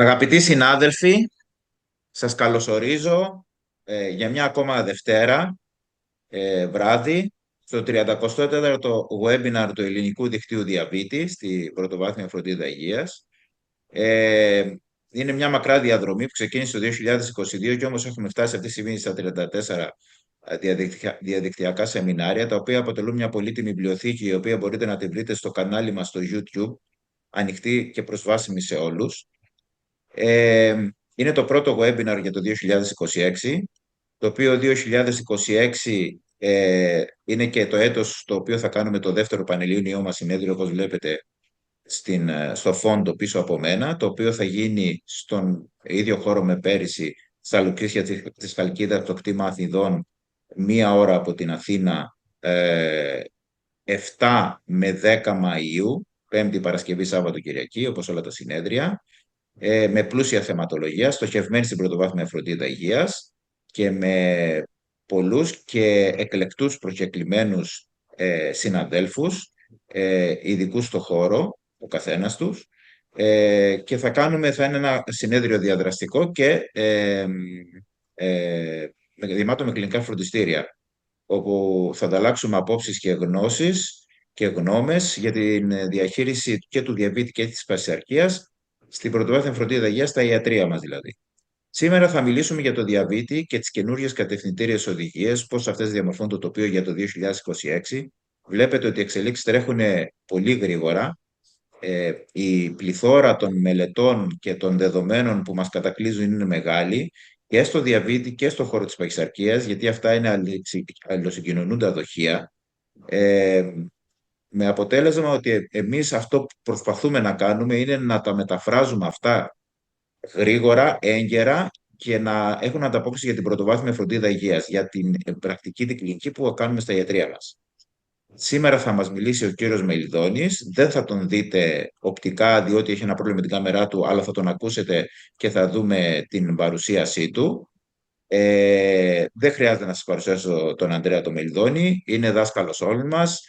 Αγαπητοί συνάδελφοι, σας καλωσορίζω για μια ακόμα Δευτέρα βράδυ στο 34ο webinar του Ελληνικού Δικτύου Διαβήτη στη Πρωτοβάθμια Φροντίδα Υγείας. Είναι μια μακρά διαδρομή που ξεκίνησε το 2022 και όμως έχουμε φτάσει αυτή τη στιγμή στα 34 διαδικτυακά σεμινάρια, τα οποία αποτελούν μια πολύτιμη βιβλιοθήκη, η οποία μπορείτε να τη βρείτε στο κανάλι μας στο YouTube, ανοιχτή και προσβάσιμη σε όλους. Είναι το πρώτο webinar για το 2026, το οποίο 2026 είναι και το έτος στο οποίο θα κάνουμε το δεύτερο πανελλήνιό μας συνέδριο, όπως βλέπετε στο φόντο πίσω από μένα, το οποίο θα γίνει στον ίδιο χώρο με πέρυσι, στα Λουκρίσια της Χαλκίδας, το κτήμα Αθηνών, 1 ώρα από την Αθήνα, 7 με 10 Μαΐου, Πέμπτη, Παρασκευή, Σάββατο, Κυριακή, όπως όλα τα συνέδρια, με πλούσια θεματολογία, στοχευμένη στην πρωτοβάθμια φροντίδα υγείας και με πολλούς και εκλεκτούς προσκεκλημένους συναδέλφους, ειδικούς στο χώρο, ο καθένας τους, και θα είναι ένα συνέδριο διαδραστικό και γεμάτο με κλινικά φροντιστήρια, όπου θα ανταλλάξουμε απόψεις και γνώσεις και γνώμες για την διαχείριση και του διαβήτη και της παχυσαρκίας στην πρωτοβάθμια φροντίδα υγείας, στα ιατρεία μας δηλαδή. Σήμερα θα μιλήσουμε για το διαβήτη και τις καινούριες κατευθυντήριες οδηγίες, πώς αυτές διαμορφώνουν το τοπίο για το 2026. Βλέπετε ότι οι εξελίξεις τρέχουν πολύ γρήγορα. Η πληθώρα των μελετών και των δεδομένων που μας κατακλείζουν είναι μεγάλη, και στο διαβήτη και στο χώρο της παχυσαρκίας, γιατί αυτά είναι αλληλοσυγκοινωνούντα δοχεία. Με αποτέλεσμα ότι εμείς αυτό που προσπαθούμε να κάνουμε είναι να τα μεταφράζουμε αυτά γρήγορα, έγκαιρα, και να έχουν ανταπόκριση για την πρωτοβάθμια φροντίδα υγείας, για την πρακτική, την κλινική που κάνουμε στα ιατρεία μας. Σήμερα θα μας μιλήσει ο κύριος Μελιδώνης. Δεν θα τον δείτε οπτικά, διότι έχει ένα πρόβλημα με την κάμερά του, αλλά θα τον ακούσετε και θα δούμε την παρουσίασή του. Δεν χρειάζεται να σας παρουσιάσω τον Ανδρέα το Μελιδώνη. Είναι δάσκαλος όλων μας.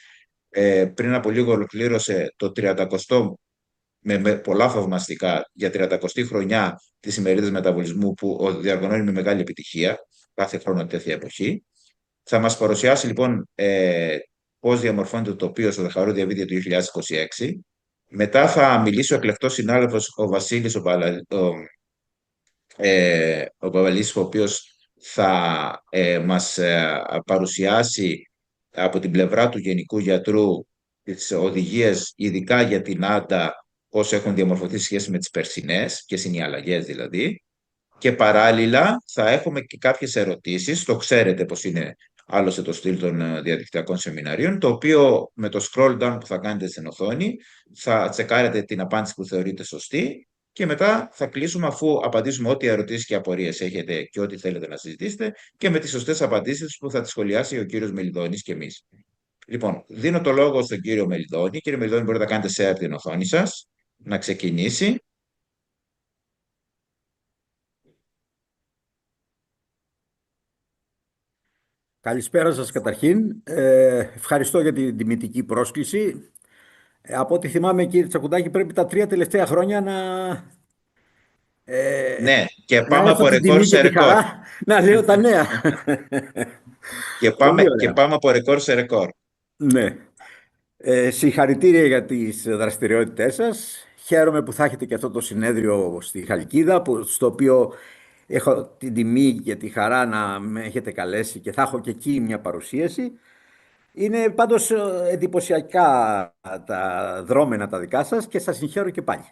Πριν από λίγο ολοκλήρωσε το 30 με πολλά θαυμαστικά για 30η χρονιά της ημερίδας μεταβολισμού, που διοργανώνει με μεγάλη επιτυχία κάθε χρόνο τέτοια εποχή. Θα μας παρουσιάσει λοιπόν πώς διαμορφώνεται το τοπίο στο Δαχαρό Διαβήτη του 2026. Μετά θα μιλήσει ο εκλεκτός συνάδελφος ο Βασίλης ο Παπαλής, ο οποίος θα μας παρουσιάσει από την πλευρά του Γενικού Γιατρού τις οδηγίες, ειδικά για την Άντα, πώς έχουν διαμορφωθεί σχέση με τις περσινές, ποιες είναι οι αλλαγές δηλαδή. Και παράλληλα θα έχουμε και κάποιες ερωτήσεις. Το ξέρετε πώς είναι άλλωστε το στυλ των διαδικτυακών σεμιναρίων, το οποίο με το scroll down που θα κάνετε στην οθόνη θα τσεκάρετε την απάντηση που θεωρείτε σωστή, και μετά θα κλείσουμε αφού απαντήσουμε ό,τι ερωτήσεις και απορίες έχετε και ό,τι θέλετε να συζητήσετε, και με τις σωστές απαντήσεις που θα τις σχολιάσει ο κύριος Μελιδώνης και εμείς. Λοιπόν, δίνω το λόγο στον κύριο Μελιδώνη. Κύριε Μελιδώνη, μπορείτε να κάνετε share την οθόνη σας, να ξεκινήσει. Καλησπέρα σας καταρχήν. Ευχαριστώ για την τιμητική πρόσκληση. Από ό,τι θυμάμαι, κύριε Τσακουντάκη, πρέπει τα 3 τελευταία χρόνια Ναι, και να πάμε έχω από την ρεκόρ τιμή σε και τη ρεκόρ. χαρά να λέω τα νέα. Πολύ Και ωραία. πάμε από ρεκόρ σε ρεκόρ. Ναι. Συγχαρητήρια για τις δραστηριότητές σας. Χαίρομαι που θα έχετε και αυτό το συνέδριο στη Χαλκίδα, στο οποίο έχω την τιμή και τη χαρά να με έχετε καλέσει και θα έχω και εκεί μια παρουσίαση. Είναι πάντως εντυπωσιακά τα δρόμενα τα δικά σας και σας συγχαίρω και πάλι.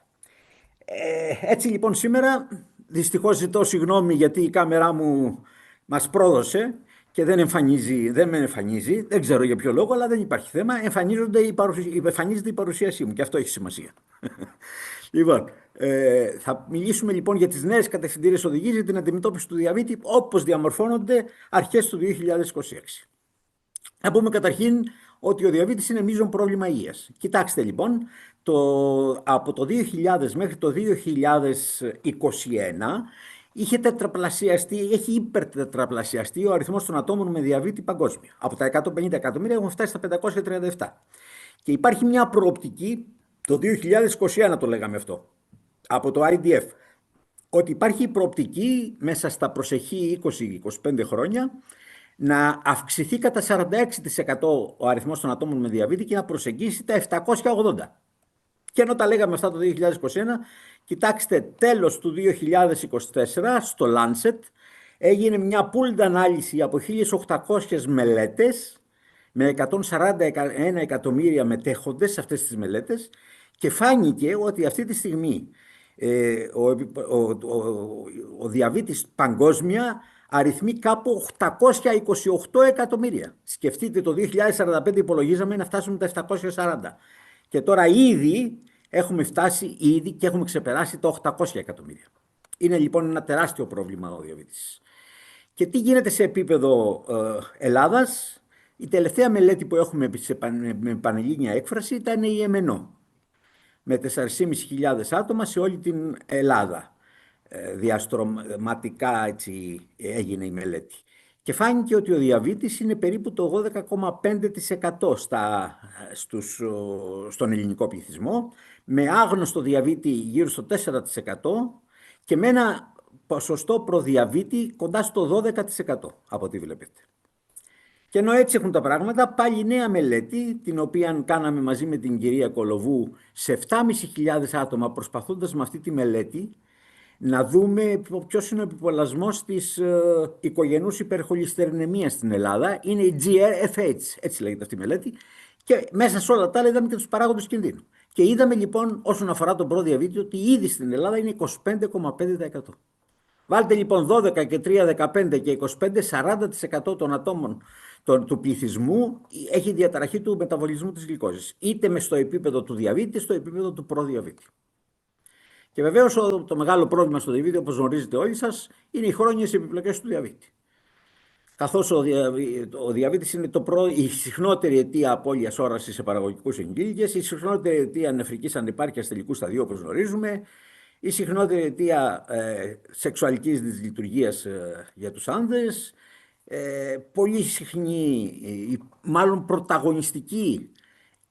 Έτσι λοιπόν σήμερα δυστυχώς ζητώ συγγνώμη, γιατί η κάμερά μου μας πρόδωσε και δεν με εμφανίζει, δεν ξέρω για ποιο λόγο, αλλά δεν υπάρχει θέμα, εμφανίζεται η παρουσίασή μου και αυτό έχει σημασία. Λοιπόν, θα μιλήσουμε λοιπόν για τις νέες κατευθυντήριες οδηγίες για την αντιμετώπιση του διαβήτη, όπως διαμορφώνονται αρχές του 2026. Να πούμε καταρχήν ότι ο διαβήτης είναι μείζον πρόβλημα υγείας. Κοιτάξτε λοιπόν, από το 2000 μέχρι το 2021 έχει υπερτετραπλασιαστεί ο αριθμός των ατόμων με διαβήτη παγκόσμια. Από τα 150 εκατομμύρια έχουμε φτάσει στα 537. Και υπάρχει μια προοπτική, το 2021 το λέγαμε αυτό, από το IDF, ότι υπάρχει η προοπτική μέσα στα προσεχή 20-25 χρόνια να αυξηθεί κατά 46% ο αριθμός των ατόμων με διαβήτη και να προσεγγίσει τα 780. Και ενώ τα λέγαμε αυτά το 2021, κοιτάξτε, τέλος του 2024 στο Lancet έγινε μια pooled ανάλυση από 1.800 μελέτες με 141 εκατομμύρια μετέχοντες σε αυτές τις μελέτες και φάνηκε ότι αυτή τη στιγμή ο διαβήτης παγκόσμια αριθμεί κάπου 828 εκατομμύρια. Σκεφτείτε, το 2045 υπολογίζαμε να φτάσουμε τα 740. Και τώρα ήδη έχουμε φτάσει και έχουμε ξεπεράσει τα 800 εκατομμύρια. Είναι λοιπόν ένα τεράστιο πρόβλημα ο διαβήτης. Και τι γίνεται σε επίπεδο Ελλάδας? Η τελευταία μελέτη που έχουμε με πανελλήνια έκφραση ήταν η ΕΜΕΝΟ, με 4.500 άτομα σε όλη την Ελλάδα. Διαστρωματικά έτσι έγινε η μελέτη. Και φάνηκε ότι ο διαβήτης είναι περίπου το 12,5% στον ελληνικό πληθυσμό, με άγνωστο διαβήτη γύρω στο 4% και με ένα ποσοστό προδιαβήτη κοντά στο 12% από ό,τι βλέπετε. Και ενώ έτσι έχουν τα πράγματα, πάλι νέα μελέτη, την οποία κάναμε μαζί με την κυρία Κολοβού σε 7.500 άτομα, προσπαθώντας με αυτή τη μελέτη να δούμε ποιος είναι ο επιπολασμός της οικογενούς υπερχολυστερινεμίας στην Ελλάδα. Είναι η GRFH, έτσι λέγεται αυτή η μελέτη, και μέσα σε όλα τα άλλα είδαμε και τους παράγοντες κινδύνου. Και είδαμε λοιπόν όσον αφορά τον προδιαβήτη ότι ήδη στην Ελλάδα είναι 25,5%. Βάλτε λοιπόν 12 και 3, 15 και 25, 40% των ατόμων του πληθυσμού έχει διαταραχή του μεταβολισμού της γλυκόζης. Είτε στο επίπεδο του διαβήτη, είτε στο επίπεδο του προδιαβήτη. Και βεβαίως το μεγάλο πρόβλημα στο διαβήτη, όπως γνωρίζετε όλοι σας, είναι οι χρόνιες επιπλοκές του διαβήτη. Καθώς ο διαβήτης είναι η συχνότερη αιτία απώλειας όρασης σε παραγωγικούς ενήλικες, η συχνότερη αιτία νεφρικής ανυπάρκειας τελικού σταδίου, όπως γνωρίζουμε, η συχνότερη αιτία σεξουαλικής δυσλειτουργίας για τους άνδρες, πολύ συχνή, μάλλον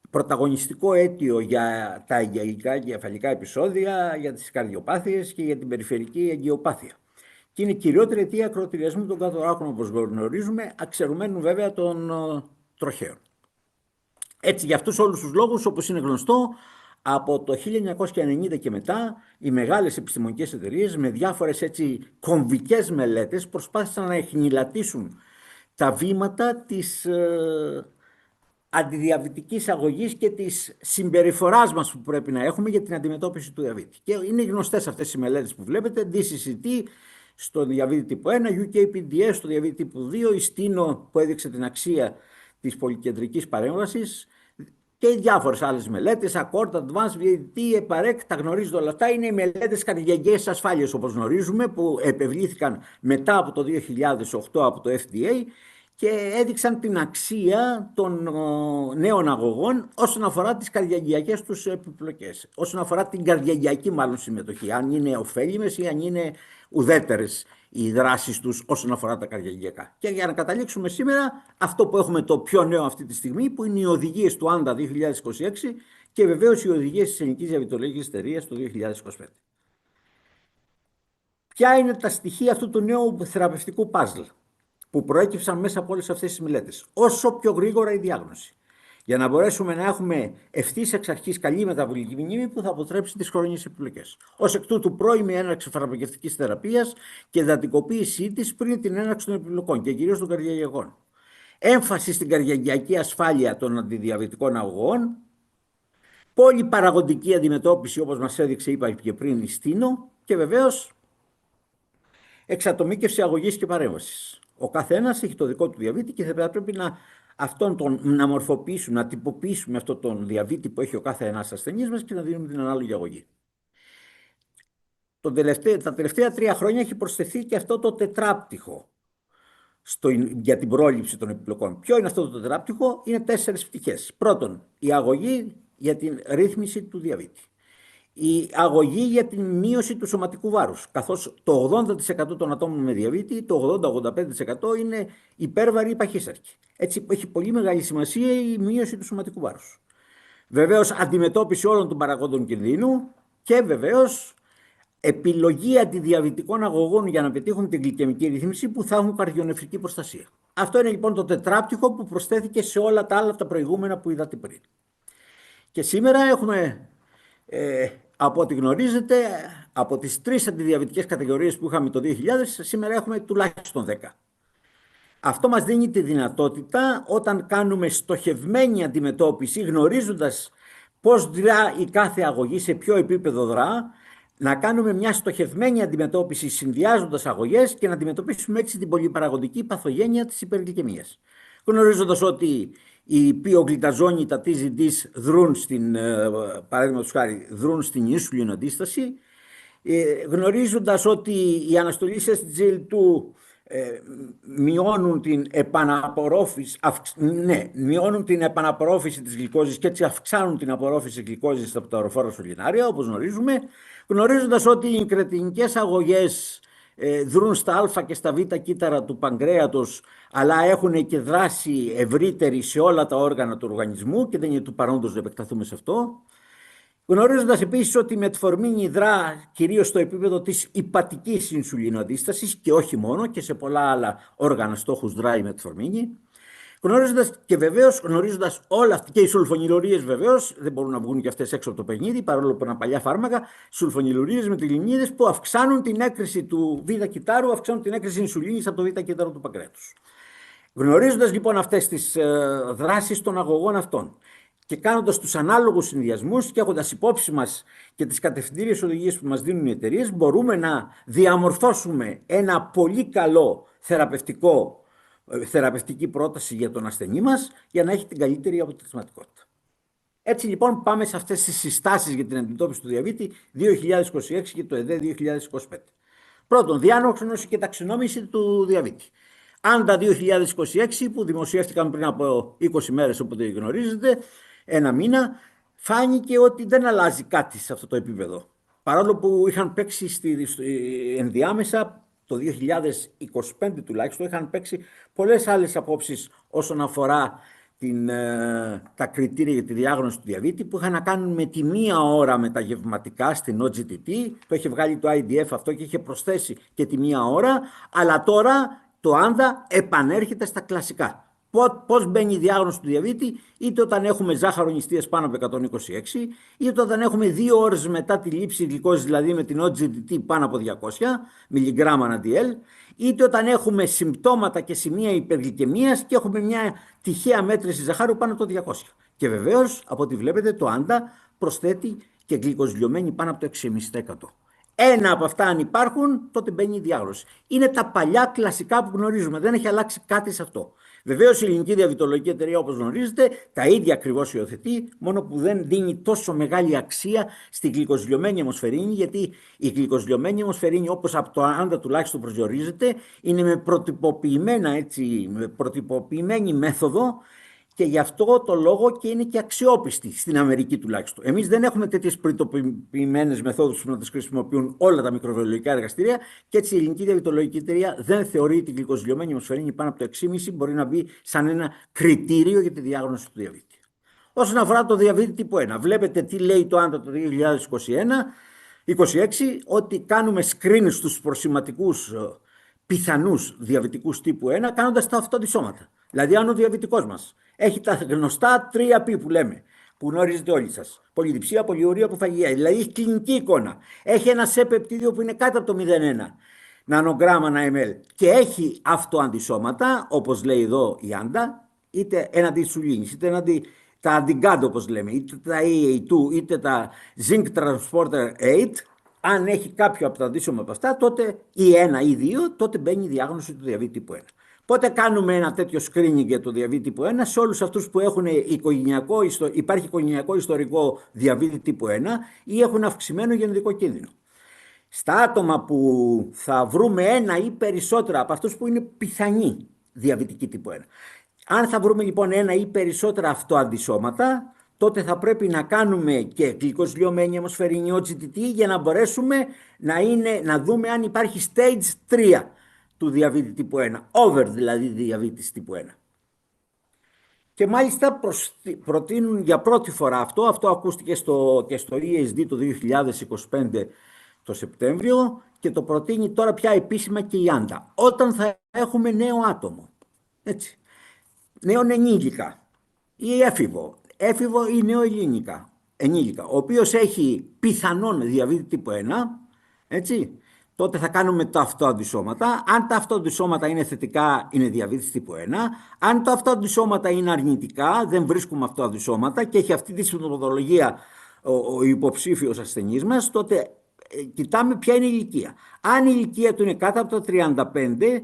πρωταγωνιστικό αίτιο για τα αγκιακά και κεφαλικά επεισόδια, για τις καρδιοπάθειες και για την περιφερική αγκιοπάθεια. Και είναι η κυριότερη αιτία ακροτηριασμού των κατοράκων, όπως γνωρίζουμε, αξαιρουμένου βέβαια των τροχαίων. Έτσι, για αυτούς όλους τους λόγους, όπως είναι γνωστό, από το 1990 και μετά, οι μεγάλες επιστημονικές εταιρείες με διάφορες έτσι κομβικές μελέτες προσπάθησαν να εχνηλατήσουν τα βήματα της αντιδιαβητικής αγωγής και της συμπεριφοράς μας που πρέπει να έχουμε για την αντιμετώπιση του διαβήτη. Και είναι γνωστές αυτές οι μελέτες που βλέπετε, DCCT στο διαβήτη τύπου 1, UKPDS στο διαβήτη τύπου 2, η Στίνο που έδειξε την αξία της πολυκεντρικής παρέμβασης και διάφορες άλλες μελέτες, Accord, Advanced, VAT, EPAREC, τα γνωρίζετε όλα αυτά. Είναι οι μελέτες καρδιακής ασφάλειας, όπως γνωρίζουμε, που επευλήθηκαν μετά από το 2008 από το FDA και έδειξαν την αξία των νέων αγωγών όσον αφορά τις καρδιαγγειακές τους επιπλοκές, όσον αφορά την καρδιαγγειακή μάλλον συμμετοχή, αν είναι ωφέλιμες ή αν είναι ουδέτερες οι δράσεις τους όσον αφορά τα καρδιαγγειακά. Και για να καταλήξουμε σήμερα, αυτό που έχουμε το πιο νέο αυτή τη στιγμή, που είναι οι οδηγίες του Άντα 2026 και βεβαίως οι οδηγίες της Ελληνικής Διαβητολογικής Εταιρείας το 2025. Ποια είναι τα στοιχεία αυτού του νέου θεραπευτικού παζλ που προέκυψαν μέσα από όλες αυτές τις μελέτες? Όσο πιο γρήγορα η διάγνωση, για να μπορέσουμε να έχουμε ευθύς εξ αρχής καλή μεταβολική μνήμη που θα αποτρέψει τις χρόνιες επιπλοκές. Ως εκ τούτου, πρώιμη έναρξη φαρμακευτικής θεραπείας και εντατικοποίησή της πριν την έναρξη των επιπλοκών και κυρίως των καρδιαγγειακών. Έμφαση στην καρδιαγγειακή ασφάλεια των αντιδιαβητικών αγωγών. Πολυπαραγοντική αντιμετώπιση, όπως μας έδειξε, είπα και πριν, η Στίνο. Και βεβαίως εξατομίκευση αγωγής και παρέμβασης. Ο καθένας έχει το δικό του διαβήτη και θα πρέπει να μορφοποιήσουμε, να τυποποιήσουμε αυτόν τον διαβήτη που έχει ο κάθε ένας ασθενής μας και να δίνουμε την ανάλογη αγωγή. Τα τελευταία 3 χρόνια έχει προσθεθεί και αυτό το τετράπτυχο για την πρόληψη των επιπλοκών. Ποιο είναι αυτό το τετράπτυχο? Είναι 4 πτυχές. Πρώτον, η αγωγή για την ρύθμιση του διαβήτη. Η αγωγή για την μείωση του σωματικού βάρους, καθώς το 80% των ατόμων με διαβήτη, το 80-85% είναι υπέρβαροι ή παχύσαρκοι. Έτσι έχει πολύ μεγάλη σημασία η μείωση του σωματικού βάρους. Βεβαίως αντιμετώπιση όλων των παραγόντων κινδύνου και βεβαίως επιλογή αντιδιαβητικών αγωγών για να πετύχουν την γλυκαιμική ρύθμιση που θα έχουν καρδιονεφρική προστασία. Αυτό είναι λοιπόν το τετράπτυχο που προσθέθηκε σε όλα τα άλλα τα προηγούμενα που είδατε πριν. Και σήμερα έχουμε, από ό,τι γνωρίζετε, από τις 3 αντιδιαβητικές κατηγορίες που είχαμε το 2000, σήμερα έχουμε τουλάχιστον 10. Αυτό μας δίνει τη δυνατότητα, όταν κάνουμε στοχευμένη αντιμετώπιση, γνωρίζοντας πώς δρά η κάθε αγωγή, σε ποιο επίπεδο δρά, να κάνουμε μια στοχευμένη αντιμετώπιση συνδυάζοντας αγωγές και να αντιμετωπίσουμε έτσι την πολυπαραγωγική παθογένεια της υπεργλυκαιμίας. Γνωρίζοντας ότι οι ποιογλυταζόνοι, τα TZDs, δρούν στην, παραδείγματος χάρη, δρούν στην ίνσουλιν αντίσταση, γνωρίζοντας ότι η αναστολή SGLT2 μειώνουν την επαναπορρόφηση της γλυκόζης και έτσι αυξάνουν την απορρόφηση γλυκόζης από τα οροφόρα σωληνάρια, όπως γνωρίζουμε, γνωρίζοντας ότι οι κρετινικές αγωγές δρούν στα α και στα β κύτταρα του παγκρέατος, αλλά έχουν και δράση ευρύτερη σε όλα τα όργανα του οργανισμού και δεν είναι του παρόντος να επεκταθούμε σε αυτό. Γνωρίζοντας επίσης ότι η μετφορμίνη δρά κυρίως στο επίπεδο της υπατικής ινσουλινοαντίστασης και όχι μόνο, και σε πολλά άλλα όργανα στόχους δράει η μετφορμίνη. Γνωρίζοντας και βεβαίως, γνωρίζοντας όλα αυτά, και οι σουλφονιλουρίες βεβαίως δεν μπορούν να βγουν και αυτές έξω από το παιχνίδι, παρόλο που είναι παλιά φάρμακα, σουλφονιλουρίες με τηλινίδες που αυξάνουν την έκρηση του β κυτάρου, αυξάνουν την έκρηση ινσουλίνης από το β κύτταρο του παγκρέατος. Γνωρίζοντας λοιπόν αυτές τις δράσεις των αγωγών αυτών και κάνοντας τους ανάλογους συνδυασμούς και έχοντας υπόψη μας και τις κατευθυντήριες οδηγίες που μας δίνουν οι εταιρείες, μπορούμε να διαμορφώσουμε ένα πολύ καλό θεραπευτική πρόταση για τον ασθενή μας για να έχει την καλύτερη αποτελεσματικότητα. Έτσι λοιπόν πάμε σε αυτές τις συστάσεις για την αντιμετώπιση του διαβήτη 2026 και το ΕΔΕ 2025. Πρώτον, διάγνωση και ταξινόμηση του διαβήτη. Άντα 2026 που δημοσιεύτηκαν πριν από 20 μέρες, όποτε γνωρίζετε, ένα μήνα, φάνηκε ότι δεν αλλάζει κάτι σε αυτό το επίπεδο. Παρόλο που είχαν παίξει ενδιάμεσα, το 2025 τουλάχιστον, είχαν παίξει πολλές άλλες απόψεις όσον αφορά τα κριτήρια για τη διάγνωση του διαβήτη, που είχαν να κάνουν με τη μία ώρα μεταγευματικά στην OGTT. Το είχε βγάλει το IDF αυτό και είχε προσθέσει και τη μία ώρα, αλλά τώρα το άνδα επανέρχεται στα κλασικά. Πώς μπαίνει η διάγνωση του διαβήτη, είτε όταν έχουμε ζάχαρο νηστείας πάνω από 126, είτε όταν έχουμε 2 ώρες μετά τη λήψη γλυκόζης, δηλαδή με την OGTT πάνω από 200 μιλιγκράμμα ανά DL, είτε όταν έχουμε συμπτώματα και σημεία υπεργλυκαιμίας και έχουμε μια τυχαία μέτρηση ζαχάρου πάνω από το 200. Και βεβαίως, από ό,τι βλέπετε, το άντα προσθέτει και γλυκοζηλιωμένη πάνω από το 6,5%. Ένα από αυτά αν υπάρχουν, τότε μπαίνει η διάγνωση. Είναι τα παλιά κλασικά που γνωρίζουμε, δεν έχει αλλάξει κάτι σε αυτό. Βεβαίως η Ελληνική Διαβητολογική Εταιρεία, όπως γνωρίζετε, τα ίδια ακριβώς υιοθετεί, μόνο που δεν δίνει τόσο μεγάλη αξία στη γλυκοζηλιωμένη αιμοσφαιρίνη, γιατί η γλυκοζηλιωμένη αιμοσφαιρίνη, όπως από το άνδα τουλάχιστον προσδιορίζεται, είναι με προτυποποιημένη μέθοδο. Και γι' αυτό το λόγο και είναι και αξιόπιστη στην Αμερική τουλάχιστον. Εμείς δεν έχουμε τέτοιες προειδοποιημένες μεθόδους που να τις χρησιμοποιούν όλα τα μικροβιολογικά εργαστήρια και έτσι η Ελληνική Διαβητολογική Εταιρεία δεν θεωρεί την γλυκοζηλιωμένη αιμοσφαιρίνη πάνω από το 6,5 μπορεί να μπει σαν ένα κριτήριο για τη διάγνωση του διαβήτη. Όσον αφορά το διαβήτη τύπου 1, βλέπετε τι λέει το άντα το 2021-26, ότι κάνουμε screen στους προσηματικούς πιθανούς διαβητικούς τύπου 1 κάνοντας τα αυτοαντισώματα. Δηλαδή αν ο διαβητικός μας έχει τα γνωστά 3P που λέμε, που γνωρίζετε όλοι σας, πολυδιψία, πολυουρία, αποφαγία, δηλαδή έχει κλινική εικόνα, έχει ένα σε πεπτίδιο που είναι κάτω από το 0,1 νανογράμμα ανά ml και έχει αυτοαντισώματα, όπως λέει εδώ η άντα, είτε έναντι σουλίνης, είτε έναντι τα αντιγκάντ όπως λέμε, είτε τα EA2, είτε τα Zinc Transporter 8, αν έχει κάποιο από τα αντίσωμα από αυτά, τότε ή 1 ή 2, τότε μπαίνει η διάγνωση του διαβήτη τύπου 1. Πότε κάνουμε ένα τέτοιο screening για το διαβήτη τύπου 1 σε όλους αυτούς που έχουν υπάρχει οικογενειακό ιστορικό διαβήτη τύπου 1 ή έχουν αυξημένο γενετικό κίνδυνο. Στα άτομα που θα βρούμε ένα ή περισσότερα από αυτούς που είναι πιθανοί διαβητικοί τύπου 1. Αν θα βρούμε λοιπόν ένα ή περισσότερα αυτοαντισώματα, τότε θα πρέπει να κάνουμε και γλυκοζηλιωμένη αιμοσφαιρίνη OGTT για να μπορέσουμε να δούμε αν υπάρχει stage 3 του διαβήτη τύπου 1, over δηλαδή διαβήτης τύπου 1. Και μάλιστα προτείνουν για πρώτη φορά αυτό ακούστηκε και στο ESD το 2025 το Σεπτέμβριο και το προτείνει τώρα πια επίσημα και η Άντα. Όταν θα έχουμε νέο άτομο, έτσι, νέον ενήλικα ή έφηβο ή νέο ενήλικα, ο οποίος έχει πιθανόν διαβήτη τύπου 1, έτσι, τότε θα κάνουμε τα αυτοαντισώματα. Αν τα αυτοαντισώματα είναι θετικά, είναι διαβήτης τύπου 1. Αν τα αυτοαντισώματα είναι αρνητικά, δεν βρίσκουμε αυτοαντισώματα και έχει αυτή τη συμπτωματολογία ο υποψήφιος ασθενής μας, τότε κοιτάμε ποια είναι η ηλικία. Αν η ηλικία του είναι κάτω από το 35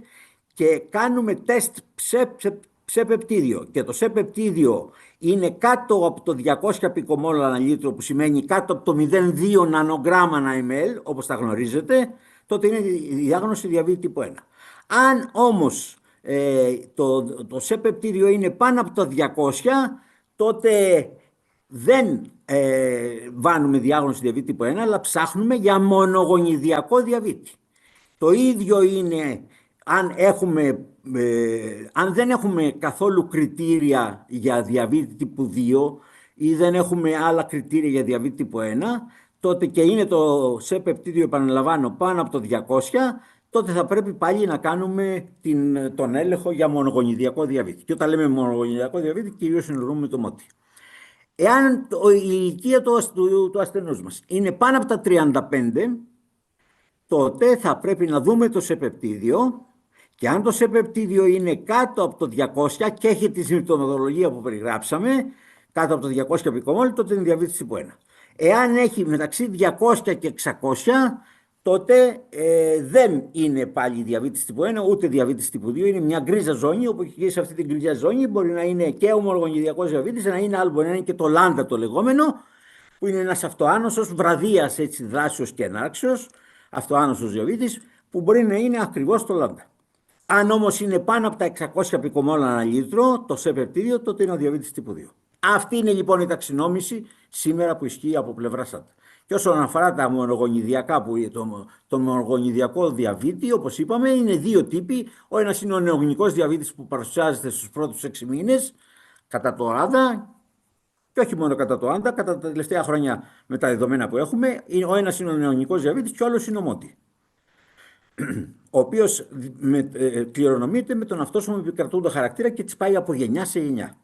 και κάνουμε τεστ ψεπεπτίδιο και το ψεπεπτίδιο είναι κάτω από το 200 πικομόλ ανά λίτρο, που σημαίνει κάτω από το 0,2 νανογράμμα ανά ml, όπως τα γνωρίζετε, τότε είναι η διάγνωση διαβήτη τύπου 1. Αν όμως το ψεπεπτίδιο είναι πάνω από το 200, τότε δεν βάνουμε διάγνωση διαβήτη τύπου 1, αλλά ψάχνουμε για μονογονιδιακό διαβήτη. Το ίδιο είναι αν δεν έχουμε καθόλου κριτήρια για διαβήτη τύπου 2 ή δεν έχουμε άλλα κριτήρια για διαβήτη τύπου 1, τότε και είναι το ψεπεπτίδιο, επαναλαμβάνω, πάνω από το 200, τότε θα πρέπει πάλι να κάνουμε τον έλεγχο για μονογονιδιακό διαβήτη. Και όταν λέμε μονογονιδιακό διαβήτη, κυρίως εννοούμε το μότι. Εάν η ηλικία του ασθενούς μας είναι πάνω από τα 35, τότε θα πρέπει να δούμε το ψεπεπτίδιο, και αν το ψεπεπτίδιο είναι κάτω από το 200 και έχει τη συμπτωματολογία που περιγράψαμε, κάτω από το 200 πικομόλ, τότε είναι διαβήτης τύπου 1. Εάν έχει μεταξύ 200 και 600, τότε δεν είναι πάλι διαβήτης τύπου 1, ούτε διαβήτης τύπου 2, είναι μια γκρίζα ζώνη, όπου και σε αυτή την γκρίζα ζώνη μπορεί να είναι και ο μονογονιδιακός διαβήτης, να είναι άλλο, μπορεί να είναι και το λάντα το λεγόμενο, που είναι ένας αυτοάνωσος βραδίας, έτσι, δράσεως και ενάρξεως, αυτοάνωσος διαβήτης, που μπορεί να είναι ακριβώς το λάντα. Αν όμως είναι πάνω από τα 600 πικομόλ ανά λίτρο το ψεπεπτίδιο, τότε είναι ο διαβήτης τύπου 2. Αυτή είναι λοιπόν η ταξινόμηση σήμερα που ισχύει από πλευρά ΣΑΤ. Και όσον αφορά τα μονογονιδιακά, το μονογονιδιακό διαβήτη, όπως είπαμε, είναι δύο τύποι. Ο ένας είναι ο νεογνικός διαβήτης που παρουσιάζεται στους πρώτους 6 μήνες κατά το άντα, και όχι μόνο κατά το άντα, κατά τα τελευταία χρόνια με τα δεδομένα που έχουμε. Ο ένας είναι ο νεογνικός διαβήτης και ο άλλος είναι ο μότι, ο οποίος κληρονομείται με τον αυτόσωμο επικρατούντα χαρακτήρα και τις πάει από γενιά σε γενιά.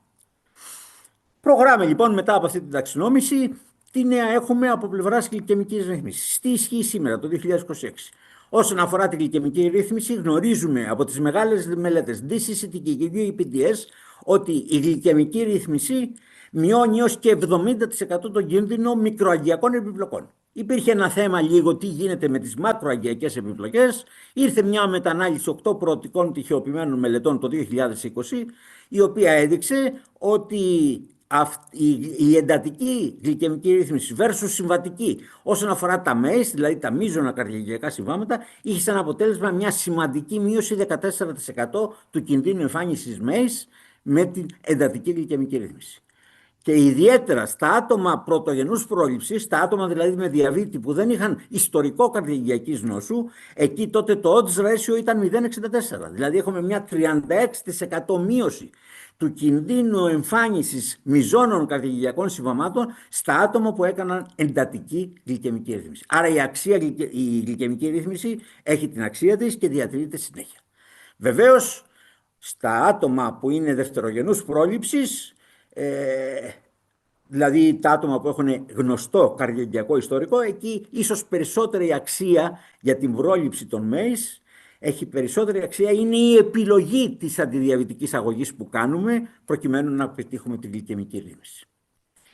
Προχωράμε λοιπόν μετά από αυτή την ταξινόμηση. Τι νέα έχουμε από πλευράς γλυκαιμικής ρύθμισης? Τι ισχύει σήμερα το 2026? Όσον αφορά τη γλυκαιμική ρύθμιση, γνωρίζουμε από τις μεγάλες μελέτες DCCT και EPDS ότι η γλυκαιμική ρύθμιση μειώνει ως και 70% τον κίνδυνο μικροαγγειακών επιπλοκών. Υπήρχε ένα θέμα λίγο τι γίνεται με τις μακροαγγειακές επιπλοκές. Ήρθε μια μετανάλυση 8 προοπτικών τυχεοποιημένων μελετών το 2020, η οποία έδειξε ότι η εντατική γλυκαιμική ρύθμιση versus συμβατική όσον αφορά τα MACE, δηλαδή τα μείζωνα καρδιαγγειακά συμβάματα, είχε σαν αποτέλεσμα μια σημαντική μείωση 14% του κινδύνου εμφάνισης MACE με την εντατική γλυκαιμική ρύθμιση. Και ιδιαίτερα στα άτομα πρωτογενούς πρόληψης, στα άτομα δηλαδή με διαβήτη που δεν είχαν ιστορικό καρδιαγγειακής νόσου, εκεί τότε το odds ratio ήταν 0,64. Δηλαδή έχουμε μια 36% μείωση του κινδύνου εμφάνισης μειζώνων καρδιαγγειακών συμβαμάτων στα άτομα που έκαναν εντατική γλυκαιμική ρύθμιση. Άρα η γλυκαιμική ρύθμιση έχει την αξία της και διατηρείται συνέχεια. Βεβαίως, στα άτομα που είναι δευτερογενούς πρόληψης, δηλαδή τα άτομα που έχουν γνωστό καρδιαγγειακό ιστορικό, εκεί ίσως περισσότερη αξία για την πρόληψη των MACE, έχει περισσότερη αξία, είναι η επιλογή της αντιδιαβητικής αγωγής που κάνουμε προκειμένου να πετύχουμε την γλυκαιμική ρύθμιση.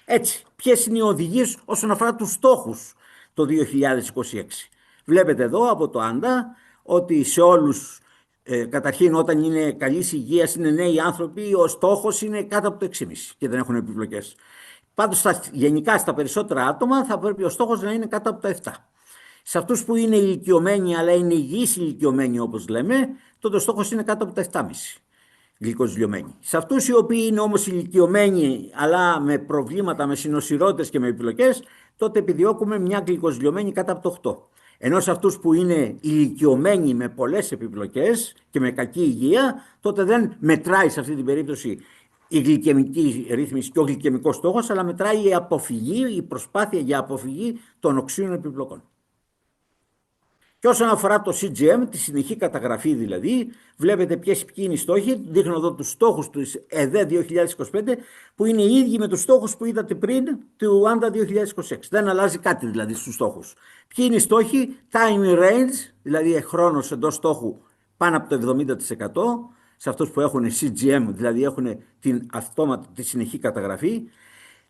Έτσι, ποιες είναι οι οδηγίες όσον αφορά τους στόχους το 2026? Βλέπετε εδώ από το άντα ότι σε όλους, καταρχήν όταν είναι καλής υγείας, είναι νέοι άνθρωποι, ο στόχος είναι κάτω από το 6,5 και δεν έχουν επιπλοκές. Πάντως γενικά στα περισσότερα άτομα θα πρέπει ο στόχος να είναι κάτω από το 7. Σε αυτούς που είναι ηλικιωμένοι, αλλά είναι υγιείς ηλικιωμένοι όπως λέμε, τότε ο στόχος είναι κάτω από τα 7,5 γλυκοζηλιωμένοι. Σε αυτούς οι οποίοι είναι όμως ηλικιωμένοι, αλλά με προβλήματα, με συνοσιρότητες και με επιπλοκές, τότε επιδιώκουμε μια γλυκοζηλιωμένη κάτω από το 8. Ενώ σε αυτούς που είναι ηλικιωμένοι με πολλές επιπλοκές και με κακή υγεία, τότε δεν μετράει σε αυτή την περίπτωση η γλυκαιμική ρύθμιση και ο γλυκαιμικός στόχος, αλλά μετράει η προσπάθεια για αποφυγή των οξύων επιπλοκών. Και όσον αφορά το CGM, τη συνεχή καταγραφή δηλαδή, βλέπετε ποιοι είναι οι στόχοι. Δείχνω εδώ τους στόχους του ΕΔΕ 2025, που είναι οι ίδιοι με τους στόχους που είδατε πριν του Άντα 2026. Δεν αλλάζει κάτι δηλαδή στους στόχους. Ποιοι είναι οι στόχοι? Time range, δηλαδή χρόνος εντός στόχου πάνω από το 70%, σε αυτούς που έχουν CGM, δηλαδή έχουν την αυτόματη, τη συνεχή καταγραφή.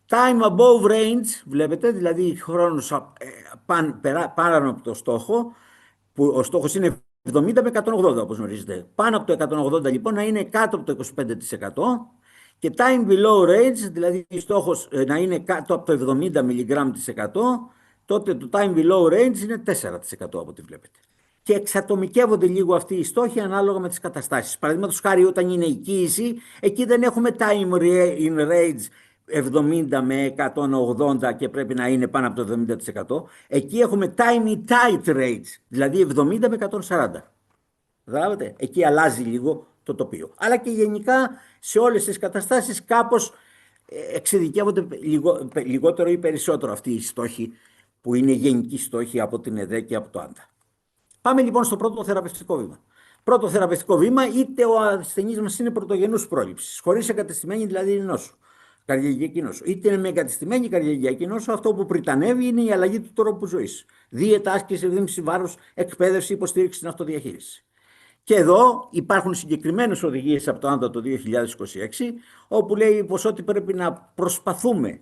Time above range, βλέπετε, δηλαδή χρόνος πάνω από το στόχο, που ο στόχος είναι 70 με 180 όπως γνωρίζετε. Πάνω από το 180 λοιπόν να είναι κάτω από το 25%, και time below range, δηλαδή στόχος να είναι κάτω από το 70 mg/100, τότε το time below range είναι 4% από ό,τι βλέπετε. Και εξατομικεύονται λίγο αυτοί οι στόχοι ανάλογα με τις καταστάσεις. Παραδείγματος χάρη, όταν είναι η κοίηση, εκεί δεν έχουμε time in range 70 με 180 και πρέπει να είναι πάνω από το 70%. Εκεί έχουμε time in tight range, δηλαδή 70 με 140. Καταλάβατε, εκεί αλλάζει λίγο το τοπίο. Αλλά και γενικά σε όλες τις καταστάσεις κάπως εξειδικεύονται λιγότερο ή περισσότερο αυτοί οι στόχοι, που είναι γενικοί στόχοι από την ΕΔΕ και από το ΆΝΤΑ. Πάμε λοιπόν στο πρώτο θεραπευτικό βήμα. Πρώτο θεραπευτικό βήμα, είτε ο ασθενής μας είναι πρωτογενούς πρόληψης, χωρίς εγκατεστημένη δηλαδή νόσο, καρδιαγγειακή νόσο, είτε είναι με εγκατεστημένη καρδιαγγειακή νόσο, αυτό που πριτανεύει είναι η αλλαγή του τρόπου ζωής. Δίαιτα, άσκηση, ρύθμιση βάρους, εκπαίδευση, υποστήριξη στην αυτοδιαχείριση. Και εδώ υπάρχουν συγκεκριμένες οδηγίες από το ΆΝΤΑ το 2026, όπου λέει πως ότι πρέπει να προσπαθούμε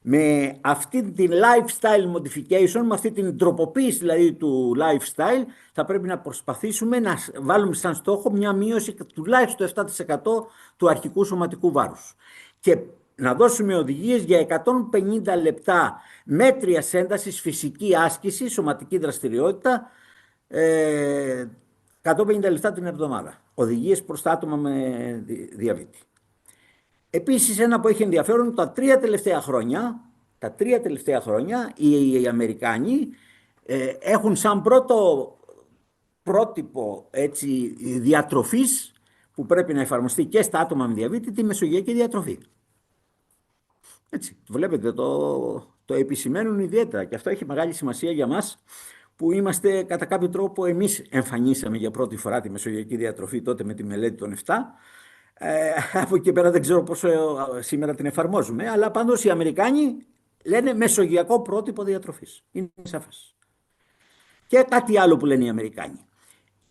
με αυτή την lifestyle modification, με αυτή την τροποποίηση δηλαδή του lifestyle, θα πρέπει να προσπαθήσουμε να βάλουμε σαν στόχο μια μείωση τουλάχιστον 7% του αρχικού σωματικού βάρους. Και να δώσουμε οδηγίες για 150 λεπτά μέτριας έντασης φυσική άσκηση, σωματική δραστηριότητα, 150 λεπτά την εβδομάδα. Οδηγίες προς τα άτομα με διαβήτη. Επίσης, ένα που έχει ενδιαφέρον, τα τρία τελευταία χρόνια οι Αμερικάνοι έχουν σαν πρώτο πρότυπο έτσι, διατροφής που πρέπει να εφαρμοστεί και στα άτομα με διαβήτη, τη μεσογειακή διατροφή. Έτσι, βλέπετε, το επισημαίνουν ιδιαίτερα, και αυτό έχει μεγάλη σημασία για μας, που είμαστε κατά κάποιο τρόπο, εμείς εμφανίσαμε για πρώτη φορά τη μεσογειακή διατροφή τότε με τη μελέτη των 7. Από εκεί πέρα δεν ξέρω πόσο σήμερα την εφαρμόζουμε, αλλά πάντως οι Αμερικάνοι λένε μεσογειακό πρότυπο διατροφής. Είναι σαφές. Και κάτι άλλο που λένε οι Αμερικάνοι.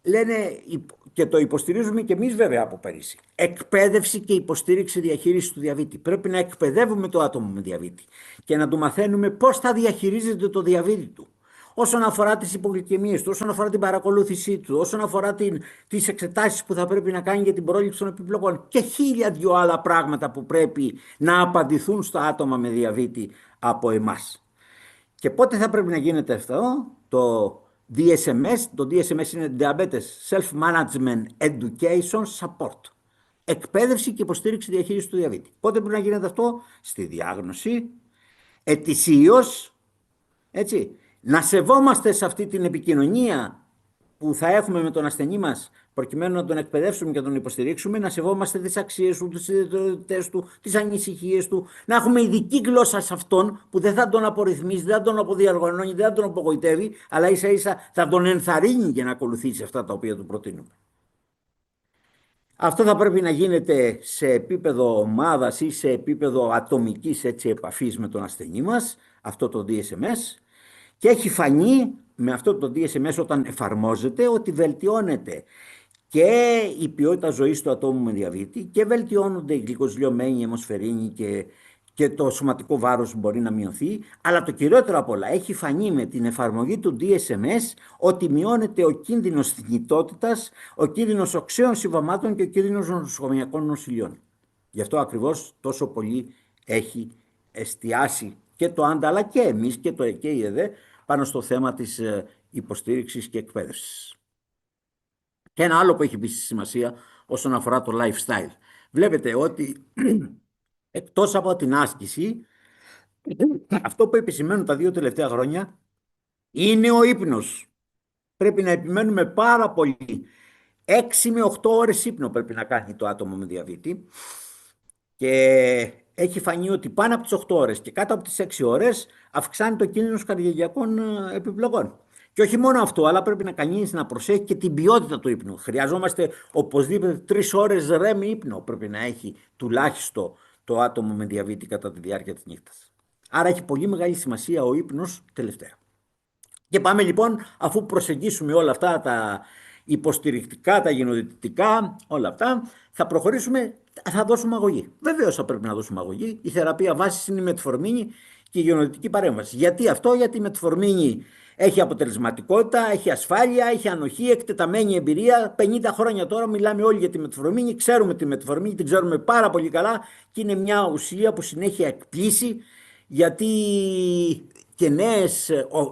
Λένε, και το υποστηρίζουμε και εμείς βέβαια από πέρυσι, εκπαίδευση και υποστήριξη διαχείριση του διαβήτη. Πρέπει να εκπαιδεύουμε το άτομο με διαβήτη και να του μαθαίνουμε πώς θα διαχειρίζεται το διαβήτη του. Όσον αφορά τις υπογλυκαιμίες του, όσον αφορά την παρακολούθησή του, όσον αφορά τις εξετάσεις που θα πρέπει να κάνει για την πρόληψη των επιπλοκών και 1000 άλλα πράγματα που πρέπει να απαντηθούν στα άτομα με διαβήτη από εμάς. Και πότε θα πρέπει να γίνεται αυτό? Το DSMS, το DSMS είναι Diabetes Self-Management Education Support. Εκπαίδευση και υποστήριξη διαχείριση του διαβήτη. Πότε πρέπει να γίνεται αυτό? Στη διάγνωση, ετησίως, έτσι. Να σεβόμαστε σε αυτή την επικοινωνία που θα έχουμε με τον ασθενή μας, προκειμένου να τον εκπαιδεύσουμε και να τον υποστηρίξουμε, να σεβόμαστε τις αξίες του, τις ιδιαιτερότητες του, τις ανησυχίες του, να έχουμε ειδική γλώσσα σε αυτόν που δεν θα τον απορριθμίσει, δεν θα τον αποδιαργανώνει, δεν θα τον απογοητεύει, αλλά ίσα ίσα θα τον ενθαρρύνει για να ακολουθήσει αυτά τα οποία του προτείνουμε. Αυτό θα πρέπει να γίνεται σε επίπεδο ομάδας ή σε επίπεδο ατομικής επαφής με τον ασθενή μας, αυτό το DSMS. Και έχει φανεί με αυτό το DSMS, όταν εφαρμόζεται, ότι βελτιώνεται και η ποιότητα ζωής του ατόμου με διαβήτη και βελτιώνονται οι γλυκοζηλιωμένοι, η αιμοσφαιρίνη και το σωματικό βάρος μπορεί να μειωθεί. Αλλά το κυριότερο απ' όλα, έχει φανεί με την εφαρμογή του DSMS ότι μειώνεται ο κίνδυνος θνητότητας, ο κίνδυνος οξέων συμβαμάτων και ο κίνδυνος νοσοκομιακών νοσηλιών. Γι' αυτό ακριβώς τόσο πολύ έχει εστιάσει και το ΆΝΤΑ, αλλά και εμείς και η ΕΔΕ, πάνω στο θέμα της υποστήριξης και εκπαίδευσης. Και ένα άλλο που έχει επίσης σημασία όσον αφορά το lifestyle. Βλέπετε ότι εκτός από την άσκηση, αυτό που επισημαίνουν τα 2 τελευταία χρόνια είναι ο ύπνος. Πρέπει να επιμένουμε πάρα πολύ. 6 με 8 ώρες ύπνο πρέπει να κάνει το άτομο με διαβήτη, και έχει φανεί ότι πάνω από τις 8 ώρες και κάτω από τις 6 ώρες αυξάνει το κίνδυνος καρδιαγγειακών επιπλοκών. Και όχι μόνο αυτό, αλλά πρέπει να κανείς να προσέχει και την ποιότητα του ύπνου. Χρειαζόμαστε οπωσδήποτε 3 ώρες REM ύπνο πρέπει να έχει τουλάχιστον το άτομο με διαβήτη κατά τη διάρκεια της νύχτας. Άρα έχει πολύ μεγάλη σημασία ο ύπνος τελευταία. Και πάμε λοιπόν, αφού προσεγγίσουμε όλα αυτά τα υποστηρικτικά, τα γενοδυτικά, όλα αυτά, θα προχωρήσουμε, θα δώσουμε αγωγή. Βεβαίως θα πρέπει να δώσουμε αγωγή. Η θεραπεία βάσης είναι η μετφορμίνη και η γενοδυτική παρέμβαση. Γιατί αυτό? Γιατί η μετφορμίνη έχει αποτελεσματικότητα, έχει ασφάλεια, έχει ανοχή, εκτεταμένη εμπειρία. 50 χρόνια τώρα μιλάμε όλοι για τη μετφορμίνη, ξέρουμε τη μετφορμίνη, την ξέρουμε πάρα πολύ καλά και είναι μια ουσία που συνέχεια εκπλήσει, γιατί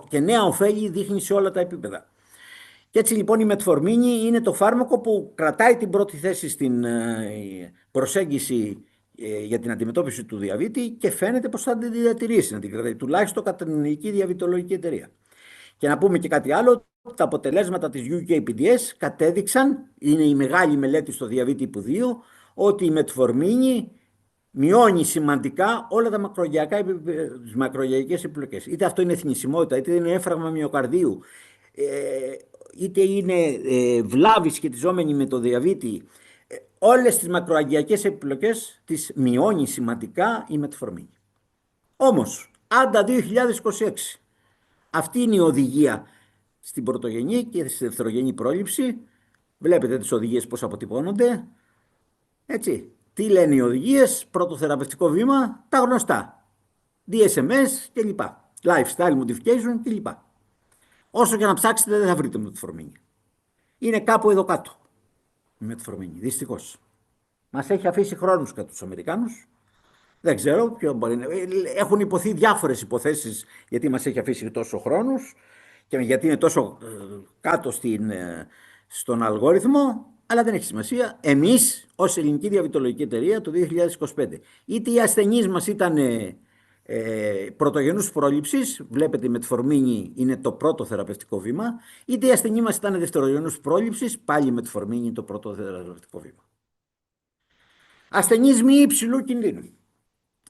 και νέα ωφέλη δείχνει σε όλα τα επίπεδα. Και έτσι λοιπόν η μετφορμίνη είναι το φάρμακο που κρατάει την πρώτη θέση στην προσέγγιση για την αντιμετώπιση του διαβήτη και φαίνεται πως θα την διατηρήσει, να την κρατάει τουλάχιστον κατά την Ελληνική Διαβητολογική Εταιρεία. Και να πούμε και κάτι άλλο, τα αποτελέσματα της UKPDS κατέδειξαν, είναι η μεγάλη μελέτη στο διαβήτη τύπου 2, ότι η μετφορμίνη μειώνει σημαντικά όλα τα τις μακρογειακές επιπλοκές. Είτε αυτό είναι θνησιμότητα, είτε είναι έφραγμα μυοκαρδίου, είτε είναι βλάβη σχετιζόμενη με το διαβήτη. Όλες τις μακροαγγειακές επιπλοκές τις μειώνει σημαντικά η μετφορμίνη. Όμως, άντα 2026, αυτή είναι η οδηγία στην πρωτογενή και στη δευτερογενή πρόληψη. Βλέπετε τις οδηγίες πώς αποτυπώνονται. Έτσι. Τι λένε οι οδηγίες? Πρώτο θεραπευτικό βήμα, τα γνωστά. DSMS κλπ. Lifestyle modification κλπ. Όσο και να ψάξετε δεν θα βρείτε μετφορμίνη. Είναι κάπου εδώ κάτω η μετφορμίνη, δυστυχώς. Μας έχει αφήσει χρόνους κατά τους Αμερικάνους. Δεν ξέρω ποιο μπορεί να... Έχουν υποθεί διάφορες υποθέσεις γιατί μας έχει αφήσει τόσο χρόνους και γιατί είναι τόσο κάτω στον αλγόριθμο, αλλά δεν έχει σημασία. Εμείς, ως Ελληνική Διαβητολογική Εταιρεία, το 2025, είτε οι ασθενείς μας ήταν πρωτογενούς πρόληψης, βλέπετε η μετφορμίνη είναι το πρώτο θεραπευτικό βήμα, είτε οι ασθενείς μας ήταν δευτερογενούς πρόληψης, πάλι η μετφορμίνη είναι το πρώτο θεραπευτικό βήμα. Ασθενείς μη υψηλού κινδύνου.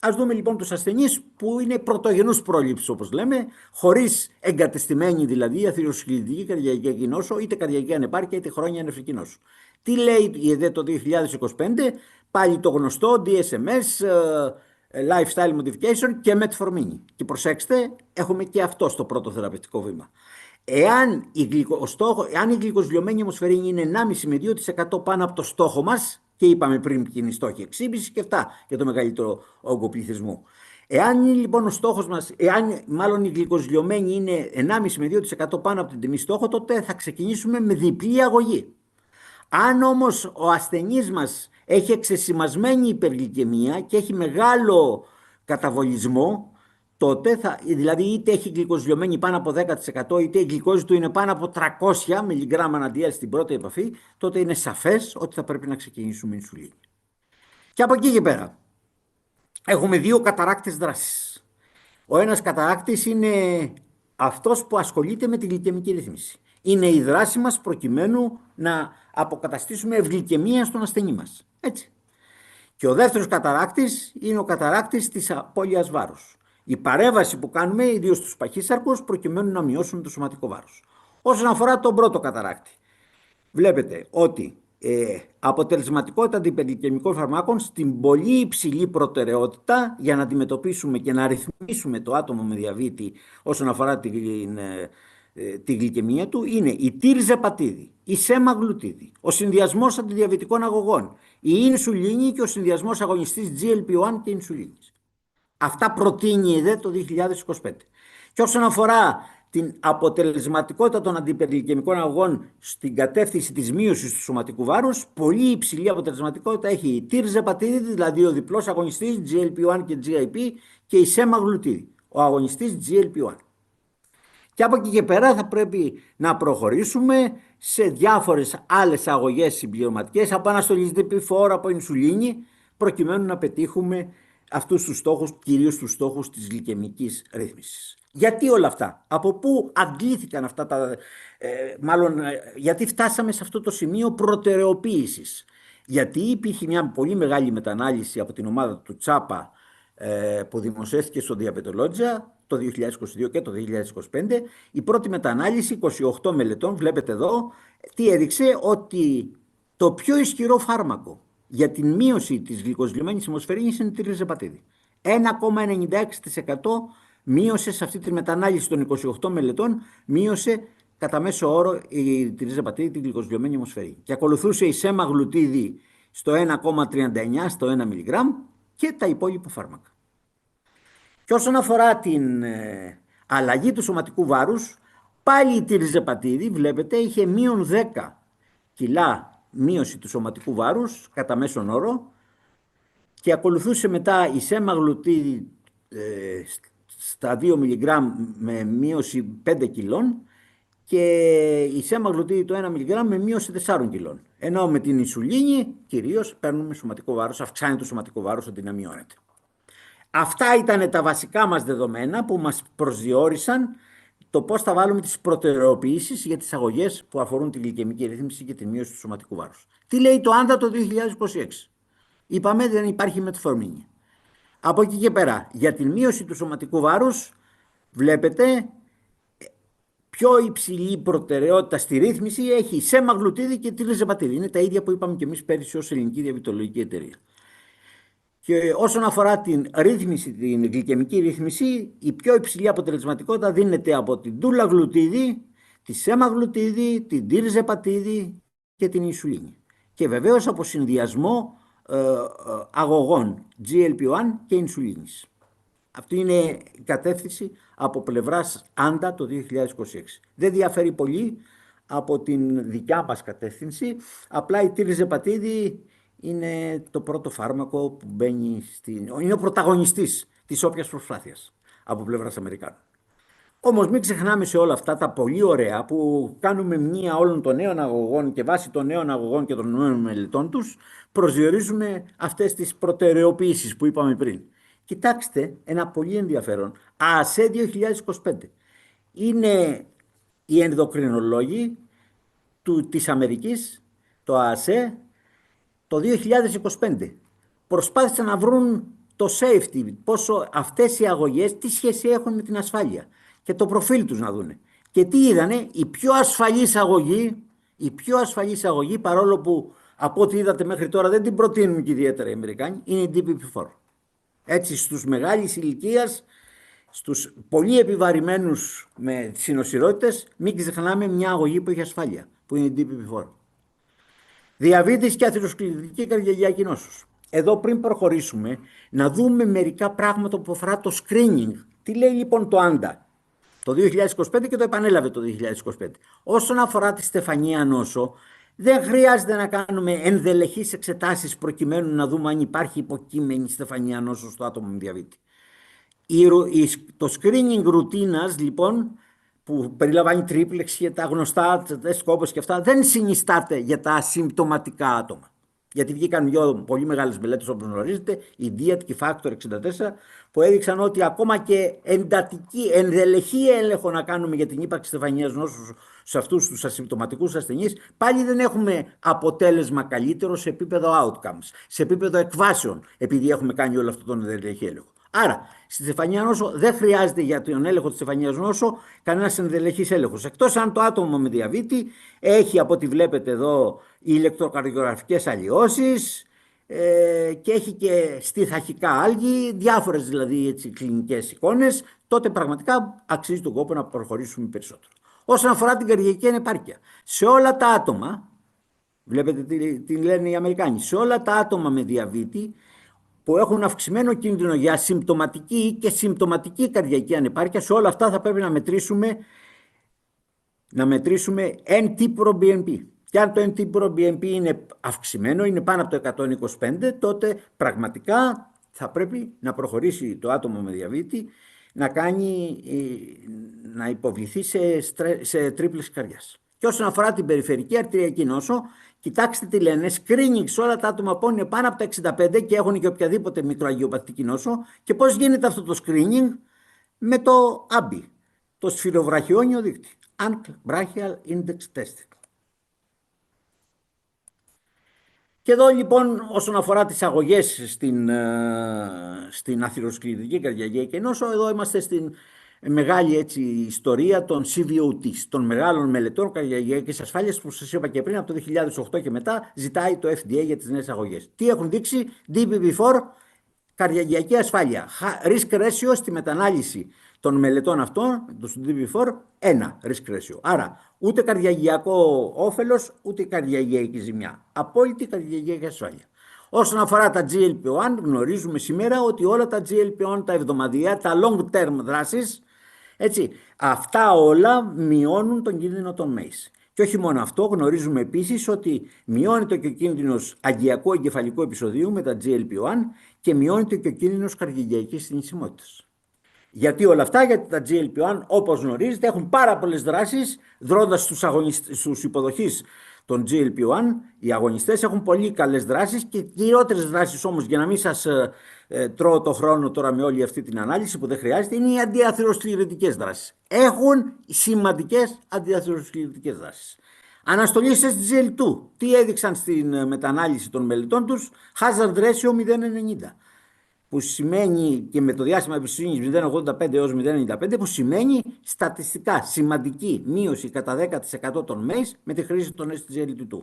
Ας δούμε λοιπόν τους ασθενείς που είναι πρωτογενούς πρόληψης, όπως λέμε, χωρίς εγκατεστημένη δηλαδή αθυροσκληρική καρδιακή νόσο, είτε καρδιακή ανεπάρκεια είτε χρόνια νεφρική νόσο. Τι λέει η ΕΔΕ το 2025? Πάλι το γνωστό DSMS, lifestyle modification και metformin. Και προσέξτε, έχουμε και αυτό στο πρώτο θεραπευτικό βήμα. Εάν η γλυκοσλιωμένη αιμοσφαιρίνη είναι 1,5 με 2% πάνω από το στόχο μας, και είπαμε πριν ποιοι είναι οι στόχοι, 6,5 και 7 για το μεγαλύτερο όγκο πληθυσμού. Εάν λοιπόν ο στόχος μας, εάν μάλλον η γλυκοσλιωμένη είναι 1,5 με 2% πάνω από την τιμή στόχο, τότε θα ξεκινήσουμε με διπλή αγωγή. Αν όμως ο ασθενής μας έχει εξεσημασμένη υπεργλυκαιμία και έχει μεγάλο καταβολισμό, τότε δηλαδή είτε έχει γλυκοσλιωμένη πάνω από 10% είτε η γλυκόζη του είναι πάνω από 300 μιλιγκράμμα ανά στην πρώτη επαφή, τότε είναι σαφές ότι θα πρέπει να ξεκινήσουμε ινσουλίνη. Και από εκεί και πέρα έχουμε δύο καταράκτες δράσης. Ο ένας καταράκτης είναι αυτός που ασχολείται με τη γλυκαιμική ρύθμιση. Είναι η δράση μας προκειμένου να αποκαταστήσουμε ευγλυκαιμία στον ασθενή μας. Έτσι. Και ο δεύτερος καταράκτης είναι ο καταράκτης της απώλειας βάρους. Η παρέμβαση που κάνουμε, ιδίως στους παχύσαρκους, προκειμένου να μειώσουμε το σωματικό βάρος. Όσον αφορά τον πρώτο καταράκτη, βλέπετε ότι αποτελεσματικότητα αντιπεριλικαιμικών φαρμάκων στην πολύ υψηλή προτεραιότητα για να αντιμετωπίσουμε και να ρυθμίσουμε το άτομο με διαβήτη όσον αφορά τη γλυκαιμία του είναι η τυρζεπατίδη, η σεμαγλουτίδη, ο συνδυασμός αντιδιαβητικών αγωγών, η ινσουλίνη και ο συνδυασμός αγωνιστής GLP-1 και ινσουλίνης. Αυτά προτείνει η ΕΔΕ το 2025. Και όσον αφορά την αποτελεσματικότητα των αντιπεριλικαιμικών αγωγών στην κατεύθυνση της μείωσης του σωματικού βάρους, πολύ υψηλή αποτελεσματικότητα έχει η τυρζεπατίδη, δηλαδή ο διπλός αγωνιστής GLP-1 και GIP, και η σεμαγλουτίδη, ο αγωνιστής GLP-1. Και από εκεί και πέρα θα πρέπει να προχωρήσουμε σε διάφορες άλλες αγωγές συμπληρωματικές, από αναστολής DPP4, από ινσουλίνη, προκειμένου να πετύχουμε αυτούς τους στόχους, κυρίως τους στόχους της γλυκαιμικής ρύθμισης. Γιατί όλα αυτά? Από πού αντλήθηκαν αυτά γιατί φτάσαμε σε αυτό το σημείο προτεραιοποίησης? Γιατί υπήρχε μια πολύ μεγάλη μετανάλυση από την ομάδα του Τσάπα που δημοσιεύτηκε στο Diabetologia το 2022 και το 2025. Η πρώτη μετανάλυση 28 μελετών, βλέπετε εδώ, τι έδειξε? Ότι το πιο ισχυρό φάρμακο για την μείωση της γλυκοσλημένης αιμοσφαιρίνης είναι η τριζεπατίδη. 1,96% μείωσε σε αυτή τη μετανάλυση των 28 μελετών, μείωσε κατά μέσο όρο η τριζεπατίδη τη γλυκοσλημένη αιμοσφαιρίνη. Και ακολουθούσε η σέμαγλουτίδη στο 1,39 στο 1 μιλιγκράμμ και τα υπόλοιπα φάρμακα. Και όσον αφορά την αλλαγή του σωματικού βάρους, πάλι η τριζεπατίδη, βλέπετε, είχε μείον 10 κιλά μείωση του σωματικού βάρους κατά μέσον όρο και ακολουθούσε μετά η σέμαγλουτίδη στα 2 μιλιγκράμμ με μείωση 5 κιλών και η σέμαγλουτίδη το 1 μιλιγκράμμ με μείωση 4 κιλών. Ενώ με την ινσουλίνη κυρίως παίρνουμε σωματικό βάρος, αυξάνει το σωματικό βάρος αντί να μειώνεται. Αυτά ήταν τα βασικά μας δεδομένα που μας προσδιορίσαν το πώς θα βάλουμε τις προτεραιοποιήσεις για τις αγωγές που αφορούν τη γλυκαιμική ρύθμιση και τη μείωση του σωματικού βάρους. Τι λέει το Άντα το 2026? Είπαμε δεν υπάρχει μετφορμίνη. Από εκεί και πέρα, για τη μείωση του σωματικού βάρους, βλέπετε πιο υψηλή προτεραιότητα στη ρύθμιση έχει η σέμαγλουτίδη και τη ριζεπατίδη. Είναι τα ίδια που είπαμε και εμείς πέρυσι ως Ελληνική Διαβητολογική Εταιρεία. Και όσον αφορά την ρύθμιση, την γλυκαιμική ρύθμιση, η πιο υψηλή αποτελεσματικότητα δίνεται από την ντουλαγλουτίδη, τη σέμαγλουτίδη, την τριζεπατίδη και την ινσουλίνη. Και βεβαίως από συνδυασμό αγωγών GLP-1 και ινσουλίνης. Αυτή είναι η κατεύθυνση από πλευράς Άντα το 2026. Δεν διαφέρει πολύ από την δικιά μας κατεύθυνση, απλά η τριζεπατίδη είναι το πρώτο φάρμακο που μπαίνει είναι ο πρωταγωνιστής της όποιας προσπάθειας από πλευράς Αμερικάνων. Όμως μην ξεχνάμε σε όλα αυτά τα πολύ ωραία που κάνουμε μνήα όλων των νέων αγωγών και βάσει των νέων αγωγών και των νέων μελετών τους προσδιορίζουμε αυτές τις προτεραιοποιήσεις που είπαμε πριν. Κοιτάξτε ένα πολύ ενδιαφέρον. ΑΣΕ 2025. Είναι οι ενδοκρινολόγοι της Αμερικής, το ΑΣΕ, το 2025. Προσπάθησαν να βρουν το safety, πόσο αυτές οι αγωγές, τι σχέση έχουν με την ασφάλεια και το προφίλ τους να δούνε. Και τι είδανε? Η πιο ασφαλής αγωγή, παρόλο που από ό,τι είδατε μέχρι τώρα δεν την προτείνουν και ιδιαίτερα οι Αμερικάνοι, είναι η DPP-4. Έτσι στους μεγάλης ηλικίας, στους πολύ επιβαρημένους με συνοσιρότητες, μην ξεχνάμε μια αγωγή που έχει ασφάλεια, που είναι η DPP-4. Διαβήτης και αθυροσκληροτική καρδιαγγειακή νόσος. Εδώ πριν προχωρήσουμε να δούμε μερικά πράγματα που αφορά το screening. Τι λέει λοιπόν το Άντα το 2025 και το επανέλαβε το 2025. Όσον αφορά τη στεφανία νόσο, δεν χρειάζεται να κάνουμε ενδελεχείς εξετάσεις προκειμένου να δούμε αν υπάρχει υποκείμενη στεφανία νόσο στο άτομο με διαβήτη. Το screening ρουτίνας λοιπόν, που περιλαμβάνει τρίπλεξη και τα γνωστά τεστ κόπος και αυτά, δεν συνιστάται για τα ασυμπτωματικά άτομα. Γιατί βγήκαν δύο πολύ μεγάλες μελέτες, όπως γνωρίζετε, η DIET και η Factor 64, που έδειξαν ότι ακόμα και ενδελεχή έλεγχο να κάνουμε για την ύπαρξη στεφανίας νόσου σε αυτούς τους ασυμπτωματικούς ασθενείς, πάλι δεν έχουμε αποτέλεσμα καλύτερο σε επίπεδο outcomes, σε επίπεδο εκβάσεων, επειδή έχουμε κάνει όλο αυτό τον ενδελεχή έλεγχο. Άρα, στη στεφανία νόσο δεν χρειάζεται για τον έλεγχο της στεφανίας νόσο κανένας ενδελεχής έλεγχος. Εκτός αν το άτομο με διαβήτη έχει, από ό,τι βλέπετε εδώ, ηλεκτροκαρδιογραφικές αλλοιώσεις και έχει και στιθαχικά άλγη, διάφορες δηλαδή έτσι, κλινικές εικόνες, τότε πραγματικά αξίζει τον κόπο να προχωρήσουμε περισσότερο. Όσον αφορά την καρδιακή ανεπάρκεια, σε όλα τα άτομα, βλέπετε τι λένε οι Αμερικάνοι, σε όλα τα άτομα με διαβήτη που έχουν αυξημένο κίνδυνο για συμπτωματική και συμπτωματική καρδιακή ανεπάρκεια, σε όλα αυτά θα πρέπει να μετρήσουμε NT-proBNP. Και αν το NT-proBNP είναι αυξημένο, είναι πάνω από το 125, τότε πραγματικά θα πρέπει να προχωρήσει το άτομο με διαβήτη να υποβληθεί σε τρίπλεξη καρδιάς. Και όσον αφορά την περιφερική αρτηριακή νόσο, κοιτάξτε τι λένε, screening σε όλα τα άτομα που είναι πάνω από τα 65 και έχουν και οποιαδήποτε μικροαγιοπαθητική νόσο. Και πώς γίνεται αυτό το screening? Με το ABI, το σφυροβραχιόνιο δείκτη, Brachial Index Testing. Και εδώ λοιπόν όσον αφορά τις αγωγές στην αθυροσκληροτική καρδιαγγειακή νόσο, εδώ είμαστε μεγάλη έτσι ιστορία των CVOTs, των μεγάλων μελετών καρδιαγιακής ασφάλειας που σας είπα και πριν, από το 2008 και μετά ζητάει το FDA για τις νέες αγωγές. Τι έχουν δείξει? DPP4, καρδιαγιακή ασφάλεια. Risk ratio στη μετανάλυση των μελετών αυτών, του DPP4, 1 risk ratio. Άρα ούτε καρδιαγιακό όφελος, ούτε καρδιαγιακή ζημιά. Απόλυτη καρδιαγιακή ασφάλεια. Όσον αφορά τα GLP-1, γνωρίζουμε σήμερα ότι όλα τα GLP-1, τα εβδομαδιαία, τα long-term δράσεις, έτσι, αυτά όλα μειώνουν τον κίνδυνο των MACE. Και όχι μόνο αυτό, γνωρίζουμε επίσης ότι μειώνεται και ο κίνδυνος αγκιακού εγκεφαλικού επεισοδίου με τα GLP-1 και μειώνεται και ο κίνδυνος καρδιαγιακής θνησιμότητας. Γιατί όλα αυτά? Γιατί τα GLP-1, όπως γνωρίζετε, έχουν πάρα πολλές δράσεις, δρώντας στους υποδοχείς των GLP-1. Οι αγωνιστές έχουν πολύ καλές δράσεις και κυριότερες δράσεις όμως, για να μην σας τρώω το χρόνο τώρα με όλη αυτή την ανάλυση που δεν χρειάζεται, είναι οι αντιαθυροσκληρωτικές δράσεις. Έχουν σημαντικές αντιαθυροσκληρωτικές δράσεις. Αναστολή SGLT2. Τι έδειξαν στην μετανάλυση των μελετών τους? Hazard ratio 0,90. Που σημαίνει, και με το διάστημα εμπιστοσύνης 0,85 έως 0,95, που σημαίνει στατιστικά σημαντική μείωση κατά 10% των MACE με τη χρήση των SGLT2.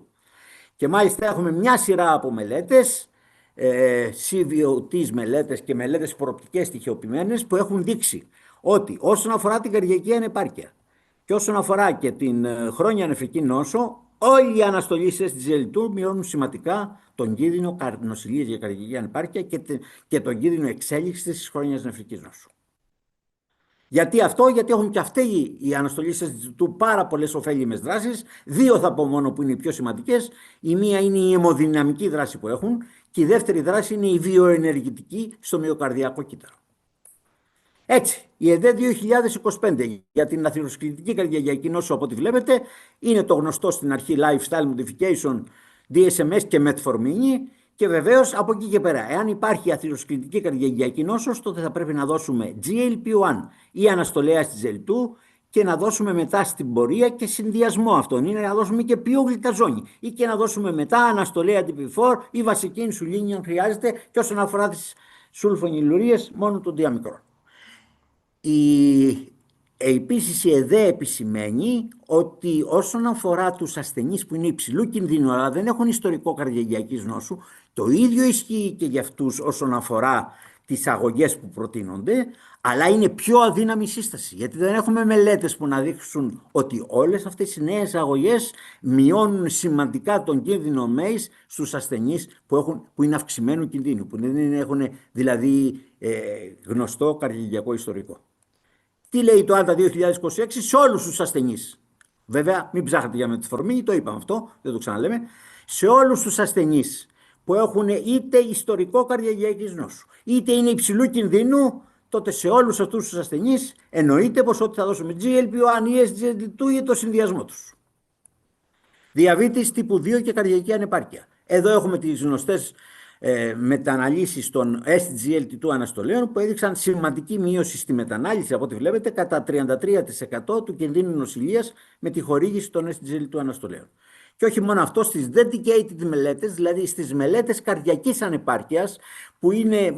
Και μάλιστα έχουμε μια σειρά από μελέτες, CVOTs μελέτες και μελέτες προοπτικές στοιχειοποιημένες, που έχουν δείξει ότι όσον αφορά την καρδιακή ανεπάρκεια και όσον αφορά και την χρόνια νεφρική νόσο, όλοι οι αναστολές SGLT2 μειώνουν σημαντικά τον κίνδυνο νοσηλείας για καρδιακή ανεπάρκεια και τον κίνδυνο εξέλιξης της χρόνιας νεφρικής νόσου. Γιατί αυτό? Γιατί έχουν και αυτοί οι αναστολές SGLT2 πάρα πολλές ωφέλιμες δράσεις. Δύο θα πω μόνο που είναι οι πιο σημαντικές. Η μία είναι η αιμοδυναμική δράση που έχουν και η δεύτερη δράση είναι η βιοενεργητική στο μυοκαρδιακό κύτταρο. Έτσι, η ΕΔΕ 2025 για την αθυροσκληρωτική καρδιαγιακή νόσο, από ό,τι βλέπετε, είναι το γνωστό στην αρχή lifestyle modification, DSMS και metformin, και βεβαίως από εκεί και πέρα, εάν υπάρχει αθυροσκληρωτική καρδιαγιακή νόσος, τότε θα πρέπει να δώσουμε GLP-1 ή αναστολέα στη GLP-2 και να δώσουμε μετά στην πορεία και συνδυασμό αυτών. Είναι να δώσουμε και πιογλυταζόνη ή και να δώσουμε μετά αναστολέα DPP4 ή βασική ινσουλίνη αν χρειάζεται, και όσον αφορά τις σουλφονιλουρίες, μόνο τον διαμικρό. Επίσης η ΕΔΕ επισημαίνει ότι όσον αφορά τους ασθενείς που είναι υψηλού κινδύνου αλλά δεν έχουν ιστορικό καρδιαγιακής νόσου, το ίδιο ισχύει και για αυτούς όσον αφορά τις αγωγές που προτείνονται, αλλά είναι πιο αδύναμη σύσταση, γιατί δεν έχουμε μελέτες που να δείξουν ότι όλες αυτές οι νέες αγωγές μειώνουν σημαντικά τον κίνδυνο MACE στους ασθενείς που είναι αυξημένου κινδύνου, που δεν έχουν δηλαδή γνωστό καρδιαγιακό ιστορικό. Τι λέει το ΆΛΤΑ 2026? Σε όλους τους ασθενείς, βέβαια μην ψάχνετε για μετφορμή, το είπαμε αυτό, δεν το ξαναλέμε, σε όλους τους ασθενείς που έχουν είτε ιστορικό καρδιαγιακής νόσου, είτε είναι υψηλού κινδύνου, τότε σε όλους αυτούς τους ασθενείς εννοείται πως ότι θα δώσουμε GLP-1 ή SGLT2 ή το συνδυασμό τους. Διαβήτης τύπου 2 και καρδιακή ανεπάρκεια. Εδώ έχουμε τις γνωστές μεταναλύσεις των SGLT2 αναστολέων που έδειξαν σημαντική μείωση στη μετανάλυση, από ό,τι βλέπετε, κατά 33% του κινδύνου νοσηλείας με τη χορήγηση των SGLT2 αναστολέων. Και όχι μόνο αυτό, στις dedicated μελέτες, δηλαδή στις μελέτες καρδιακής ανεπάρκειας, που είναι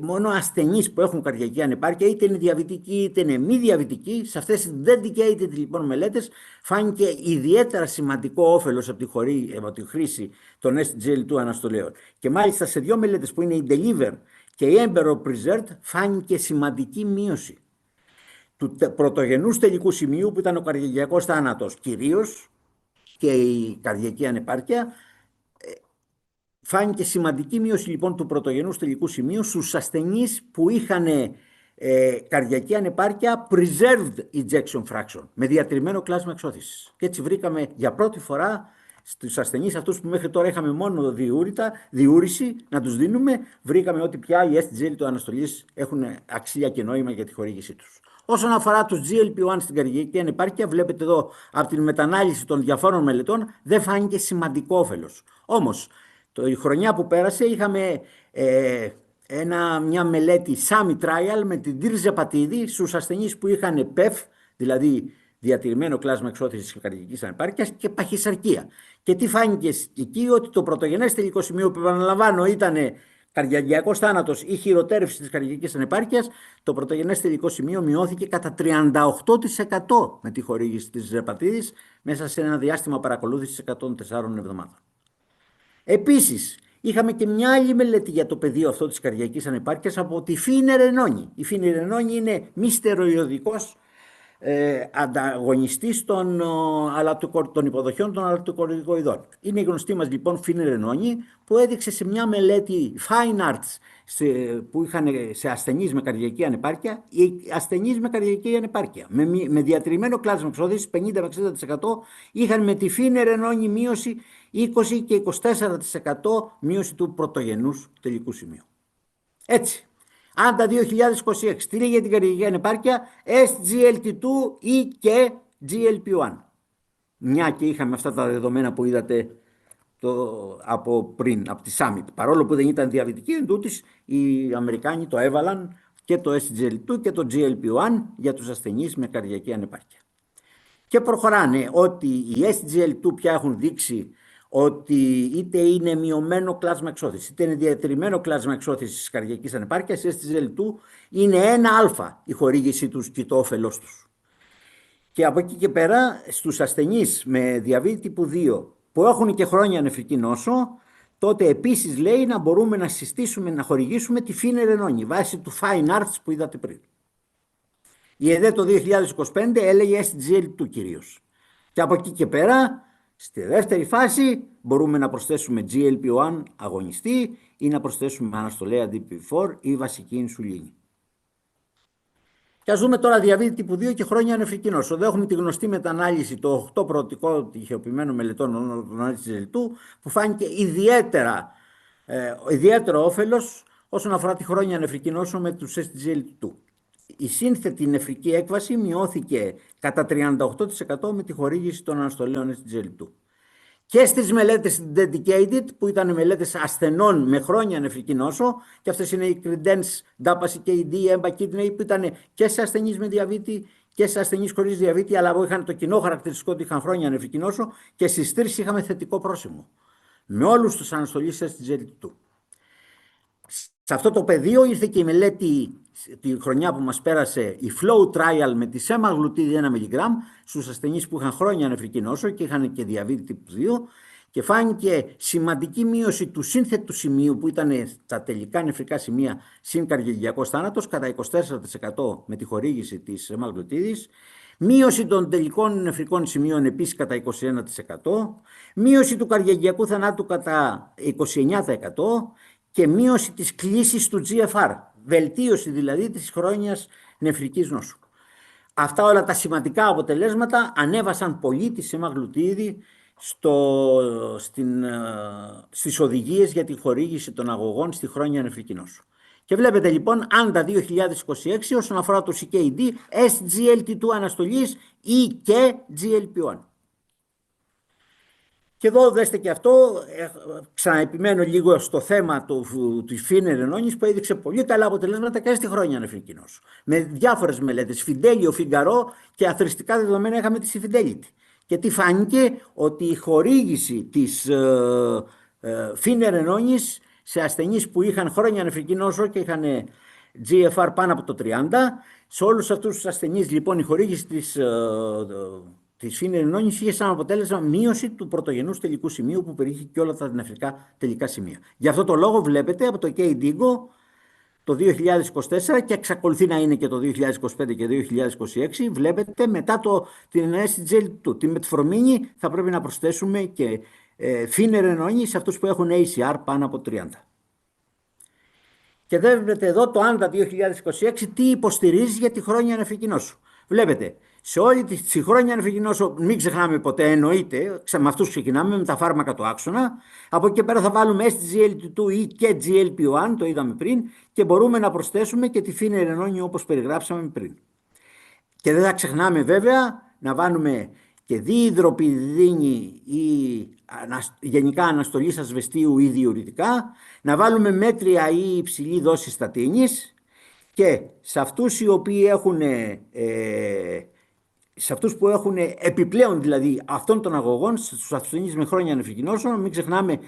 μόνο ασθενείς που έχουν καρδιακή ανεπάρκεια, είτε είναι διαβητικοί είτε είναι μη διαβητικοί, σε αυτές τις dedicated λοιπόν μελέτες φάνηκε ιδιαίτερα σημαντικό όφελος από τη χρήση των SGLT2 αναστολέων. Και μάλιστα σε δύο μελέτες που είναι η Deliver και η Emperor Preserved φάνηκε σημαντική μείωση του πρωτογενούς τελικού σημείου, που ήταν ο καρδιαγιακός θάνατος κυρίως και η καρδιακή ανεπάρκεια. Φάνηκε σημαντική μείωση λοιπόν του πρωτογενούς τελικού σημείου στους ασθενείς που είχαν καρδιακή ανεπάρκεια preserved ejection fraction, με διατηρημένο κλάσμα εξώθησης. Και έτσι βρήκαμε για πρώτη φορά στους ασθενείς αυτούς που μέχρι τώρα είχαμε μόνο διούρηση να τους δίνουμε, βρήκαμε ότι πια οι SGLT2 αναστολής έχουν αξία και νόημα για τη χορήγησή τους. Όσον αφορά τους GLP-1 στην καρδιακή ανεπάρκεια, βλέπετε εδώ από την μετανάλυση των διαφόρων μελετών δεν φάνηκε σημαντικό όφελος. Όμως, η χρονιά που πέρασε είχαμε μια μελέτη SAMI trial με την τυρζαπατίδη στους ασθενείς που είχαν PEF, δηλαδή διατηρημένο κλάσμα εξώθησης και καρδιακής ανεπάρκειας, και παχυσαρκία. Και τι φάνηκε εκεί? Ότι το πρωτογενές τελικό σημείο που, επαναλαμβάνω, ήταν καρδιαγγειακός θάνατος ή χειροτέρευση της καρδιαγγειακής ανεπάρκειας, το πρωτογενές τελικό σημείο μειώθηκε κατά 38% με τη χορήγηση της ρεπατίδης μέσα σε ένα διάστημα παρακολούθησης 104 εβδομάδων. Επίσης, είχαμε και μια άλλη μελέτη για το πεδίο αυτό της καρδιακής ανεπάρκειας από τη φινερενόνη. Η φινερενόνη είναι μη στεροειδικός ανταγωνιστής των υποδοχιών των αλατοκορτικοειδών. Είναι η γνωστή μας λοιπόν φινερενόνη που έδειξε σε μια μελέτη fine arts που είχαν σε ασθενείς με καρδιακή ανεπάρκεια, οι ασθενείς με καρδιακή ανεπάρκεια με διατηρημένο κλάσμα εξώθησης 50 με 60% είχαν με τη φινερενόνη μείωση 20 και 24% μείωση του πρωτογενούς τελικού σημείου. Έτσι, Άντα 2026, τι λέει για την καρδιακή ανεπάρκεια, SGLT2 ή και GLP-1. Μια και είχαμε αυτά τα δεδομένα που είδατε από πριν, από τη Summit. Παρόλο που δεν ήταν διαβητική, εν τούτης, οι Αμερικάνοι το έβαλαν και το SGLT2 και το GLP-1 για τους ασθενείς με καρδιακή ανεπάρκεια. Και προχωράνε ότι οι SGLT2 πια έχουν δείξει ότι είτε είναι μειωμένο κλάσμα εξώθησης, είτε είναι διατηρημένο κλάσμα εξώθησης της καρδιακής ανεπάρκειας, η SGLT2 είναι 1α η χορήγησή τους και το όφελός τους. Και από εκεί και πέρα, στους ασθενείς με διαβήτη τύπου 2 που έχουν και χρόνια νεφρική νόσο, τότε επίσης λέει να μπορούμε να συστήσουμε, να χορηγήσουμε τη φινερενόνη βάσει του fine arts που είδατε πριν. Η ΕΔΕ το 2025 έλεγε SGLT2 κυρίως. Και από εκεί και πέρα, στη δεύτερη φάση μπορούμε να προσθέσουμε GLP-1 αγωνιστή ή να προσθέσουμε αναστολέα DPP4 ή βασική ινσουλίνη. Και ας δούμε τώρα διαβήτη τύπου 2 και χρόνια νεφρική νόσο. Εδώ έχουμε τη γνωστή μετανάλυση των 8 προωτικών τυχεοποιημένων μελετών των SGLT2 που φάνηκε ιδιαίτερο όφελος όσον αφορά τη χρόνια νεφρική νόσο με τους SGLT2. Η σύνθετη νεφρική έκβαση μειώθηκε κατά 38% με τη χορήγηση των αναστολέων SGLT2. Και στις μελέτες dedicated, που ήταν μελέτες ασθενών με χρόνια νεφρική νόσο, και αυτές είναι οι Credence, DAPA, CKD, EMBA Kidney, που ήταν και σε ασθενείς με διαβήτη και σε ασθενείς χωρίς διαβήτη, αλλά που είχαν το κοινό χαρακτηριστικό ότι είχαν χρόνια νεφρική νόσο, και στις τρεις είχαμε θετικό πρόσημο. Με όλους τους αναστολείς SGLT2. Σε αυτό το πεδίο ήρθε και η μελέτη τη χρονιά που μας πέρασε, η Flow Trial με τη σεμαγλουτίδη 1 mg στους ασθενείς που είχαν χρόνια νεφρική νόσο και είχαν και διαβήτη τύπου 2 και φάνηκε σημαντική μείωση του σύνθετου σημείου που ήταν τα τελικά νεφρικά σημεία συν καρδιαγγειακός θάνατος κατά 24% με τη χορήγηση της σεμαγλουτίδης, μείωση των τελικών νεφρικών σημείων επίσης κατά 21%, μείωση του καρδιαγγειακού θανάτου κατά 29% και μείωση της κλίσης του GFR, βελτίωση δηλαδή της χρόνιας νεφρικής νόσου. Αυτά όλα τα σημαντικά αποτελέσματα ανέβασαν πολύ τη σεμαγλουτίδη στις οδηγίες για τη χορήγηση των αγωγών στη χρόνια νεφρική νόσου. Και βλέπετε λοιπόν, Άντα 2026 όσον αφορά το CKD, SGLT2 αναστολής ή και GLP-1. Και εδώ δέστε και αυτό, ξαναεπιμένω λίγο στο θέμα του φινερενόνης που έδειξε πολύ καλά αποτελέσματα και στη χρόνια νεφρική νόσο. Με διάφορες μελέτες, Fidelio, Figaro και αθροιστικά δεδομένα είχαμε τη Fidelity. Και τι φάνηκε, ότι η χορήγηση της φινερενόνης σε ασθενείς που είχαν χρόνια νεφρική νόσο και είχαν GFR πάνω από το 30, σε όλους αυτούς τους ασθενείς λοιπόν η χορήγηση της φινερενόνης είχε σαν αποτέλεσμα μείωση του πρωτογενούς τελικού σημείου που περιείχε και όλα τα νεφρικά τελικά σημεία. Γι' αυτό το λόγο βλέπετε από το KDIGO το 2024 και εξακολουθεί να είναι και το 2025 και 2026, βλέπετε μετά την SGLT2, τη μετφορμίνη θα πρέπει να προσθέσουμε και φινερενόνη σε αυτούς που έχουν ACR πάνω από 30. Και βλέπετε εδώ το Άντα 2026 τι υποστηρίζει για τη χρόνια νεφρική νόσο. Βλέπετε, σε όλη τη χρόνια νεφρική νόσο, μην ξεχνάμε ποτέ, εννοείται, με αυτούς ξεκινάμε με τα φάρμακα του άξονα. Από εκεί και πέρα θα βάλουμε SGLT2 ή και GLP-1, το είδαμε πριν, και μπορούμε να προσθέσουμε και τη φινερενόνη όπως περιγράψαμε πριν. Και δεν θα ξεχνάμε βέβαια να βάλουμε και διυδροπιδίνη ή γενικά αναστολής ασβεστίου ή διουρητικά, να βάλουμε μέτρια ή υψηλή δόση στατίνης και σε αυτούς οι οποίοι έχουν, σε αυτούς που έχουν επιπλέον δηλαδή αυτών των αγωγών, στους ασθενείς με χρόνια νεφρική νόσο, μην ξεχνάμε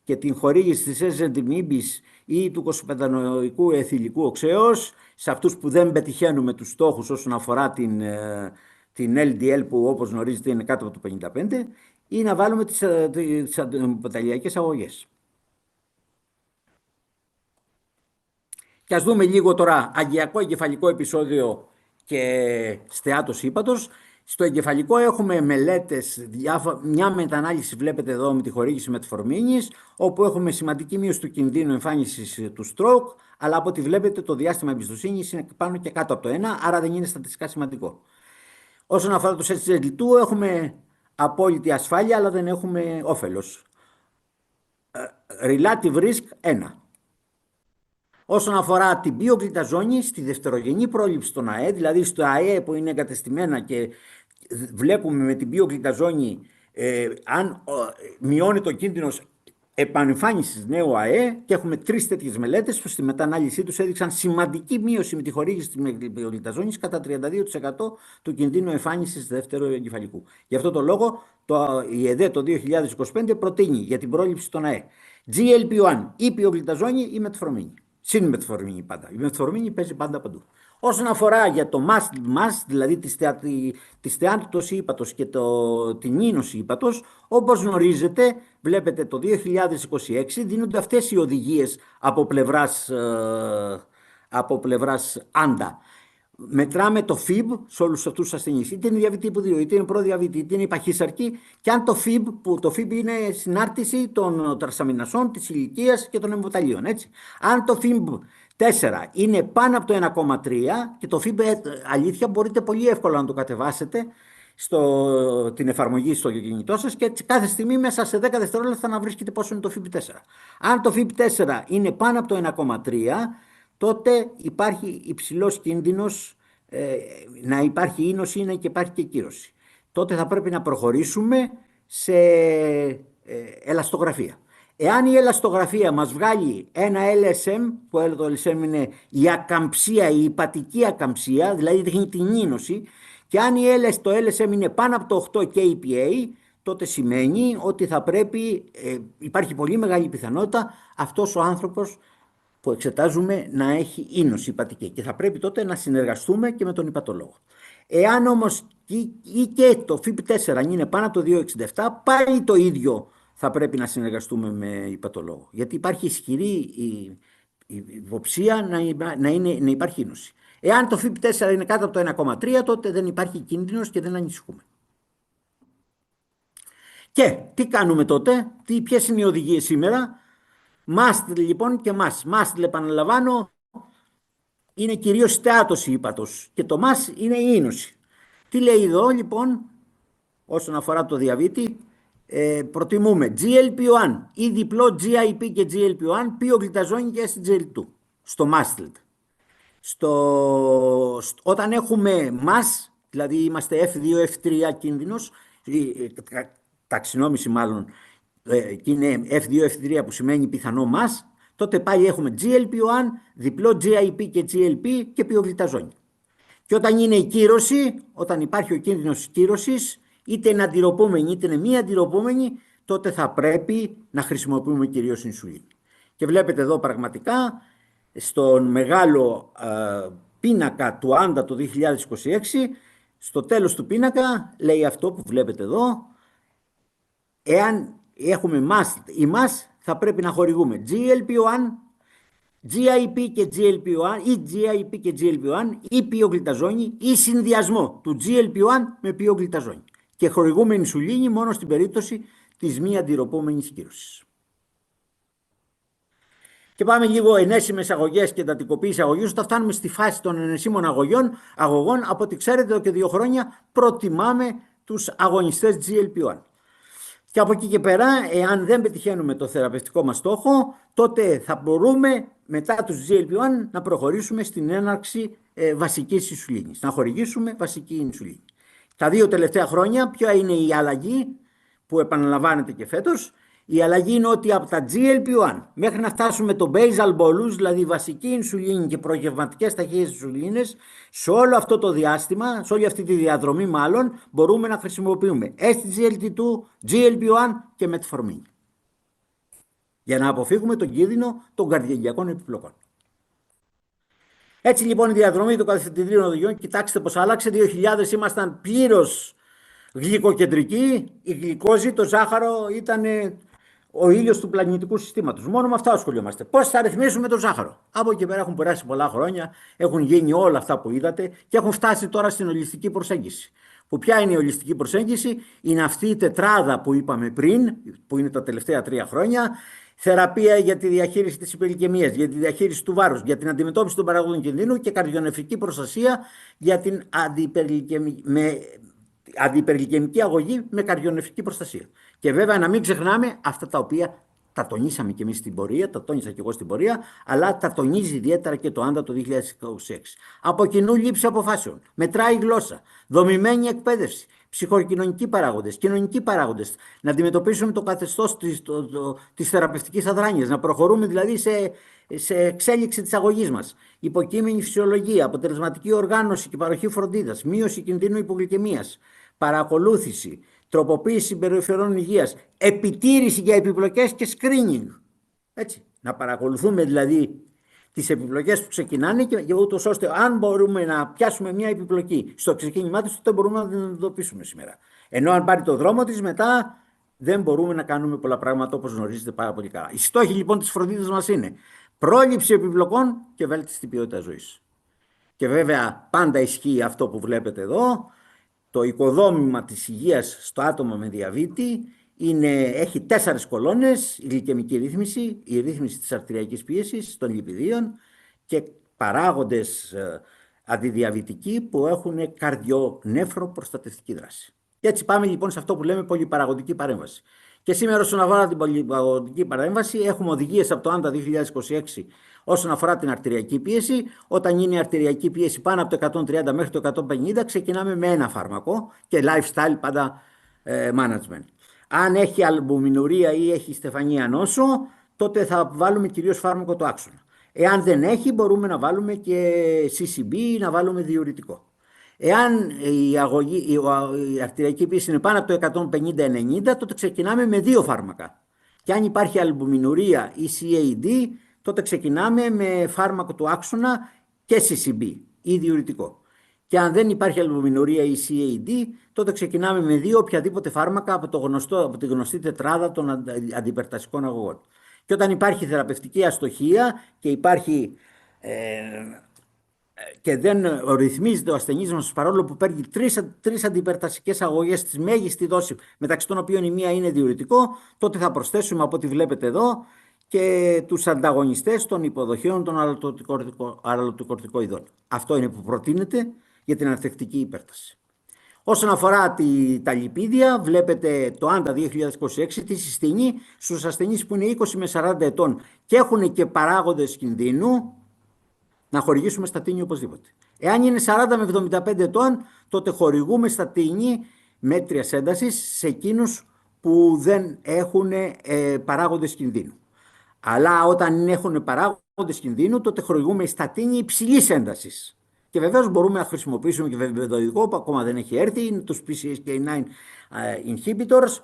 και την χορήγηση της εζεντιμίμπης ή του 25νοϊκού εθιλικού οξέως, σε αυτούς που δεν πετυχαίνουμε τους στόχους όσον αφορά την LDL που όπως γνωρίζετε είναι κάτω από το 55, ή να βάλουμε τις αντιποταλιακές αγωγές. Και ας δούμε λίγο τώρα αγκιακό εγκεφαλικό επεισόδιο και στεάτος ύπατος. Στο εγκεφαλικό έχουμε μελέτες, μια μετανάλυση βλέπετε εδώ με τη χορήγηση μετφορμίνης, όπου έχουμε σημαντική μείωση του κινδύνου εμφάνισης του stroke, αλλά από ό,τι βλέπετε το διάστημα εμπιστοσύνης είναι πάνω και κάτω από το 1, άρα δεν είναι στατιστικά σημαντικό. Όσον αφορά το SGLT2 έχουμε απόλυτη ασφάλεια, αλλά δεν έχουμε όφελος. Relative risk 1. Όσον αφορά την πιογλυταζόνη, στη δευτερογενή πρόληψη των ΑΕ, δηλαδή στο ΑΕ που είναι εγκατεστημένα και βλέπουμε με την πιογλυταζόνη αν μειώνει το κίνδυνος επανεμφάνισης νέου ΑΕ, και έχουμε 3 τέτοιες μελέτες που στη μετανάλυση τους έδειξαν σημαντική μείωση με τη χορήγηση της πιογλυταζόνης κατά 32% του κινδύνου εμφάνισης δεύτερου εγκεφαλικού. Γι' αυτό το λόγο η ΕΔΕ το 2025 προτείνει για την πρόληψη των ΑΕ GLP-1 ή πιογλυταζόνη ή μετφορμίνη. Συν μετφορμίνη πάντα. Η μετφορμίνη παίζει πάντα παντού. Όσον αφορά για το MAST, δηλαδή τη στεάτωση ύπατος και την ίνωση ύπατος, όπως γνωρίζετε, βλέπετε το 2026 δίνονται αυτές οι οδηγίες από πλευράς Άντα. Μετράμε το FIB σε όλους αυτούς τους ασθενείς, είτε είναι διαβήτη τύπου 2, είτε είναι προδιαβήτη, είτε είναι υπαχύσαρκη, και αν το FIB, που το FIB είναι συνάρτηση των τρασαμινασών, της ηλικίας και των εμβοταλίων, έτσι. Αν το FIB 4 είναι πάνω από το 1,3 και το FIB αλήθεια μπορείτε πολύ εύκολα να το κατεβάσετε την εφαρμογή στο κινητό σας και κάθε στιγμή μέσα σε 10 δευτερόλεπτα να βρίσκετε πόσο είναι το FIB 4. Αν το FIB 4 είναι πάνω από το 1,3, τότε υπάρχει υψηλός κίνδυνος να υπάρχει ίνωση ή να υπάρχει και κύρωση. Τότε θα πρέπει να προχωρήσουμε σε ελαστογραφία. Εάν η ελαστογραφία μας βγάλει ένα LSM, που το LSM είναι η ακαμψία, η υπατική ακαμψία, δηλαδή δείχνει την ίνωση, και αν το LSM είναι πάνω από το 8 kPa, τότε σημαίνει ότι θα πρέπει, υπάρχει πολύ μεγάλη πιθανότητα αυτός ο άνθρωπος που εξετάζουμε να έχει ίνωση υπατική, και θα πρέπει τότε να συνεργαστούμε και με τον υπατολόγο. Εάν όμως και το FIB4 είναι πάνω από το 2,67, πάλι το ίδιο θα πρέπει να συνεργαστούμε με υπατολόγο, γιατί υπάρχει ισχυρή υποψία να υπάρχει ίνωση. Εάν το FIB4 είναι κάτω από το 1,3, τότε δεν υπάρχει κίνδυνος και δεν ανησυχούμε. Και τι κάνουμε τότε, ποιες είναι οι οδηγίες σήμερα? MAST λοιπόν και MAST. MAST, επαναλαμβάνω, είναι κυρίως στεάτωση ύπατος και το MAST είναι η ίνωση. Τι λέει εδώ λοιπόν όσον αφορά το διαβήτη? Προτιμούμε GLP-1 ή διπλό GIP και GLP-1, πιογλυταζόνη και SGLT2 στο MAST. Όταν έχουμε MAST, δηλαδή είμαστε F2, F3 κίνδυνος, ταξινόμηση μάλλον, και είναι F2, F3 που σημαίνει πιθανό MAST, τότε πάλι έχουμε GLP-1, διπλό GIP και GLP και πιογλυταζόνη. Και όταν είναι η κύρωση, όταν υπάρχει ο κίνδυνος κύρωσης, είτε είναι αντιρροπούμενη είτε είναι μη αντιρροπούμενη, τότε θα πρέπει να χρησιμοποιούμε κυρίως ινσουλίνη. Και βλέπετε εδώ πραγματικά στον μεγάλο πίνακα του Άντα το 2026, στο τέλος του πίνακα λέει αυτό που βλέπετε εδώ: εάν έχουμε η MAST θα πρέπει να χορηγούμε GLP-1, GIP και GLP-1 ή GIP και GLP-1 ή πιογλυταζόνη ή συνδυασμό του GLP-1 με πιογλυταζόνη. Και χορηγούμε ινσουλίνη μόνο στην περίπτωση της μη αντιρροπόμενης κύρωσης. Και πάμε λίγο ενέσιμες αγωγές και εντατικοποίηση αγωγής. Όταν φτάνουμε στη φάση των ενεσίμων αγωγών, από ό,τι ξέρετε εδώ και 2 χρόνια προτιμάμε τους αγωνιστές GLP-1. Και από εκεί και πέρα, εάν δεν πετυχαίνουμε το θεραπευτικό μας στόχο, τότε θα μπορούμε μετά τους GLP-1 να προχωρήσουμε στην έναρξη βασικής ινσουλίνης, να χορηγήσουμε βασική ινσουλίνη. Τα 2 τελευταία χρόνια, ποια είναι η αλλαγή που επαναλαμβάνεται και φέτος? Η αλλαγή είναι ότι από τα GLP-1 μέχρι να φτάσουμε το basal bolus, δηλαδή βασική ινσουλίνη και προγευματικές ταχύες ινσουλίνες, σε όλο αυτό το διάστημα, σε όλη αυτή τη διαδρομή μάλλον, μπορούμε να χρησιμοποιούμε SGLT2, GLP-1 και μετφορμίνη. για να αποφύγουμε τον κίνδυνο των καρδιαγγειακών επιπλοκών. Έτσι λοιπόν η διαδρομή των κατευθυντηρίων οδηγιών, κοιτάξτε πως άλλαξε. 2000 ήμασταν πλήρως γλυκοκεντρικοί, η γλυκόζη, το ζάχαρο ήταν ο ήλιος του πλανητικού συστήματος. Μόνο με αυτά ασχολιόμαστε. Πώς θα ρυθμίσουμε το ζάχαρο. Από εκεί πέρα έχουν περάσει πολλά χρόνια, έχουν γίνει όλα αυτά που είδατε και έχουν φτάσει τώρα στην ολιστική προσέγγιση. Που ποια είναι η ολιστική προσέγγιση? Είναι αυτή η τετράδα που είπαμε πριν, που είναι τα τελευταία 3 χρόνια. Θεραπεία για τη διαχείριση της υπερλικαιμίας, για τη διαχείριση του βάρους, για την αντιμετώπιση των παραγόντων κινδύνου και καρδιονεφρική προστασία για την αντιπερλικαιμική αγωγή με καρδιονεφρική προστασία. Και βέβαια να μην ξεχνάμε αυτά τα οποία τα τονίσαμε και εμείς στην πορεία, τα τόνισα και εγώ στην πορεία, αλλά τα τονίζει ιδιαίτερα και το Άντα το 2026. Από κοινού λήψη αποφάσεων, μετράει γλώσσα, δομημένη εκπαίδευση, ψυχοκοινωνικοί παράγοντες, κοινωνικοί παράγοντες, να αντιμετωπίσουμε το καθεστώς της θεραπευτικής αδράνειας, να προχωρούμε δηλαδή σε εξέλιξη της αγωγής μας. Υποκείμενη φυσιολογία, αποτελεσματική οργάνωση και παροχή φροντίδας, μείωση κινδύνου υπογλυκαιμίας, παρακολούθηση, τροποποίηση συμπεριφορών υγείας, επιτήρηση για επιπλοκές και screening. Έτσι, να παρακολουθούμε δηλαδή τις επιπλοκές που ξεκινάνε και ούτως ώστε αν μπορούμε να πιάσουμε μια επιπλοκή στο ξεκίνημά της, τότε μπορούμε να την αντιμετωπίσουμε σήμερα. Ενώ αν πάρει το δρόμο της μετά δεν μπορούμε να κάνουμε πολλά πράγματα, όπως γνωρίζετε πάρα πολύ καλά. Οι στόχοι λοιπόν της φροντίδας μας είναι πρόληψη επιπλοκών και βέλτιστη ποιότητα ζωής. Και βέβαια πάντα ισχύει αυτό που βλέπετε εδώ. Το οικοδόμημα της υγείας στο άτομο με διαβήτη έχει 4 κολόνες: η γλυκαιμική ρύθμιση, η ρύθμιση της αρτηριακής πίεσης, των λιπιδίων και παράγοντες αντιδιαβητικοί που έχουν καρδιονέφρο προστατευτική δράση. Και έτσι πάμε λοιπόν σε αυτό που λέμε πολυπαραγωγική παρέμβαση. Και σήμερα όσον αφορά την πολυπαραγωγική παρέμβαση έχουμε οδηγίες από το Άντα 2026 όσον αφορά την αρτηριακή πίεση. Όταν είναι η αρτηριακή πίεση πάνω από το 130 μέχρι το 150 ξεκινάμε με ένα φάρμακο και lifestyle πάντα management. Αν έχει αλμπουμινουρία ή έχει στεφανία νόσο, τότε θα βάλουμε κυρίως φάρμακο το άξονα. Εάν δεν έχει, μπορούμε να βάλουμε και CCB ή να βάλουμε διουρητικό. Εάν η αρτηριακή πίεση είναι πάνω από το 150-90, τότε ξεκινάμε με 2 φάρμακα. Και αν υπάρχει αλμπουμινουρία ή CAD, τότε ξεκινάμε με φάρμακο του άξονα και CCB ή διουρητικό. Και αν δεν υπάρχει αλμπουμινουρία ή CAD, τότε ξεκινάμε με 2 οποιαδήποτε φάρμακα από τη γνωστή τετράδα των αντιπερτασικών αγωγών. Και όταν υπάρχει θεραπευτική αστοχία και υπάρχει και δεν ρυθμίζεται ο ασθενής μας, παρόλο που παίρνει 3 αντιπερτασικές αγωγές στη μέγιστη δόση, μεταξύ των οποίων η μία είναι διουρητικό, τότε θα προσθέσουμε από ό,τι βλέπετε εδώ και τους ανταγωνιστές των υποδοχείων των αραλτοκορτικοειδών. Αυτό είναι που προτείνεται για την ανθεκτική υπέρταση. Όσον αφορά τα λιπίδια, βλέπετε το Άντα 2026 τι συστήνει στους ασθενείς που είναι 20 με 40 ετών και έχουν και παράγοντες κινδύνου να χορηγήσουμε στατίνη οπωσδήποτε. Εάν είναι 40 με 75 ετών, τότε χορηγούμε στατίνη μέτριας έντασης σε εκείνους που δεν έχουν παράγοντες κινδύνου. Αλλά όταν έχουν παράγοντες κινδύνου, τότε χορηγούμε στατίνη υψηλής έντασης. Και βεβαίως μπορούμε να χρησιμοποιήσουμε και βεβαιωδικό που ακόμα δεν έχει έρθει, είναι τους PCSK9 inhibitors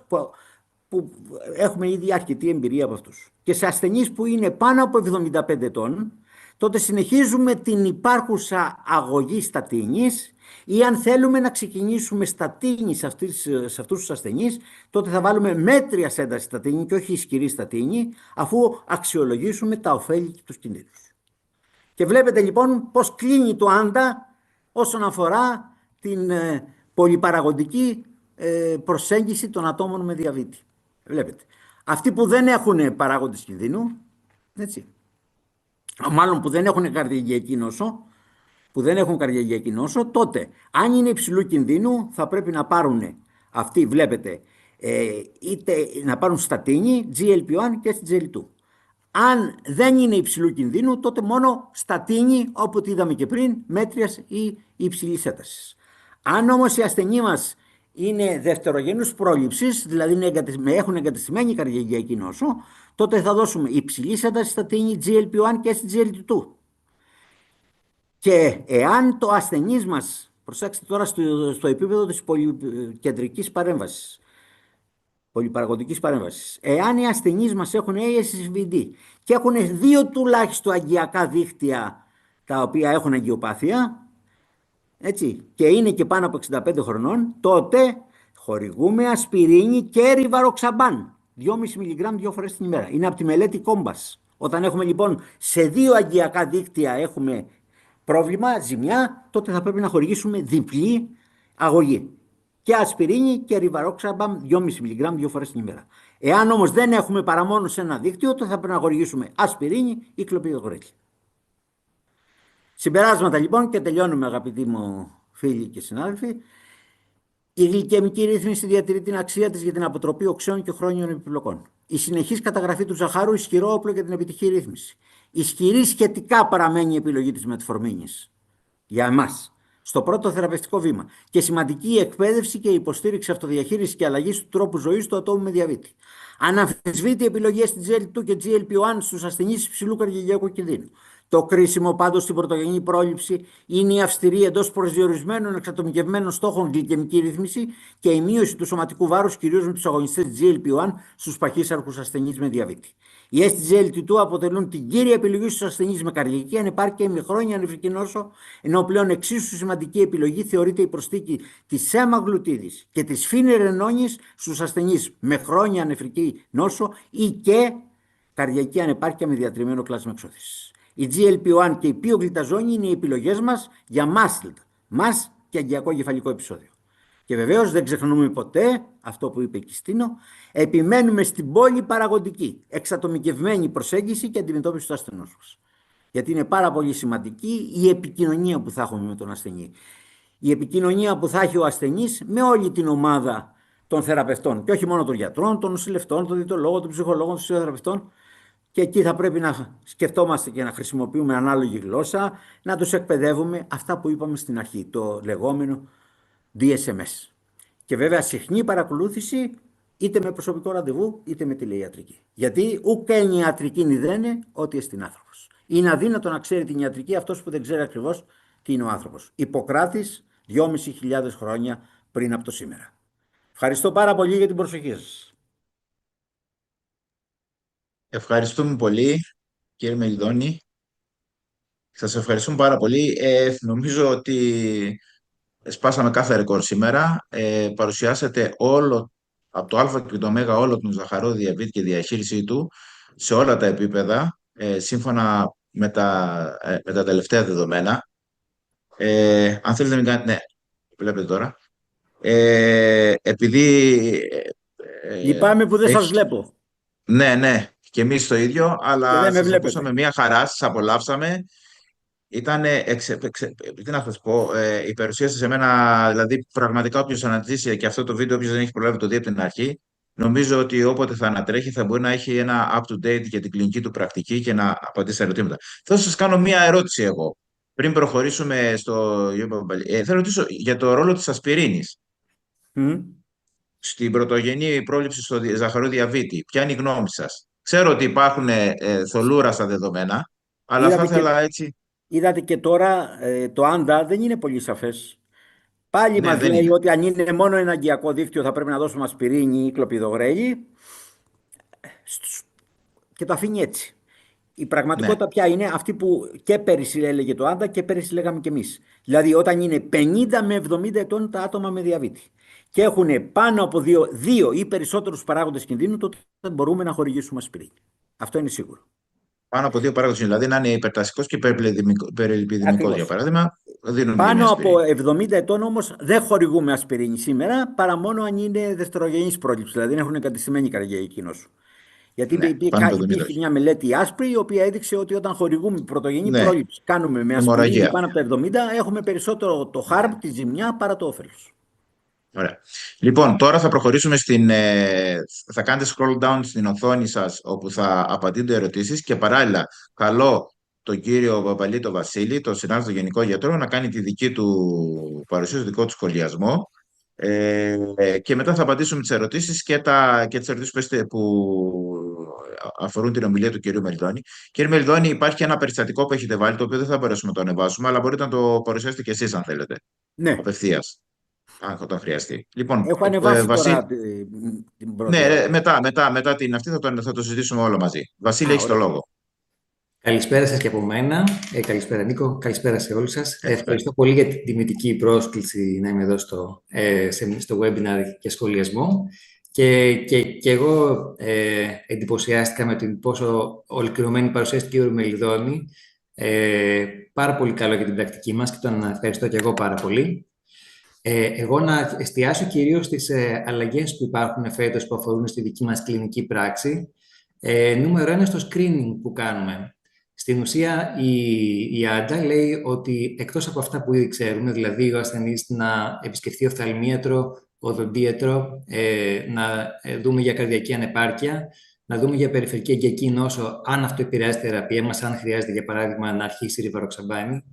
που έχουμε ήδη αρκετή εμπειρία από αυτούς. Και σε ασθενείς που είναι πάνω από 75 ετών, τότε συνεχίζουμε την υπάρχουσα αγωγή στατίνης ή αν θέλουμε να ξεκινήσουμε στατίνη σε αυτούς τους ασθενείς, τότε θα βάλουμε μέτριας ένταση στατίνη και όχι ισχυρή στατίνη, αφού αξιολογήσουμε τα ωφέλη και τους κινδύνους. Και βλέπετε λοιπόν πώς κλείνει το Άντα όσον αφορά την πολυπαραγωγική προσέγγιση των ατόμων με διαβήτη. Βλέπετε, αυτοί που δεν έχουν παράγοντες κινδύνου, έτσι, μάλλον που δεν έχουν καρδιαγγειακή νόσο, τότε αν είναι υψηλού κινδύνου θα πρέπει να πάρουν αυτοί, βλέπετε, είτε να πάρουν στατίνη, GLP-1 και SGLT2. Αν δεν είναι υψηλού κινδύνου, τότε μόνο στατίνη, όπου τη είδαμε και πριν, μέτριας ή υψηλής έντασης. Αν όμως οι ασθενείς μας είναι δευτερογενούς πρόληψης, δηλαδή έχουν εγκατεστημένη καρδιαγγειακή νόσο, τότε θα δώσουμε υψηλής έντασης στατίνη, GLP-1 και SGLT2. Και εάν το ασθενής μας, προσέξτε τώρα στο επίπεδο της πολυκεντρικής παρέμβασης, πολυπαραγωγικής παρέμβασης. Εάν οι ασθενείς μας έχουν ASCVD και έχουν δύο τουλάχιστον αγκιακά δίκτυα τα οποία έχουν αγκιοπάθεια, έτσι, και είναι και πάνω από 65 χρονών, τότε χορηγούμε ασπιρίνη και ριβαροξαμπάν. 2,5 μιλιγκράμμ 2 φορές την ημέρα. Είναι από τη μελέτη Compass. Όταν έχουμε λοιπόν σε δύο αγκιακά δίκτυα έχουμε πρόβλημα, ζημιά, τότε θα πρέπει να χορηγήσουμε διπλή αγωγή. Και ασπιρίνη και ριβαροξαμπάν 2,5 μιλιγκράμμ 2 φορές την ημέρα. Εάν όμως δεν έχουμε παρά μόνο σε ένα δίκτυο, τότε θα πρέπει να χορηγήσουμε ασπιρίνη ή κλοπιδογορέλη. Συμπεράσματα λοιπόν, και τελειώνουμε αγαπητοί μου φίλοι και συνάδελφοι. Η γλυκαιμική ρύθμιση διατηρεί την αξία της για την αποτροπή οξέων και χρόνιων επιπλοκών. Η συνεχής καταγραφή του ζαχάρου ισχυρό όπλο για την επιτυχή ρύθμιση. Ισχυρή σχετικά παραμένει η επιλογή της μετφορμίνης για εμάς στο πρώτο θεραπευτικό βήμα και σημαντική η εκπαίδευση και η υποστήριξη αυτοδιαχείρισης και αλλαγής του τρόπου ζωής του ατόμου με διαβήτη. Αναμφισβήτητη επιλογή SGLT2 και GLP-1 στους ασθενείς υψηλού καρδιογειακού κινδύνου. Το κρίσιμο πάντως στην πρωτογενή πρόληψη είναι η αυστηρή εντός προσδιορισμένων εξατομικευμένων στόχων γλυκαιμική ρύθμιση και η μείωση του σωματικού βάρους κυρίως με τους αγωνιστές GLP-1 στους παχύσαρκους ασθενείς με διαβήτη. Οι SGLT2 αποτελούν την κύρια επιλογή στους ασθενείς με καρδιακή ανεπάρκεια ή με χρόνια νεφρική νόσο, ενώ πλέον εξίσου σημαντική επιλογή θεωρείται η προσθήκη της σέμαγλουτίδης και της φινιρενόνης στους ασθενείς με χρόνια νεφρική νόσο ή και καρδιακή ανεπάρκεια με διατριμμένο κλάσμα εξώθησης. Η GLP-1 και η πιογλυταζόνη είναι οι επιλογές μας για MASH και αγκιακό κεφαλικό επεισόδιο. Και βεβαίως δεν ξεχνούμε ποτέ αυτό που είπε η Κιστίνο, επιμένουμε στην πολυπαραγωγική, εξατομικευμένη προσέγγιση και αντιμετώπιση του ασθενούς μας. Γιατί είναι πάρα πολύ σημαντική η επικοινωνία που θα έχουμε με τον ασθενή. Η επικοινωνία που θα έχει ο ασθενής με όλη την ομάδα των θεραπευτών και όχι μόνο των γιατρών, των νοσηλευτών, των διαιτολόγων, των ψυχολόγων, των φυσιοθεραπευτών. Και εκεί θα πρέπει να σκεφτόμαστε και να χρησιμοποιούμε ανάλογη γλώσσα, να τους εκπαιδεύουμε αυτά που είπαμε στην αρχή, το λεγόμενο DSMS. Και βέβαια συχνή παρακολούθηση είτε με προσωπικό ραντεβού είτε με τηλεϊατρική. Γιατί ούτε η ιατρική νηδένε ό,τι εστιν άνθρωπος. Είναι αδύνατο να ξέρει την ιατρική αυτός που δεν ξέρει ακριβώς τι είναι ο άνθρωπος. Ιπποκράτης 2.500 χρόνια πριν από το σήμερα. Ευχαριστώ πάρα πολύ για την προσοχή σας. Ευχαριστούμε πολύ, κύριε Μελιδόνη. Σας ευχαριστούμε πάρα πολύ. Νομίζω ότι σπάσαμε κάθε ρεκόρ σήμερα. Παρουσιάσατε όλο, από το α και το ω, όλο τον ζαχαρό διαβήτη και διαχείρισή του σε όλα τα επίπεδα, σύμφωνα με τα τελευταία δεδομένα. Αν θέλετε να μην κάνετε... Ναι, βλέπετε τώρα. Επειδή... Λυπάμαι που δεν σας βλέπω. Ναι, ναι, και εμείς το ίδιο, Και αλλά δεν με σας βλέπετε. ακούσαμε μια χαρά, σας απολαύσαμε. Ήταν, τι να σας πω, η παρουσία σας σε μένα, δηλαδή πραγματικά όποιος αναζήσει και αυτό το βίντεο, όποιος δεν έχει προλάβει το δει από την αρχή, νομίζω ότι όποτε θα ανατρέχει θα μπορεί να έχει ένα up-to-date για την κλινική του πρακτική και να απαντήσει στα ερωτήματα. Θα σας κάνω μία ερώτηση εγώ, πριν προχωρήσουμε στο... θέλω να ρωτήσω για το ρόλο της ασπιρίνης στην πρωτογενή πρόληψη στο ζαχαρό διαβήτη. Ποια είναι η γνώμη σας? Ξέρω ότι υπάρχουν θολούρα στα δεδομένα, αλλά θα ήθελα έτσι... Είδατε και τώρα το άντα δεν είναι πολύ σαφές. Πάλι Ναι, μας δεν λέει είναι. ότι αν είναι μόνο ένα αγκιακό δίκτυο θα πρέπει να δώσουμε ασπιρίνη ή κλοπιδογρέλη και το αφήνει έτσι. Η Ναι. πραγματικότητα πια είναι αυτή που και πέρυσι έλεγε το άντα και πέρυσι λέγαμε και εμείς. Δηλαδή όταν είναι 50 με 70 ετών τα άτομα με διαβήτη και έχουν πάνω από δύο ή περισσότερους παράγοντες κινδύνου, τότε μπορούμε να χορηγήσουμε ασπιρίνη. Αυτό είναι σίγουρο. Πάνω από δύο παράγοντες, δηλαδή να είναι υπερταστικός και υπερλιπιδημικός, για Ακριβώς. παράδειγμα, δίνουμε και μια Πάνω από ασπιρίνη. 70 ετών όμως δεν χορηγούμε ασπιρίνη σήμερα, παρά μόνο αν είναι δευτερογενής πρόληψη, δηλαδή δεν έχουν εγκατεστημένη καρδιαγική νόσο. Γιατί Ναι, πάνω από 70 υπήρχε όχι. μια μελέτη άσπρη, η οποία έδειξε ότι όταν χορηγούμε πρωτογενή Ναι, πρόληψη, κάνουμε με ασπιρίνη αιμορραγία. πάνω από τα 70, έχουμε περισσότερο το Ναι. harm, τη ζημιά, παρά το όφελος. Ωραία. Λοιπόν, τώρα θα προχωρήσουμε θα κάνετε scroll down στην οθόνη σας όπου θα απαντείτε ερωτήσεις και παράλληλα καλώ τον κύριο Παπαλίτο Βασίλη, τον συνάδελφο Γενικό Γιατρό, να κάνει τη δική του παρουσίαση, το δικό του σχολιασμό και μετά θα απαντήσουμε τις ερωτήσεις και τις ερωτήσεις που αφορούν την ομιλία του κυρίου Μελιδόνη. Κύριε Μελιδόνη, υπάρχει ένα περιστατικό που έχετε βάλει, το οποίο δεν θα μπορέσουμε να το ανεβάσουμε, αλλά μπορείτε να το παρουσιάσετε κι εσείς αν θέλετε, Ναι. απευθείας. όταν χρειαστεί. Λοιπόν, Έχω ανεβάσει Βασίλη, τώρα την πρώτη ναι, ερώτηση. μετά την αυτή θα το συζητήσουμε όλο μαζί. Βασίλη, Α, έχει το ωραία. λόγο. Καλησπέρα σας και από μένα. Καλησπέρα Νίκο, καλησπέρα σε όλους σας. Καλησπέρα. Ευχαριστώ πολύ για την τιμητική πρόσκληση να είμαι εδώ στο webinar και σχολιασμό. Και εγώ εντυπωσιάστηκα με την πόσο ολοκληρωμένη παρουσιάστηκε ο Μελιδόνη. Πάρα πολύ καλό για την πρακτική μας και τον ευχαριστώ και εγώ πάρα πολύ. Εγώ να εστιάσω κυρίως στις αλλαγές που υπάρχουν φέτος που αφορούν στη δική μας κλινική πράξη. Νούμερο 1 στο screening που κάνουμε. Στην ουσία η Άντα λέει ότι εκτός από αυτά που ήδη ξέρουμε, δηλαδή ο ασθενής να επισκεφθεί οφθαλμίατρο, οδοντίατρο, να δούμε για καρδιακή ανεπάρκεια, να δούμε για περιφερική εγκιακή νόσο, αν αυτό επηρεάζει τη θεραπεία μας, αν χρειάζεται για παράδειγμα να αρχίσει η ριβαροξαμπάνη.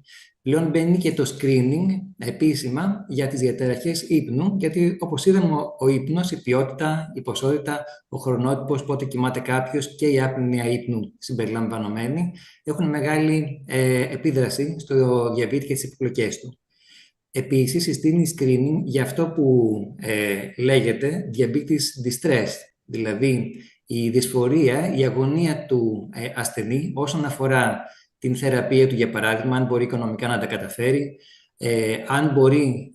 Πλέον μπαίνει και το screening επίσημα για τις διαταραχές ύπνου, γιατί όπως είδαμε ο ύπνος, η ποιότητα, η ποσότητα, ο χρονότυπος, πότε κοιμάται κάποιος και η άπνοια ύπνου συμπεριλαμβανομένη, έχουν μεγάλη επίδραση στο διαβήτη και τις επιπλοκές του. Επίσης, συστήνει screening για αυτό που λέγεται diabetes distress, δηλαδή η δυσφορία, η αγωνία του ασθενή όσον αφορά την θεραπεία του, για παράδειγμα, αν μπορεί οικονομικά να τα καταφέρει, αν μπορεί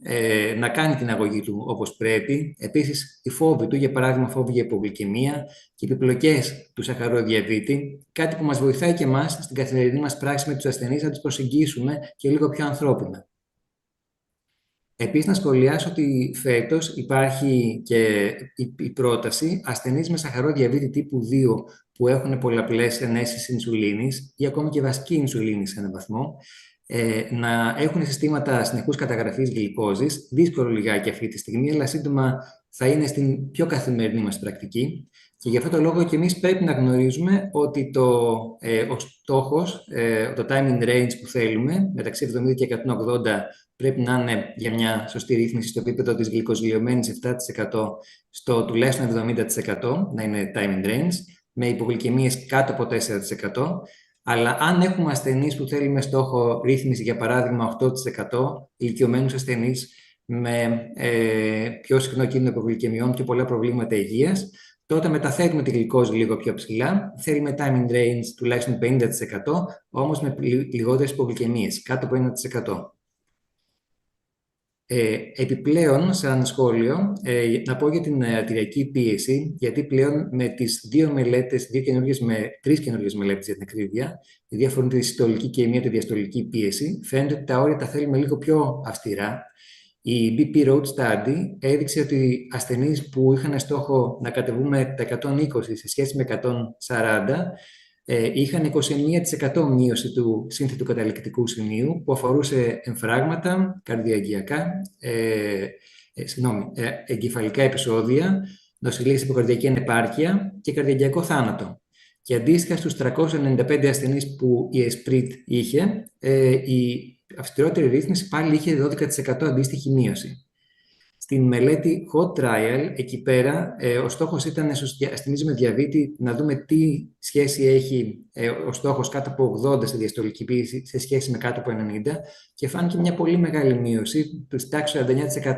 να κάνει την αγωγή του όπως πρέπει. Επίσης, οι φόβοι του, για παράδειγμα, φόβοι για υπογλυκαιμία και επιπλοκές του σαχαροδιαβήτη, κάτι που μας βοηθάει και εμάς στην καθημερινή μας πράξη με τους ασθενείς να τους προσεγγίσουμε και λίγο πιο ανθρώπινα. Επίσης, να σχολιάσω ότι φέτος υπάρχει και η πρόταση ασθενείς με σαχαροδιαβήτη τύπου 2 που έχουν πολλαπλές ενέσεις ινσουλίνης ή ακόμα και βασική ινσουλίνη σε έναν βαθμό, να έχουν συστήματα συνεχούς καταγραφής γλυκόζης. Δύσκολο λιγάκι αυτή τη στιγμή, αλλά σύντομα θα είναι στην πιο καθημερινή μας πρακτική. Και γι' αυτό το λόγο και εμείς πρέπει να γνωρίζουμε ότι ο στόχος, το timing range που θέλουμε, μεταξύ 70 και 180, πρέπει να είναι για μια σωστή ρύθμιση στο επίπεδο της γλυκοσγειωμένης 7% στο τουλάχιστον 70% να είναι timing range, με υπογλυκαιμίες κάτω από 4%. Αλλά αν έχουμε ασθενείς που θέλουμε στόχο ρύθμιση, για παράδειγμα 8%, ηλικιωμένους ασθενείς με πιο συχνό κίνδυνο υπογλυκαιμιών και πολλά προβλήματα υγείας, τότε μεταφέρουμε τη γλυκόζη λίγο πιο ψηλά. Θέλουμε timing range τουλάχιστον 50%, όμως με λιγότερες υπογλυκαιμίες, κάτω από 1%. Επιπλέον, σαν σχόλιο, να πω για την αρτηριακή πίεση, γιατί πλέον με τις τρεις καινούργιες μελέτες για την ακρίβεια, η αφορούν τη συστολική και η μία τη διαστολική πίεση, φαίνεται ότι τα όρια τα θέλουμε λίγο πιο αυστηρά. Η BP Road Study έδειξε ότι ασθενείς που είχαν στόχο να κατεβούμε τα 120 σε σχέση με 140, είχαν 21% μείωση του σύνθετου καταληκτικού σημείου που αφορούσε εμφράγματα, καρδιαγγειακά, εγκεφαλικά επεισόδια, νοσηλεία σε υποκαρδιακή ανεπάρκεια και καρδιαγγειακό θάνατο. Και αντίστοιχα στους 395 ασθενείς που η ESPRIT είχε, η αυστηρότερη ρύθμιση πάλι είχε 12% αντίστοιχη μείωση. Στην μελέτη Hot Trial, εκεί πέρα, ο στόχος ήταν στους ασθενείς με διαβήτη να δούμε τι σχέση έχει ο στόχος κάτω από 80 σε διαστολική πίεση σε σχέση με κάτω από 90 και φάνηκε μια πολύ μεγάλη μείωση, του τάξης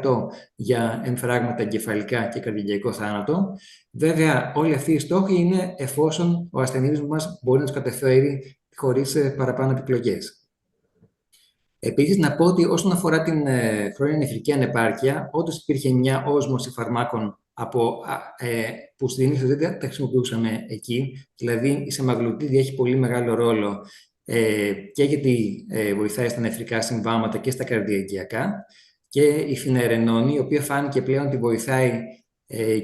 49% για εμφράγματα εγκεφαλικά και καρδιαγγειακό θάνατο. Βέβαια, όλοι αυτοί οι στόχοι είναι εφόσον ο ασθενής μας μπορεί να τους καταφέρει χωρίς παραπάνω επιπλοκές. Επίσης, να πω ότι όσον αφορά την χρόνια νεφρική ανεπάρκεια, όντως υπήρχε μια όσμωση φαρμάκων που συνήθως δεν τα χρησιμοποιούσαμε εκεί. Δηλαδή, η σεμαγλουτίδη έχει πολύ μεγάλο ρόλο και γιατί βοηθάει στα νεφρικά συμβάματα και στα καρδιαγγειακά. Και η φιναρενόνη, η οποία φάνηκε πλέον ότι βοηθάει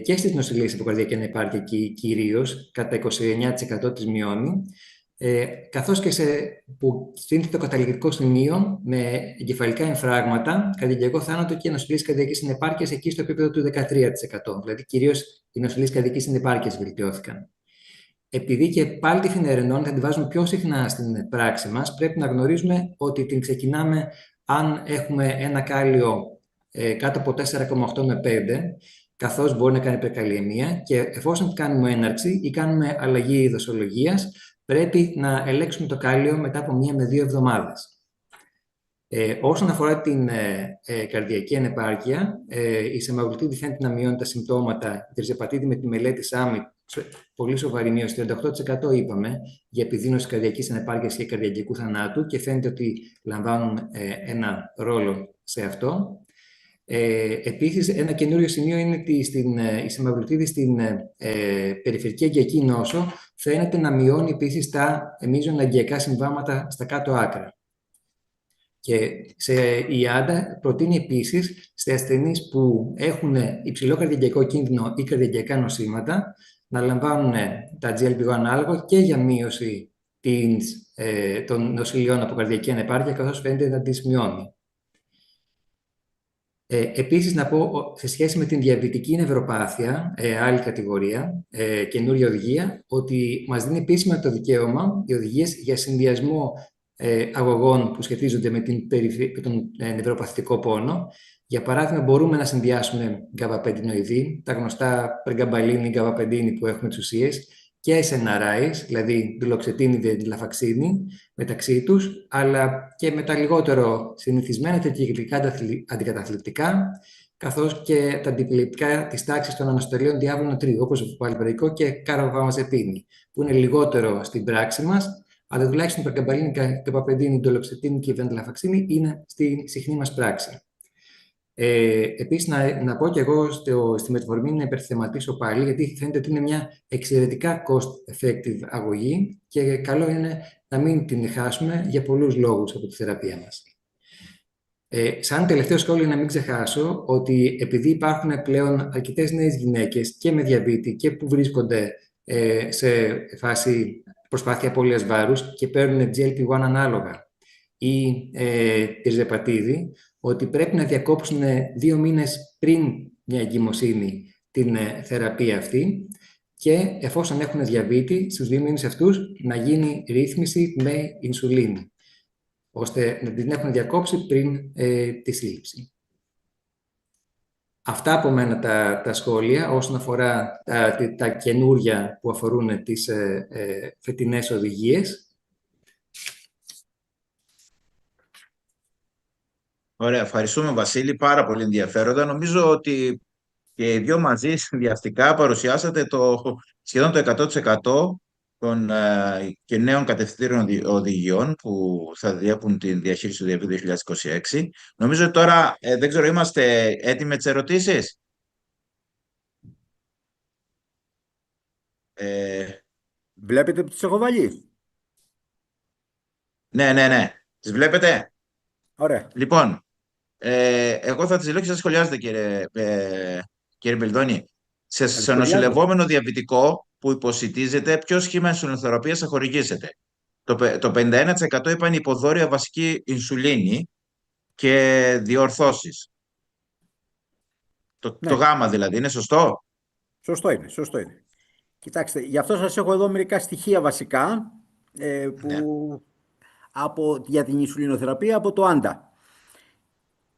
και στις νοσηλείες υποκαρδιακή ανεπάρκεια κυρίως, κατά 29% της μειώνει. Καθώς και που σύνθετο καταληκτικό σημείο με εγκεφαλικά εμφράγματα, καρδιαγγειακό θάνατο και νοσηλείες καρδιακής συνεπάρκειας εκεί στο επίπεδο του 13%. Δηλαδή, κυρίως οι νοσηλείες καρδιακής συνεπάρκειας βελτιώθηκαν. Επειδή και πάλι τη φιναρενόνη θα τη βάζουμε πιο συχνά στην πράξη μας, πρέπει να γνωρίζουμε ότι την ξεκινάμε αν έχουμε ένα κάλιο κάτω από 4,8 με 5, καθώς μπορεί να κάνει υπερκαλλιεμία και εφόσον κάνουμε έναρξη ή κάνουμε αλλαγή δοσολογίας, πρέπει να ελέγξουμε το κάλιο μετά από 1 με 2 εβδομάδες. Όσον αφορά την καρδιακή ανεπάρκεια, η σεμαβλητίδη φαίνεται να μειώνει τα συμπτώματα, η τριζεπατίδη με τη μελέτη Summit, πολύ σοβαρή μείωση, 38% είπαμε, για επιδείνωση καρδιακής ανεπάρκειας και καρδιακικού θανάτου και φαίνεται ότι λαμβάνουν ένα ρόλο σε αυτό. Επίσης, ένα καινούριο σημείο είναι ότι η σεμαβλητίδη στην περιφερική αγκιακή νόσο φαίνεται να μειώνει επίσης τα μείζωνα αγκιακά συμβάματα στα κάτω άκρα. Και η Άντα προτείνει επίσης σε ασθενείς που έχουν υψηλό καρδιακικό κίνδυνο ή καρδιακά νοσήματα να λαμβάνουν τα GLP-1 ανάλογα και για μείωση των νοσηλειών από καρδιακή ανεπάρκεια, καθώς φαίνεται να τις μειώνει. Επίσης, να πω σε σχέση με την διαβητική νευροπάθεια, άλλη κατηγορία, καινούρια οδηγία, ότι μας δίνει επίσημα το δικαίωμα οι οδηγίες για συνδυασμό αγωγών που σχετίζονται με τον νευροπαθητικό πόνο. Για παράδειγμα, μπορούμε να συνδυάσουμε γκαβαπεντινοειδή, τα γνωστά πρεγκαμπαλίνη, γκαβαπεντίνη που έχουμε τις ουσίες, και SNRIs, δηλαδή ντουλοξετίνη, δεντιλαφαξίνη, μεταξύ τους, αλλά και με τα λιγότερο συνηθισμένα τετρακυκλικά αντικαταθλιπτικά, καθώς και τα αντιπληκτικά της τάξης των αναστολίων διάβολων 3, όπως το παλιπερικό και καραβαμαζεπίνη, που είναι λιγότερο στην πράξη μας, αλλά τουλάχιστον πρεγκαμπαλίνη, γκαβαπεντίνη, ντουλοξετίνη και βεντιλαφαξίνη είναι στη συχνή μας πράξη. Επίσης, να πω και εγώ στη μεταφορμή να υπερθεματίσω πάλι, γιατί φαίνεται ότι είναι μια εξαιρετικά cost-effective αγωγή και καλό είναι να μην την χάσουμε για πολλούς λόγους από τη θεραπεία μας. Σαν τελευταίο σχόλιο, να μην ξεχάσω ότι επειδή υπάρχουν πλέον αρκετές νέες γυναίκες και με διαβήτη και που βρίσκονται σε φάση προσπάθεια απώλειας βάρους και παίρνουν GLP-1 ανάλογα ή τριζεπατίδη, ότι πρέπει να διακόψουν 2 μήνες πριν μια εγκυμοσύνη την θεραπεία αυτή και εφόσον έχουν διαβήτη, στους 2 μήνες αυτούς να γίνει ρύθμιση με ινσουλίνη, ώστε να την έχουν διακόψει πριν τη σύλληψη. Αυτά από μένα τα σχόλια όσον αφορά τα καινούρια που αφορούν τις φετινές οδηγίες. Ωραία, ευχαριστούμε Βασίλη, πάρα πολύ ενδιαφέροντα. Νομίζω ότι και οι δυο μαζί συνδυαστικά παρουσιάσατε σχεδόν το 100% των και νέων κατευθυντήριων οδηγιών που θα διέπουν την διαχείριση του διαβίου 2026. Νομίζω ότι τώρα, δεν ξέρω, είμαστε έτοιμοι με τις ερωτήσεις. Βλέπετε που τις έχω βάλει. Ναι. Τις βλέπετε. Ωραία. Λοιπόν, εγώ θα τις λέω και σας σχολιάζετε, κύριε Μπελδόνη. Σε νοσηλευόμενο διαβητικό που υποσιτίζεται, ποιο σχήμα ινσουλινοθεραπείας θα χορηγήσετε? Το 51% είπαν υποδόρια βασική ινσουλίνη και διορθώσεις. Το γάμα δηλαδή, είναι σωστό? Σωστό είναι. Κοιτάξτε, γι' αυτό σας έχω εδώ μερικά στοιχεία βασικά για την ινσουλινοθεραπεία από το Άντα.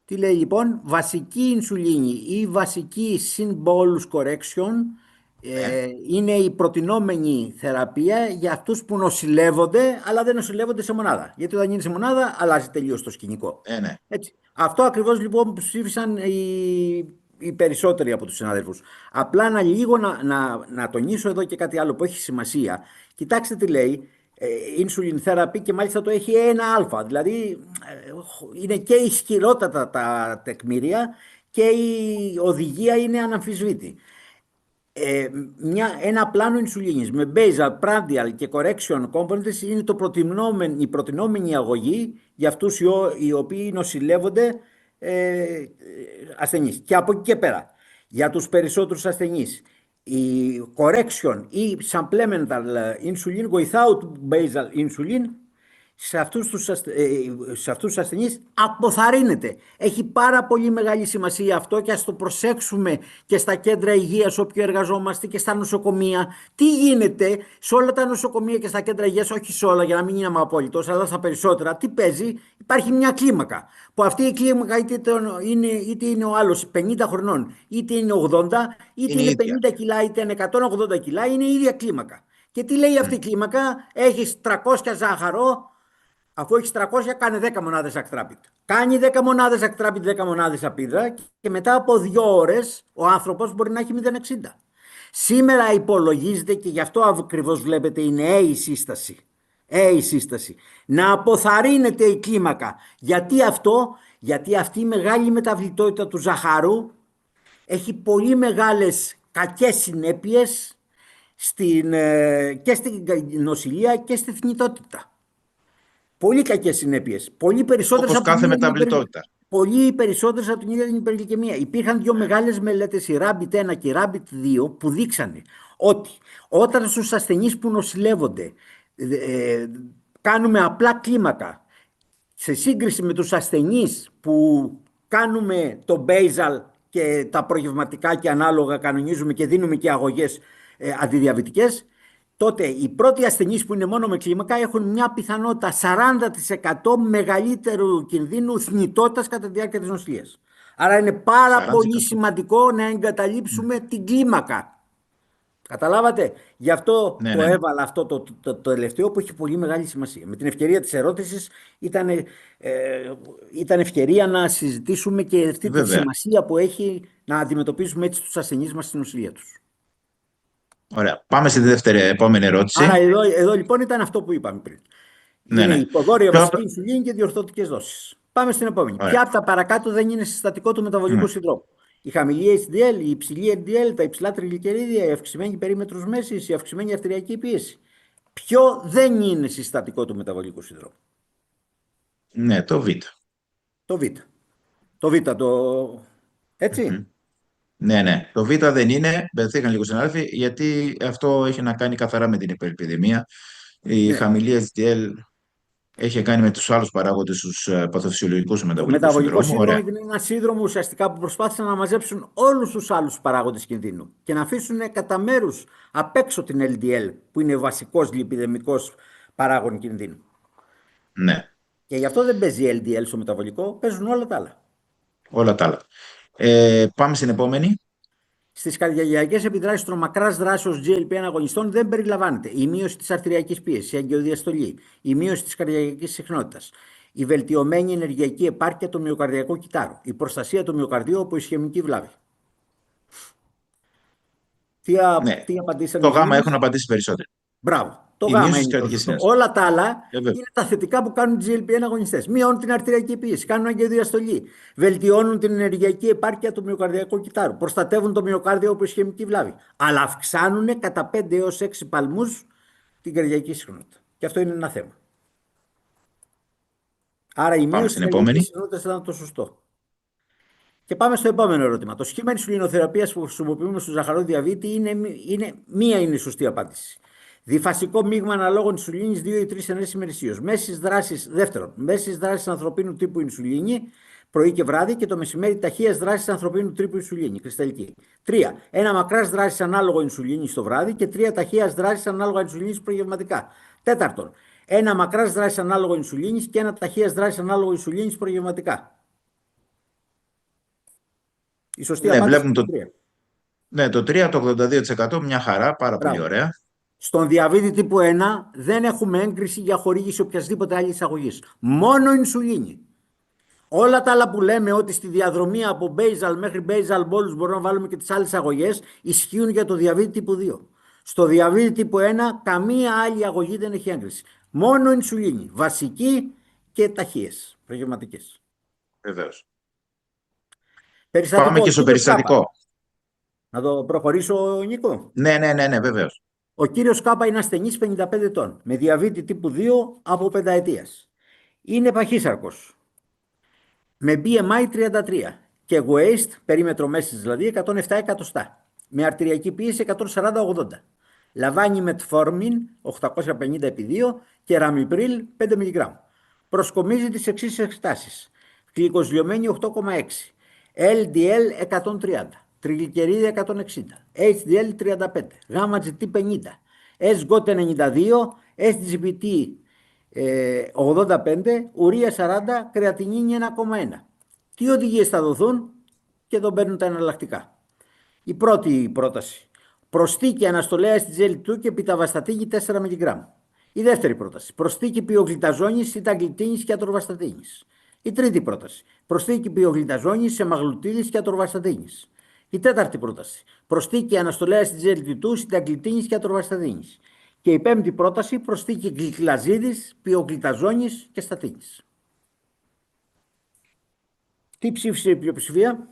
Τι λέει λοιπόν? Βασική ινσουλίνη ή βασική symbolic correction είναι η προτινόμενη θεραπεία για αυτούς που νοσηλεύονται, αλλά δεν νοσηλεύονται σε μονάδα. Γιατί όταν γίνει σε μονάδα, αλλάζει τελείως το σκηνικό. Ναι. Έτσι. Αυτό ακριβώς λοιπόν που ψήφισαν οι περισσότεροι από τους συναδέλφους. Απλά να τονίσω εδώ και κάτι άλλο που έχει σημασία. Κοιτάξτε τι λέει. Insulin therapy και μάλιστα το έχει 1α, δηλαδή είναι και ισχυρότατα τα τεκμήρια και η οδηγία είναι αναμφισβήτη. Ένα πλάνο ινσουλίνης με basal, prandial και correction components είναι η προτινόμενη αγωγή για αυτούς οι οποίοι νοσηλεύονται ασθενείς. Και από εκεί και πέρα, για τους περισσότερους ασθενείς, η correction ή supplemental insulin without basal insulin σε αυτούς τους ασθενείς αποθαρρύνεται. Έχει πάρα πολύ μεγάλη σημασία αυτό και ας το προσέξουμε και στα κέντρα υγείας όπου εργαζόμαστε και στα νοσοκομεία. Τι γίνεται σε όλα τα νοσοκομεία και στα κέντρα υγείας, όχι σε όλα για να μην είναι απόλυτος, αλλά στα περισσότερα, τι παίζει? Υπάρχει μια κλίμακα. Που αυτή η κλίμακα είτε είναι ο άλλος 50 χρονών, είτε είναι 80, είτε είναι 50 κιλά, είτε είναι 180 κιλά, είναι η ίδια κλίμακα. Και τι λέει αυτή η κλίμακα? Έχεις 300 ζάχαρο, Αφού έχει 300, κάνε 10 μονάδες ακτράπιτ. Κάνει 10 μονάδες ακτράπιτ, 10 μονάδες απίδρα και μετά από 2 ώρες ο άνθρωπος μπορεί να έχει 0,60. Σήμερα υπολογίζεται και γι' αυτό ακριβώς βλέπετε είναι η σύσταση. Η σύσταση. Να αποθαρρύνεται η κλίμακα. Γιατί αυτό? Γιατί αυτή η μεγάλη μεταβλητότητα του ζαχαρού έχει πολύ μεγάλες κακές συνέπειες και στην νοσηλεία και στη θνητότητα. Πολύ κακές συνέπειες. Πολύ περισσότερες Όπως από την κάθε ίδια την μεταβλητότητα. Πολύ περισσότερες από την ίδια την υπερλικαιμία. Υπήρχαν 2 μεγάλες μελέτες, η Rabbit 1 και η Rabbit 2, που δείξανε ότι όταν στους ασθενείς που νοσηλεύονται κάνουμε απλά κλίμακα σε σύγκριση με τους ασθενείς που κάνουμε το basal και τα προγευματικά και ανάλογα κανονίζουμε και δίνουμε και αγωγές αντιδιαβητικές, τότε οι πρώτοι ασθενείς που είναι μόνο με κλίμακα έχουν μια πιθανότητα 40% μεγαλύτερου κινδύνου θνητότητας κατά τη διάρκεια της νοσηλείας. Άρα είναι πάρα 40%. πολύ σημαντικό να εγκαταλείψουμε την κλίμακα. Καταλάβατε? Γι' αυτό Ναι, το ναι, ναι. έβαλα αυτό το τελευταίο που έχει πολύ μεγάλη σημασία. Με την ευκαιρία της ερώτησης ήταν ευκαιρία να συζητήσουμε και αυτή τη Βέβαια. σημασία που έχει να αντιμετωπίσουμε έτσι τους ασθενείς μας στην νοσηλεία τους. Ωραία. Πάμε στη επόμενη ερώτηση. Άρα εδώ λοιπόν ήταν αυτό που είπαμε πριν. Ναι, Είναι ναι. υποδόρια, Ποιο βασική από- ινσουλίνη και διορθωτικές δόσεις. Πάμε στην επόμενη. Ωραία. Ποια από τα παρακάτω δεν είναι συστατικό του μεταβολικού Ναι. συνδρόμου? Η χαμηλή HDL, η υψηλή LDL, τα υψηλά τριγλικερίδια, η αυξημένη περίμετρος μέσης, η αυξημένη αρτηριακή πίεση. Ποιο δεν είναι συστατικό του μεταβολικού συνδρόμου? Ναι, το Β. Το Β. Το Β Έτσι. Μμμ. Ναι, ναι. Το Β δεν είναι, μπερδευτήκαν λίγο συνάδελφοι, γιατί αυτό έχει να κάνει καθαρά με την υπερλιπιδεμία. Η Ναι. χαμηλή HDL έχει κάνει με τους άλλους παράγοντες, τους παθοφυσιολογικούς του Το μεταβολικού μεταβολικό συνδρόμου. Ωραία. σύνδρομο είναι ένα σύνδρομο ουσιαστικά που προσπάθησαν να μαζέψουν όλους τους άλλους παράγοντες κινδύνου και να αφήσουν κατά μέρους απ' έξω την LDL που είναι βασικός λιπιδεμικός παράγον κινδύνου. Ναι, Και γι' αυτό δεν παίζει LDL στο μεταβολικό, παίζουν όλα τα άλλα. όλα τα άλλα. Πάμε στην επόμενη. Στις καρδιαγιακές επιδράσεις τρομακράς δράσεως GLP-1 αγωνιστών δεν περιλαμβάνεται η μείωση της αρτηριακής πίεσης, η αγκαιοδιαστολή, η μείωση της καρδιαγιακής συχνότητας, η βελτιωμένη ενεργειακή επάρκεια του μυοκαρδιακού κυτάρου, η προστασία του μυοκαρδίου από ισχυμική βλάβη. Ναι. Τι απαντήσαν Το οι Γ φίλοι μας? έχουν απαντήσει περισσότερο. Μπράβο. Το Η γάμα μείωση της είναι το καρδιακής σωστό. συνέστησης. Όλα τα άλλα Βέβαια. είναι τα θετικά που κάνουν οι GLP-1 αγωνιστές. Μειώνουν την αρτηριακή πίεση, κάνουν αγκαιοδιαστολή, βελτιώνουν την ενεργειακή επάρκεια του μυοκαρδιακού κυτάρου, προστατεύουν το μυοκάρδιο από ισχυμική βλάβη. Αλλά αυξάνουν κατά 5 έως 6 παλμούς την καρδιακή συχνότητα. Και αυτό είναι ένα θέμα. Άρα η μείωση στην της καρδιακής επόμενη. συχνότητας ήταν το σωστό. Και πάμε στο επόμενο ερώτημα. Το σχήμα ινσουλινοθεραπείας που χρησιμοποιούμε στο ζαχαρό διαβήτη μία είναι η σωστή απάντηση. Διφασικό μείγμα αναλόγων ινσουλίνης 2 ή 3 ενέσεις ημερησίως. Δεύτερον, μέσης δράσης ανθρωπίνου τύπου ινσουλίνη πρωί και βράδυ και το μεσημέρι ταχείας δράσης ανθρωπίνου τύπου ινσουλίνη, κρυσταλλική. 3. Ένα μακράς δράσης ανάλογο ινσουλίνης το βράδυ και 3 ταχείας δράσης ανάλογα ινσουλίνης προγευματικά. Τέταρτον, ένα μακράς δράσης ανάλογο ινσουλίνης και ένα ταχείας δράσης ανάλογο ινσουλίνης προγευματικά. Η σωστή Ναι, απάντηση βλέπουμε είναι το 3. Ναι, το 3, το 82%, μια χαρά, πάρα πολύ Μπράβο. ωραία. Στον διαβήτη τύπου 1 δεν έχουμε έγκριση για χορήγηση οποιασδήποτε άλλη αγωγής. Μόνο ινσουλίνη. Όλα τα άλλα που λέμε ότι στη διαδρομή από basal μέχρι basal bolus μπορούμε να βάλουμε και τις άλλες αγωγές ισχύουν για το διαβήτη τύπου 2. Στο διαβήτη τύπου 1 καμία άλλη αγωγή δεν έχει έγκριση. Μόνο ινσουλίνη. Βασική και ταχείες, προγευματικές. Βεβαίως. Περιστατικό. Πάμε και στο περιστατικό. Να το προχωρήσω, Νίκο. Ναι, βεβαίως. Ο κύριος Κάπα είναι ασθενής 55 ετών, με διαβήτη τύπου 2 από πενταετίας. Είναι παχύσαρκος, με BMI 33 και waist, περίμετρο μέσης δηλαδή, 107 εκατοστά, με αρτηριακή πίεση 140-80. Λαμβάνει μετφόρμιν 850/2 και ραμιπρίλ 5 mg. Προσκομίζει τις εξής εξετάσεις. Γλυκοσλιωμένη 8,6, LDL 130, τριγλικερίδια 160, HDL 35, γάμα-GT 50, SGOT 92, SGPT 85, ουρία 40, κρεατινίνη 1,1. Τι οδηγίες θα δοθούν? Και εδώ μπαίνουν τα εναλλακτικά. Η πρώτη πρόταση. Προστίκη αναστολέα στη GL2 και πιταβαστατίνη 4 mg. Η δεύτερη πρόταση, προσθήκη πιογλυταζόνης, σιταγλυτίνης και ατορβαστατίνης. Η τρίτη πρόταση, προσθήκη πιογλυταζόνης, σεμαγλουτίδης και ατορβαστατίνης. Η τέταρτη πρόταση, προσθήκη αναστολέας της GLT2, σιταγλυτίνης και ατορβαστατίνης. Και η πέμπτη πρόταση, προσθήκη γλυκλαζίδης, πιογλυταζόνης και στατίνης. Τι ψήφισε η πλειοψηφία?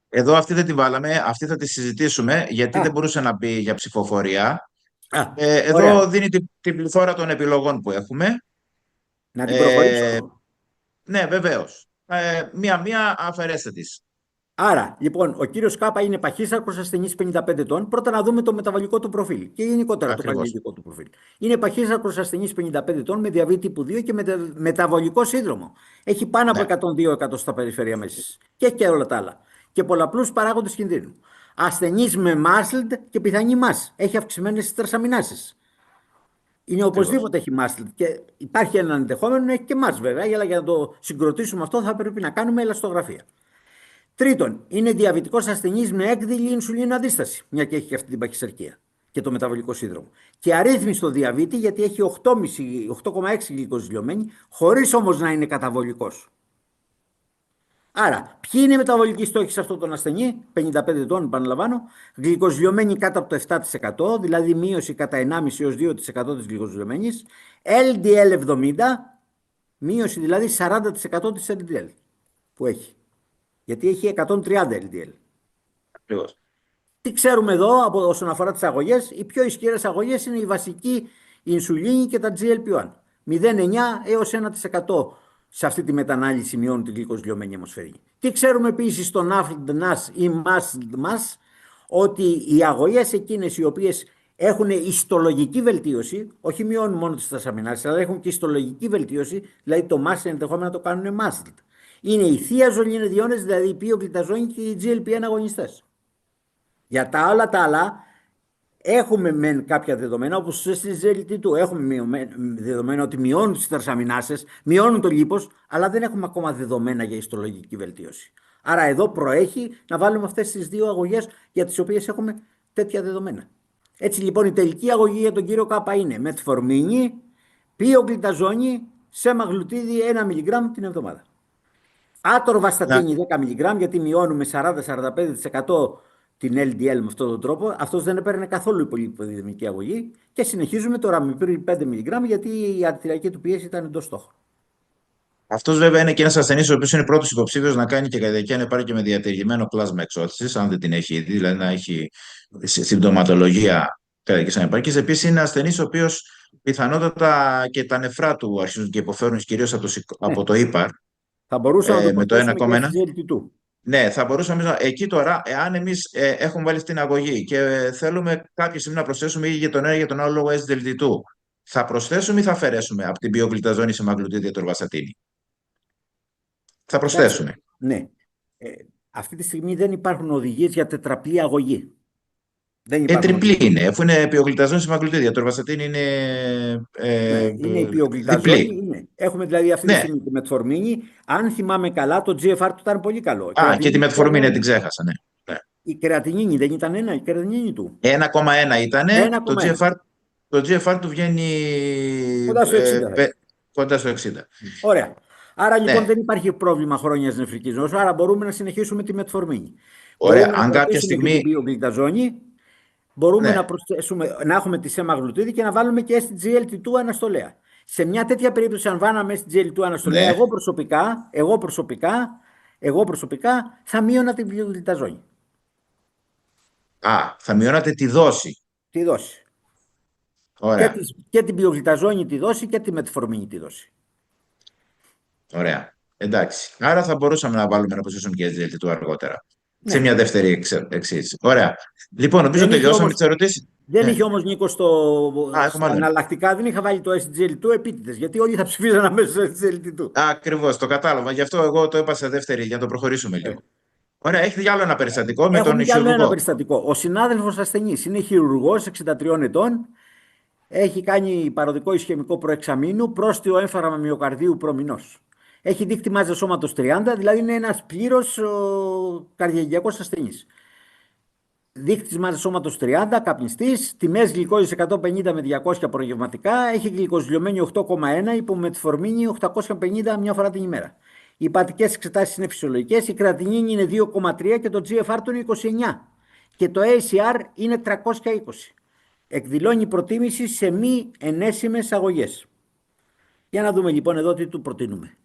Εδώ αυτή δεν τη βάλαμε, αυτή θα τη συζητήσουμε, γιατί δεν μπορούσε να μπει για ψηφοφορία. Εδώ ωραία. δίνει την πληθώρα των επιλογών που έχουμε. Να την προχωρήσω. Ναι, βεβαίως. Μία-μία αφαιρέστε τις. Άρα, λοιπόν, ο κύριος Κάπα είναι παχύσαρκος ασθενής 55 ετών. Πρώτα να δούμε το μεταβολικό του προφίλ και γενικότερα το καλλιεργικό του προφίλ. Είναι παχύσαρκος ασθενής 55 ετών με διαβήτη τύπου 2 και μεταβολικό σύνδρομο. Έχει πάνω από 102 εκατοστά περιφέρεια μέσης και όλα τα άλλα. Και πολλαπλούς παράγοντες κινδύνου. Ασθενής με μάσλντ και πιθανή μάς. Έχει αυξημένες τρασαμινάσεις. Είναι οπωσδήποτε έχει μάσλντ. Και υπάρχει ένα ενδεχόμενο να έχει και μάς βέβαια, αλλά για να το συγκροτήσουμε αυτό θα πρέπει να κάνουμε ελαστογραφία. Τρίτον, είναι διαβητικός ασθενής με έκδηλη ινσουλίνο αντίσταση, μια και έχει και αυτή την παχυσαρκία και το μεταβολικό σύνδρομο. Και αρρύθμιστο διαβήτη, γιατί έχει 8,6 γλυκοζηλιωμένη, χωρίς όμως να είναι καταβολικός. Άρα, ποιοι είναι οι μεταβολικοί στόχοι σε αυτόν τον ασθενή, 55 ετών, επαναλαμβάνω, γλυκοζηλιωμένη κάτω από το 7%, δηλαδή μείωση κατά 1,5 έως 2% της γλυκοζηλιωμένης, LDL 70, μείωση δηλαδή 40% της LDL που έχει. Γιατί έχει 130 LDL. Ακριβώς. Τι ξέρουμε εδώ όσον αφορά τις αγωγές? Οι πιο ισχυρές αγωγές είναι η βασική ινσουλίνη και τα GLP-1. 0,9 έως 1% σε αυτή τη μετανάλυση μειώνουν την γλυκοζηλιωμένη αιμοσφαιρική. Τι ξέρουμε επίσης στο NAFLD-NAS ή MASLD-MAS? Ότι οι αγωγές εκείνες οι οποίες έχουν ιστολογική βελτίωση, όχι μειώνουν μόνο τις τρασαμινάσεις, αλλά έχουν και ιστολογική βελτίωση, δηλαδή το MAS ενδεχόμενα να το κάνουν MASLD. Είναι οι θειαζολινεδιόνες, δηλαδή οι πιογλυταζόνοι και οι GLP-1 αγωνιστές. Για τα όλα τα άλλα έχουμε μεν κάποια δεδομένα, όπως στη GLT2 έχουμε δεδομένα ότι μειώνουν τις τρασαμινάσεις, μειώνουν το λίπος, αλλά δεν έχουμε ακόμα δεδομένα για ιστολογική βελτίωση. Άρα εδώ προέχει να βάλουμε αυτές τις δύο αγωγές για τις οποίες έχουμε τέτοια δεδομένα. Έτσι λοιπόν η τελική αγωγή για τον κύριο Κάπα είναι μετφορμίνη, πιογλυταζόνη, σεμαγλουτίδι 1 μιλιγκράμμ την εβδομάδα. Άτορβαστατίνη 10 μιλιγκράμμ, γιατί μειώνουμε 40-45% την LDL με αυτόν τον τρόπο. Αυτός δεν έπαιρνε καθόλου υπολοιπιδημική αγωγή και συνεχίζουμε το ραμιπύρι 5 μιλιγκράμμ, γιατί η αρτηριακή του πίεση ήταν εντός στόχου. Αυτός βέβαια είναι και ένας ασθενής ο οποίος είναι πρώτος υποψήφιος να κάνει και καρδιακή ανεπάρκεια με διατηρημένο πλάσμα εξώθησης, αν δεν την έχει ήδη, δηλαδή να έχει συμπτωματολογία καρδιακής ανεπάρκειας. Επίσης είναι ασθενής ο οποίος πιθανότατα και τα νεφρά του αρχίζουν και υποφέρουν κυρίως από το ύπαρ. Θα μπορούσαμε να το με το 1,1. Ναι, θα μπορούσαμε. Εκεί τώρα, εάν εμείς έχουμε βάλει στην αγωγή και θέλουμε κάποια στιγμή να προσθέσουμε ή για τον ένα ή για τον άλλο λόγο SGLT2, θα προσθέσουμε ή θα αφαιρέσουμε από την πιογλυταζόνη σεμαγλουτίδη ατορβαστατίνη? Θα προσθέσουμε. Ναι. Αυτή τη στιγμή δεν υπάρχουν οδηγίες για τετραπλή αγωγή. Τριπλή είναι, αφού είναι πιογλυταζόνη σεμαγλουτίδη. Η ατορβαστατίνη είναι. Είναι η πιογλυταζόνη. Έχουμε δηλαδή αυτή τη στιγμή τη μετφορμίνη. Αν θυμάμαι καλά, το GFR του ήταν πολύ καλό. Και τη μετφορμίνη την ξέχασα, ναι. Η κρεατινίνη δεν ήταν η κρεατινίνη του? 1,1 ήταν. Το GFR του βγαίνει κοντά στο 60. Ωραία. Άρα λοιπόν δεν υπάρχει πρόβλημα χρόνιας νεφρικής νόσου, άρα μπορούμε να συνεχίσουμε τη μετφορμίνη. Ωραία. Αν κάποια στιγμή. Την πιογλυταζόνη, μπορούμε να προσθέσουμε, να έχουμε τη σεμαγλουτίδη και να βάλουμε και στη GLT2 αναστολέα. Σε μια τέτοια περίπτωση, αν βάλαμε στη GLT2 αναστολέα, εγώ προσωπικά θα μείωνα την πιογλυταζόνη. Θα μειώνατε τη δόση. Τη δόση. Ωραία. Και την πιογλυταζόνη τη δόση και τη μετφορμίνη τη δόση. Ωραία. Εντάξει. Άρα θα μπορούσαμε να βάλουμε να προσθέσουμε και SGLT2 αργότερα. Ναι. Σε μια δεύτερη εξήγηση. Ωραία. Λοιπόν, νομίζω τελειώσαμε τις ερωτήσεις. Δεν είχε όμως, Νίκο, στα αναλλακτικά, δεν είχα βάλει το SGLT2 επίτηδες, γιατί όλοι θα ψηφίζαν αμέσως το SGLT2. Ακριβώς, το κατάλαβα. Γι' αυτό εγώ το είπα σε δεύτερη, για να το προχωρήσουμε λίγο. Ωραία, έχετε κι άλλο ένα περιστατικό με τον χειρουργό? Ένα περιστατικό. Ο συνάδελφος ασθενής είναι χειρουργός 63 ετών. Έχει κάνει παροδικό ισχυμικό προεξαμήνου, πρόστιο έμφαραμα μυοκαρδίου προμηνός. Έχει δείκτη μάζας σώματος 30, δηλαδή είναι ένας πλήρως καρδιαγγειακός ασθενής. Δείκτης μάζας σώματος 30, καπνιστής, τιμές γλυκόζης 150 με 200 προγευματικά, έχει γλυκοζηλιωμένη 8,1, υπομετφορμίνη 850 μια φορά την ημέρα. Οι υπατικές εξετάσεις είναι φυσιολογικές, η κρατινίνη είναι 2,3 και το GFR του είναι 29 και το ACR είναι 320. Εκδηλώνει προτίμηση σε μη ενέσιμες αγωγές. Για να δούμε λοιπόν εδώ τι του προτείνουμε.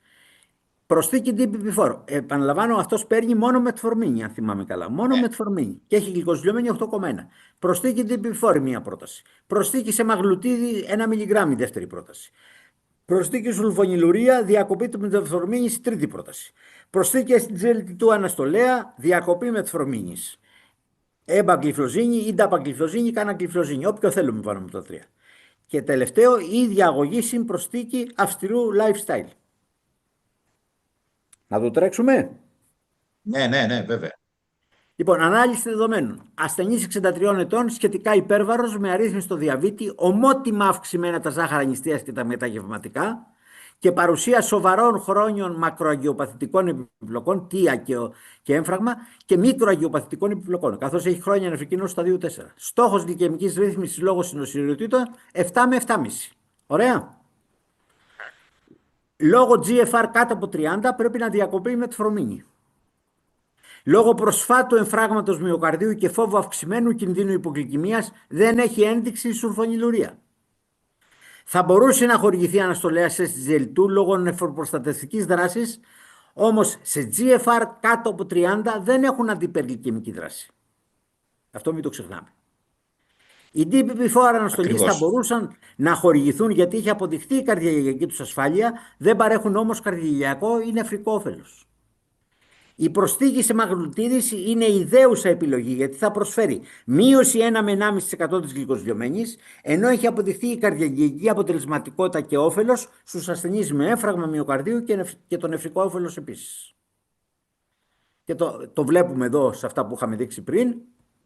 Προσθήκη DPP4. Επαναλαμβάνω, αυτός παίρνει μόνο μετφορμίνη, αν θυμάμαι καλά. Μόνο μετφορμίνη. Και έχει γλυκοζηλιωμένη 8,1. Προσθήκη DPP4, μία πρόταση. Προσθήκη σε μαγλουτίδι 1 μιλιγκράμμ, δεύτερη πρόταση. Προσθήκη σουλφονιλουρία, διακοπή του μετφορμίνης, τρίτη πρόταση. Προσθήκη SGLT2 αναστολέα, διακοπή μετφορμίνης. Εμπαγκλυφλοζίνη ή νταπαγκλυφλοζίνη, καναγκλυφλοζίνη. Όποιο θέλουμε πάνω από τα τρία. Και τελευταίο, η ίδια αγωγή συν προσθήκη αυστηρού lifestyle. Να το τρέξουμε. Ναι, βέβαια. Λοιπόν, ανάλυση δεδομένων. Ασθενής 63 ετών, σχετικά υπέρβαρος, με αρρύθμιση στο διαβήτη, ομότιμα αυξημένα τα ζάχαρα νηστείας και τα μεταγευματικά και παρουσία σοβαρών χρόνιων μακροαγιοπαθητικών επιπλοκών, τία και έμφραγμα, και μικροαγιοπαθητικών επιπλοκών, καθώς έχει χρόνια νεφρική νόσο σταδίου 4. Στόχος γλυκαιμικής ρύθμισης λόγω συνοσυριοτήτων 7 με 7,5. Ωραία. Λόγω GFR κάτω από 30 πρέπει να διακοπεί η μετφορμίνη. Λόγω προσφάτου εμφράγματος μυοκαρδίου και φόβου αυξημένου κινδύνου υπογλυκαιμίας δεν έχει ένδειξη σουλφονιλουρία. Θα μπορούσε να χορηγηθεί αναστολέας SGLT2 λόγω νεφροπροστατευτικής δράσης, όμως σε GFR κάτω από 30 δεν έχουν αντιπεργλυκαιμική δράση. Αυτό μην το ξεχνάμε. Οι DPP4 αναστολής θα μπορούσαν να χορηγηθούν γιατί έχει αποδειχθεί η καρδιαγιακή τους ασφάλεια, δεν παρέχουν όμως καρδιαγιακό ή νεφρικό όφελος. Η προσθήκη σε μαγλουτίδηση είναι ιδέουσα επιλογή γιατί θα προσφέρει μείωση 1 με 1,5% της γλυκοζηλιωμένης, ενώ έχει αποδειχθεί η καρδιαγιακή αποτελεσματικότητα και όφελος στους ασθενείς με έμφραγμα μυοκαρδίου και το νεφρικό όφελος επίσης. Και το βλέπουμε εδώ σε αυτά που είχαμε δείξει πριν.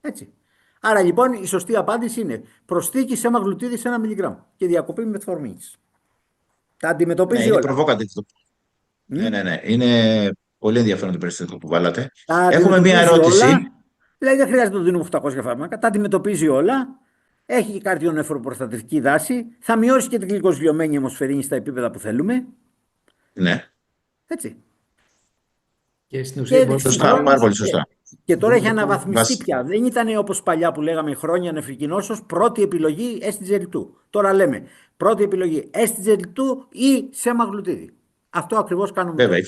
Έτσι. Άρα λοιπόν η σωστή απάντηση είναι προσθήκη σε μαγλουτίδη σε 1 μιλιγκράμμ και διακοπή μετφορμίνης. Τα αντιμετωπίζει όλα. Είναι provocative. Ναι. Είναι πολύ ενδιαφέρον το περιστατικό που βάλατε. Έχουμε μία ερώτηση. Δηλαδή δεν χρειάζεται να το δίνουμε 800 φάρμακα. Τα αντιμετωπίζει όλα. Έχει καρδιονεφροπροστατευτική δάση. Θα μειώσει και την γλυκοζηλιωμένη αιμοσφαιρίνη στα επίπεδα που θέλουμε. Ναι. Έτσι. Και στην ουσία πάρα πολύ σωστά. Και τώρα έχει αναβαθμιστεί πια. Δεν ήταν όπως παλιά που λέγαμε χρόνια νεφρική νόσος, πρώτη επιλογή SGLT2. Τώρα λέμε πρώτη επιλογή SGLT2 ή σεμαγλουτίδι. Αυτό ακριβώς κάνουμε. Βέβαια.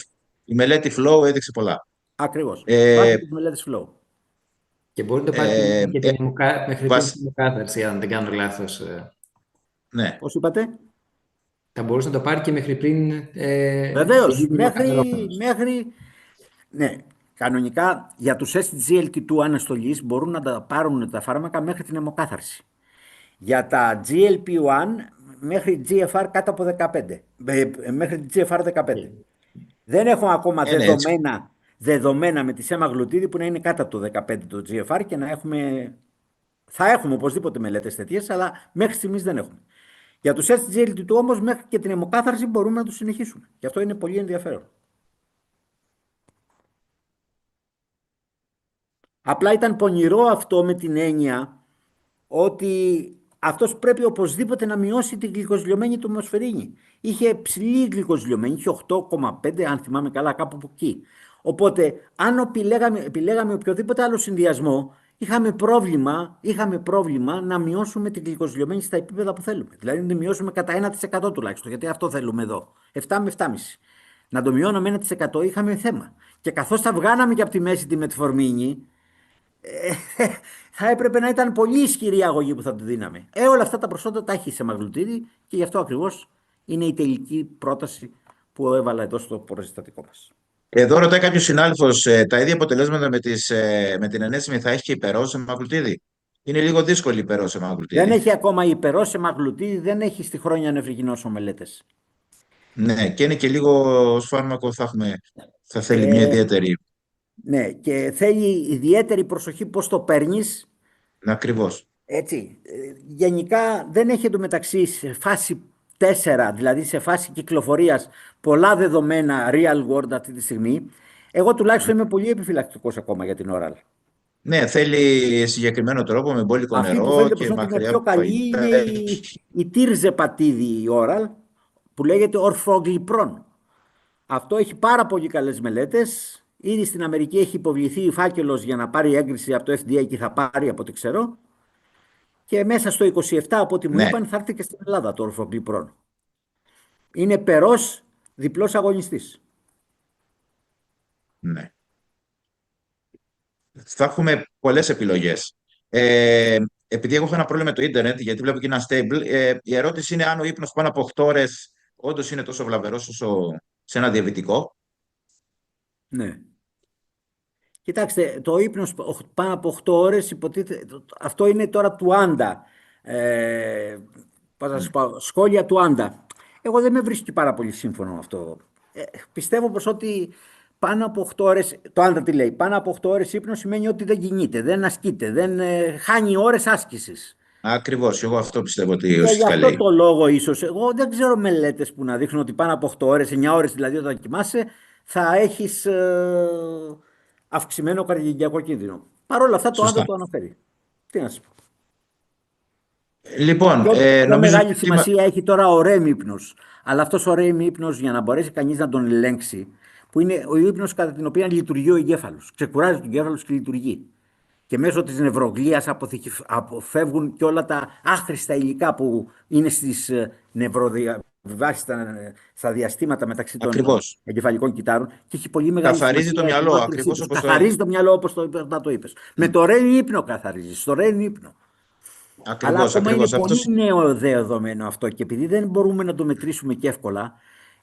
Η μελέτη Flow έδειξε πολλά. Ακριβώς. Υπάρχει τη μελέτη Flow. Και μπορεί να το πάρει και μέχρι την αιμοκάθαρση, αν δεν κάνω λάθος. Ναι. Πώς είπατε? Θα μπορούσε να το πάρει και μέχρι πριν. Βεβαίως. Μέχρι. Ναι. Κανονικά για τους SGLT2 αναστολής μπορούν να τα πάρουν τα φάρμακα μέχρι την αιμοκάθαρση. Για τα GLP-1 μέχρι GFR κάτω από 15. Μέχρι GFR 15. Δεν έχω ακόμα δεδομένα με τη σεμαγλουτίδη που να είναι κάτω από το 15 το GFR και να έχουμε. Θα έχουμε οπωσδήποτε μελέτες τέτοιες, αλλά μέχρι στιγμής δεν έχουμε. Για τους SGLT2 όμως μέχρι και την αιμοκάθαρση μπορούμε να τους συνεχίσουμε. Και αυτό είναι πολύ ενδιαφέρον. Απλά ήταν πονηρό αυτό με την έννοια ότι αυτός πρέπει οπωσδήποτε να μειώσει την γλυκοζηλιωμένη του αιμοσφαιρίνη. Είχε ψηλή γλυκοζηλιωμένη, είχε 8,5 αν θυμάμαι καλά κάπου από εκεί. Οπότε αν επιλέγαμε οποιοδήποτε άλλο συνδυασμό είχαμε πρόβλημα να μειώσουμε την γλυκοζηλιωμένη στα επίπεδα που θέλουμε. Δηλαδή να τη μειώσουμε κατά 1% τουλάχιστον, γιατί αυτό θέλουμε εδώ, 7 με 7,5. Να το μειώναμε 1% είχαμε θέμα. Και καθώς τα βγάναμε και από τη μέση τη μετφορμίνη, θα έπρεπε να ήταν πολύ ισχυρή η αγωγή που θα του δίναμε. Όλα αυτά τα προσόντα τα έχει σε μαγλουτίδι και γι' αυτό ακριβώς είναι η τελική πρόταση που έβαλα εδώ στο προσυστατικό μας. Εδώ ρωτάει κάποιος συνάδελφος, τα ίδια αποτελέσματα με την ενέσιμη θα έχει και υπερός μαγλουτίδι? Είναι λίγο δύσκολη η υπερός μαγλουτίδι. Δεν έχει ακόμα υπερός μαγλουτίδι, δεν έχει στη χρόνια νεφρική νόσο μελέτες. Ναι, και είναι και λίγο ως φάρμακο θα θέλει μια ιδιαίτερη. Ναι, και θέλει ιδιαίτερη προσοχή πώς το παίρνεις. Ακριβώς. Έτσι. Γενικά δεν έχει εντωμεταξύ σε φάση 4, δηλαδή σε φάση κυκλοφορίας, πολλά δεδομένα real world αυτή τη στιγμή. Εγώ τουλάχιστον είμαι πολύ επιφυλακτικός ακόμα για την oral. Ναι, θέλει συγκεκριμένο τρόπο με μπόλικο Αυτή που νερό φαίνεται πως και ότι είναι μακριά πιο από καλή είναι φαγητά. η τύρζεπατίδη η oral, που λέγεται ορφογλυπρόν. Αυτό έχει πάρα πολύ καλές μελέτες. Ήδη στην Αμερική έχει υποβληθεί φάκελος για να πάρει έγκριση από το FDA και θα πάρει από ό,τι ξέρω. Και μέσα στο 27, από ό,τι μου Ναι, είπαν, θα έρθει και στην Ελλάδα το ορφογλυπρόν. Είναι περός διπλός αγωνιστής. ναι. Θα έχουμε πολλές επιλογές. Επειδή εγώ έχω ένα πρόβλημα με το ίντερνετ, γιατί βλέπω και ένα stable, η ερώτηση είναι αν ο ύπνος πάνω από 8 ώρες όντως είναι τόσο βλαβερός όσο σε ένα διαβητικό. Ναι. Κοιτάξτε, το ύπνος πάνω από 8 ώρες υποτίθεται, αυτό είναι τώρα του Άντα. Πώς να σου πω, σχόλια του Άντα. Εγώ δεν με βρίσκει πάρα πολύ σύμφωνο με αυτό. Πιστεύω πως ότι πάνω από 8 ώρες, το Άντα τι λέει, πάνω από 8 ώρες ύπνο σημαίνει ότι δεν κινείται, δεν ασκείται, δεν χάνει ώρες άσκησης. Ακριβώς, εγώ αυτό πιστεύω ότι Και γι' ουσιαστικά αυτό λέει. το λόγο ίσως, εγώ δεν ξέρω μελέτες που να δείχνουν ότι πάνω από 8 ώρες, 9 ώρες δηλαδή όταν κοιμάσαι, θα έχεις αυξημένο καρδιαγγειακό κίνδυνο. Παρ' όλα αυτά το άντρα Σωστά. το αναφέρει. Τι να σου πω. Λοιπόν, Πιο νομίζω μεγάλη ότι σημασία έχει τώρα ο REM ύπνος. Αλλά αυτός ο REM ύπνος για να μπορέσει κανείς να τον ελέγξει, που είναι ο ύπνος κατά την οποία λειτουργεί ο εγκέφαλος. Ξεκουράζει τον εγκέφαλο και λειτουργεί. Και μέσω της νευρογλίας αποφεύγουν και όλα τα άχρηστα υλικά που είναι στις νευροδιαβάσεις, στα διαστήματα μεταξύ των ακριβώς. εγκεφαλικών κυτάρων και έχει πολύ μεγάλη Καθαρίζει το σημασία η μυαλό, απομάκρυνσή ακριβώς τους. όπως Καθαρίζει το μυαλό όπως να το είπες. Με το REM ύπνο καθαρίζει, στο REM ύπνο. Αλλά Ακριβώς, ακόμα είναι ακριβώς. πολύ Αυτός, νέο δεδομένο αυτό και επειδή δεν μπορούμε να το μετρήσουμε και εύκολα,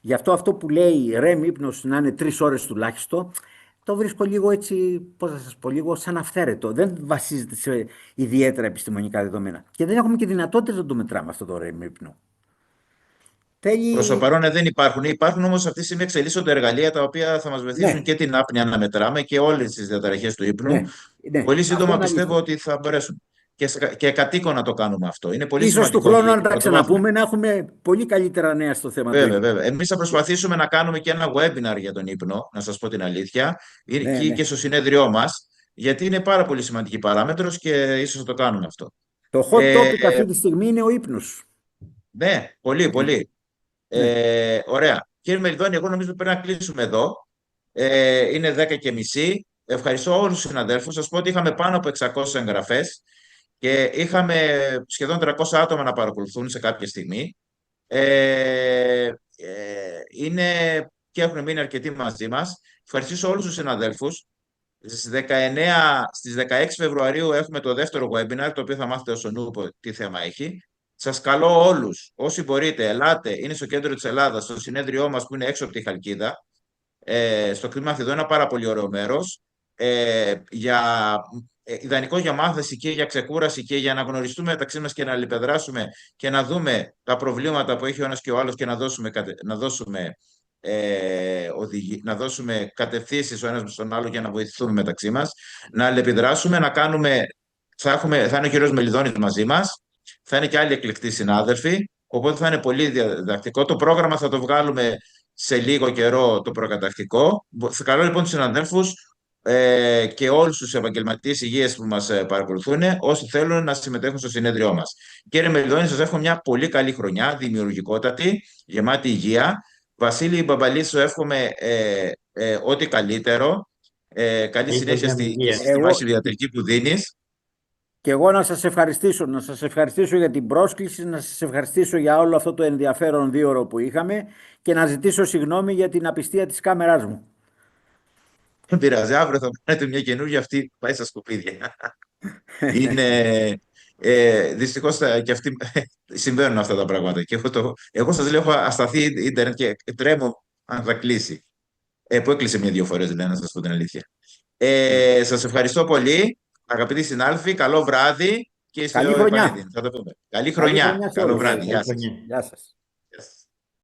γι' αυτό που λέει REM ύπνος να είναι 3 ώρες τουλάχιστον, το βρίσκω λίγο έτσι, πώς θα σας πω, λίγο σαν αυθαίρετο. Δεν βασίζεται σε ιδιαίτερα επιστημονικά δεδομένα. Και δεν έχουμε και δυνατότητες να το μετράμε αυτό το REM ύπνο. προς το Θέλει. παρόν δεν υπάρχουν. Υπάρχουν όμως αυτή τη στιγμή εξελίσσονται εργαλεία τα οποία θα μας βοηθήσουν Ναι, και την άπνοια να μετράμε και όλες τις διαταραχές του ύπνου. ναι, ναι, Πολύ αυτό σύντομα είναι πιστεύω αλήθεια. ότι θα μπορέσουν. Και κατοίκον να το κάνουμε αυτό. Είναι πολύ Ίσως του σημαντικό και χρόνου για αν την τα πρωτοβάθμια. ξαναπούμε να έχουμε πολύ καλύτερα νέα στο θέμα του Βέβαια, ύπνου. βέβαια. Εμείς θα προσπαθήσουμε να κάνουμε και ένα webinar για τον ύπνο, να σας πω την αλήθεια, Ναι, εκεί και ναι. στο συνέδριό μας, γιατί είναι πάρα πολύ σημαντική παράμετρος και ίσως θα το κάνουμε αυτό. Το hot Ε, topic αυτή τη στιγμή είναι ο ύπνος. ναι, πολύ, Ναι, πολύ. ναι. Ωραία. Κύριε Μελιδόνη, εγώ νομίζω πρέπει να κλείσουμε εδώ. Είναι 10:30. Ευχαριστώ όλους τους συναδέλφους. Σας πω ότι είχαμε πάνω από 600 εγγραφές και είχαμε σχεδόν 300 άτομα να παρακολουθούν σε κάποια στιγμή. Είναι και έχουν μείνει αρκετοί μαζί μας. Ευχαριστήσω όλους τους συναδέλφους. Στις 16 Φεβρουαρίου έχουμε το δεύτερο webinar, το οποίο θα μάθετε ως ο Νούπο τι θέμα έχει. Σας καλώ όλους, όσοι μπορείτε, ελάτε, είναι στο κέντρο της Ελλάδας, στο συνέδριό μας που είναι έξω από τη Χαλκίδα, στο Κτήμα Αθηνών, ένα πάρα πολύ ωραίο μέρος, για, ιδανικό για μάθηση και για ξεκούραση και για να γνωριστούμε μεταξύ μας και να αλληλεπεδράσουμε και να δούμε τα προβλήματα που έχει ο ένας και ο άλλος και να δώσουμε κατευθύνσεις ο ένας με τον άλλο για να βοηθηθούμε μεταξύ μας, να αλληλεπιδράσουμε, να κάνουμε, θα είναι ο κύριος Μελιδόνης μαζί μας, θα είναι και άλλοι εκλεκτοί συνάδελφοι, οπότε θα είναι πολύ διδακτικό. Το πρόγραμμα θα το βγάλουμε σε λίγο καιρό το προκαταρκτικό. Θα καλώ λοιπόν τους συναδέλφους και όλους τους επαγγελματίες υγείας που μας παρακολουθούν, όσοι θέλουν να συμμετέχουν στο συνέδριό μας. Κύριε Μελιδόνη, σας εύχομαι μια πολύ καλή χρονιά, δημιουργικότατη, γεμάτη υγεία. Βασίλη Μπαμπαλή, σου εύχομαι ό,τι καλύτερο. Καλή Καλή συνέχεια χρονιά με υγεία. στη μάχη Εγώ, διατρική που δίνεις. Και εγώ να σας ευχαριστήσω για την πρόσκληση, να σας ευχαριστήσω για όλο αυτό το ενδιαφέρον 2ωρο που είχαμε και να ζητήσω συγγνώμη για την απιστία της κάμεράς μου. Δεν πειράζει, αύριο θα πάρετε μια καινούργια, αυτή πάει στα σκουπίδια. Είναι, δυστυχώς και αυτοί συμβαίνουν αυτά τα πράγματα. Και εγώ σας λέω, έχω ασταθεί ίντερνετ και τρέμω αν θα κλείσει. Που έκλεισε μια-δύο φορές, δηλαδή, να σας πω την αλήθεια. Σας ευχαριστώ πολύ, αγαπητοί συνάδελφοι. Καλό βράδυ και στο Καλή χρονιά. επανειδήν. Θα τα πούμε. Καλή Καλή χρονιά. χρονιά σε Καλό όλους. βράδυ. Καλή Γεια σας. χρονιά. Γεια σας.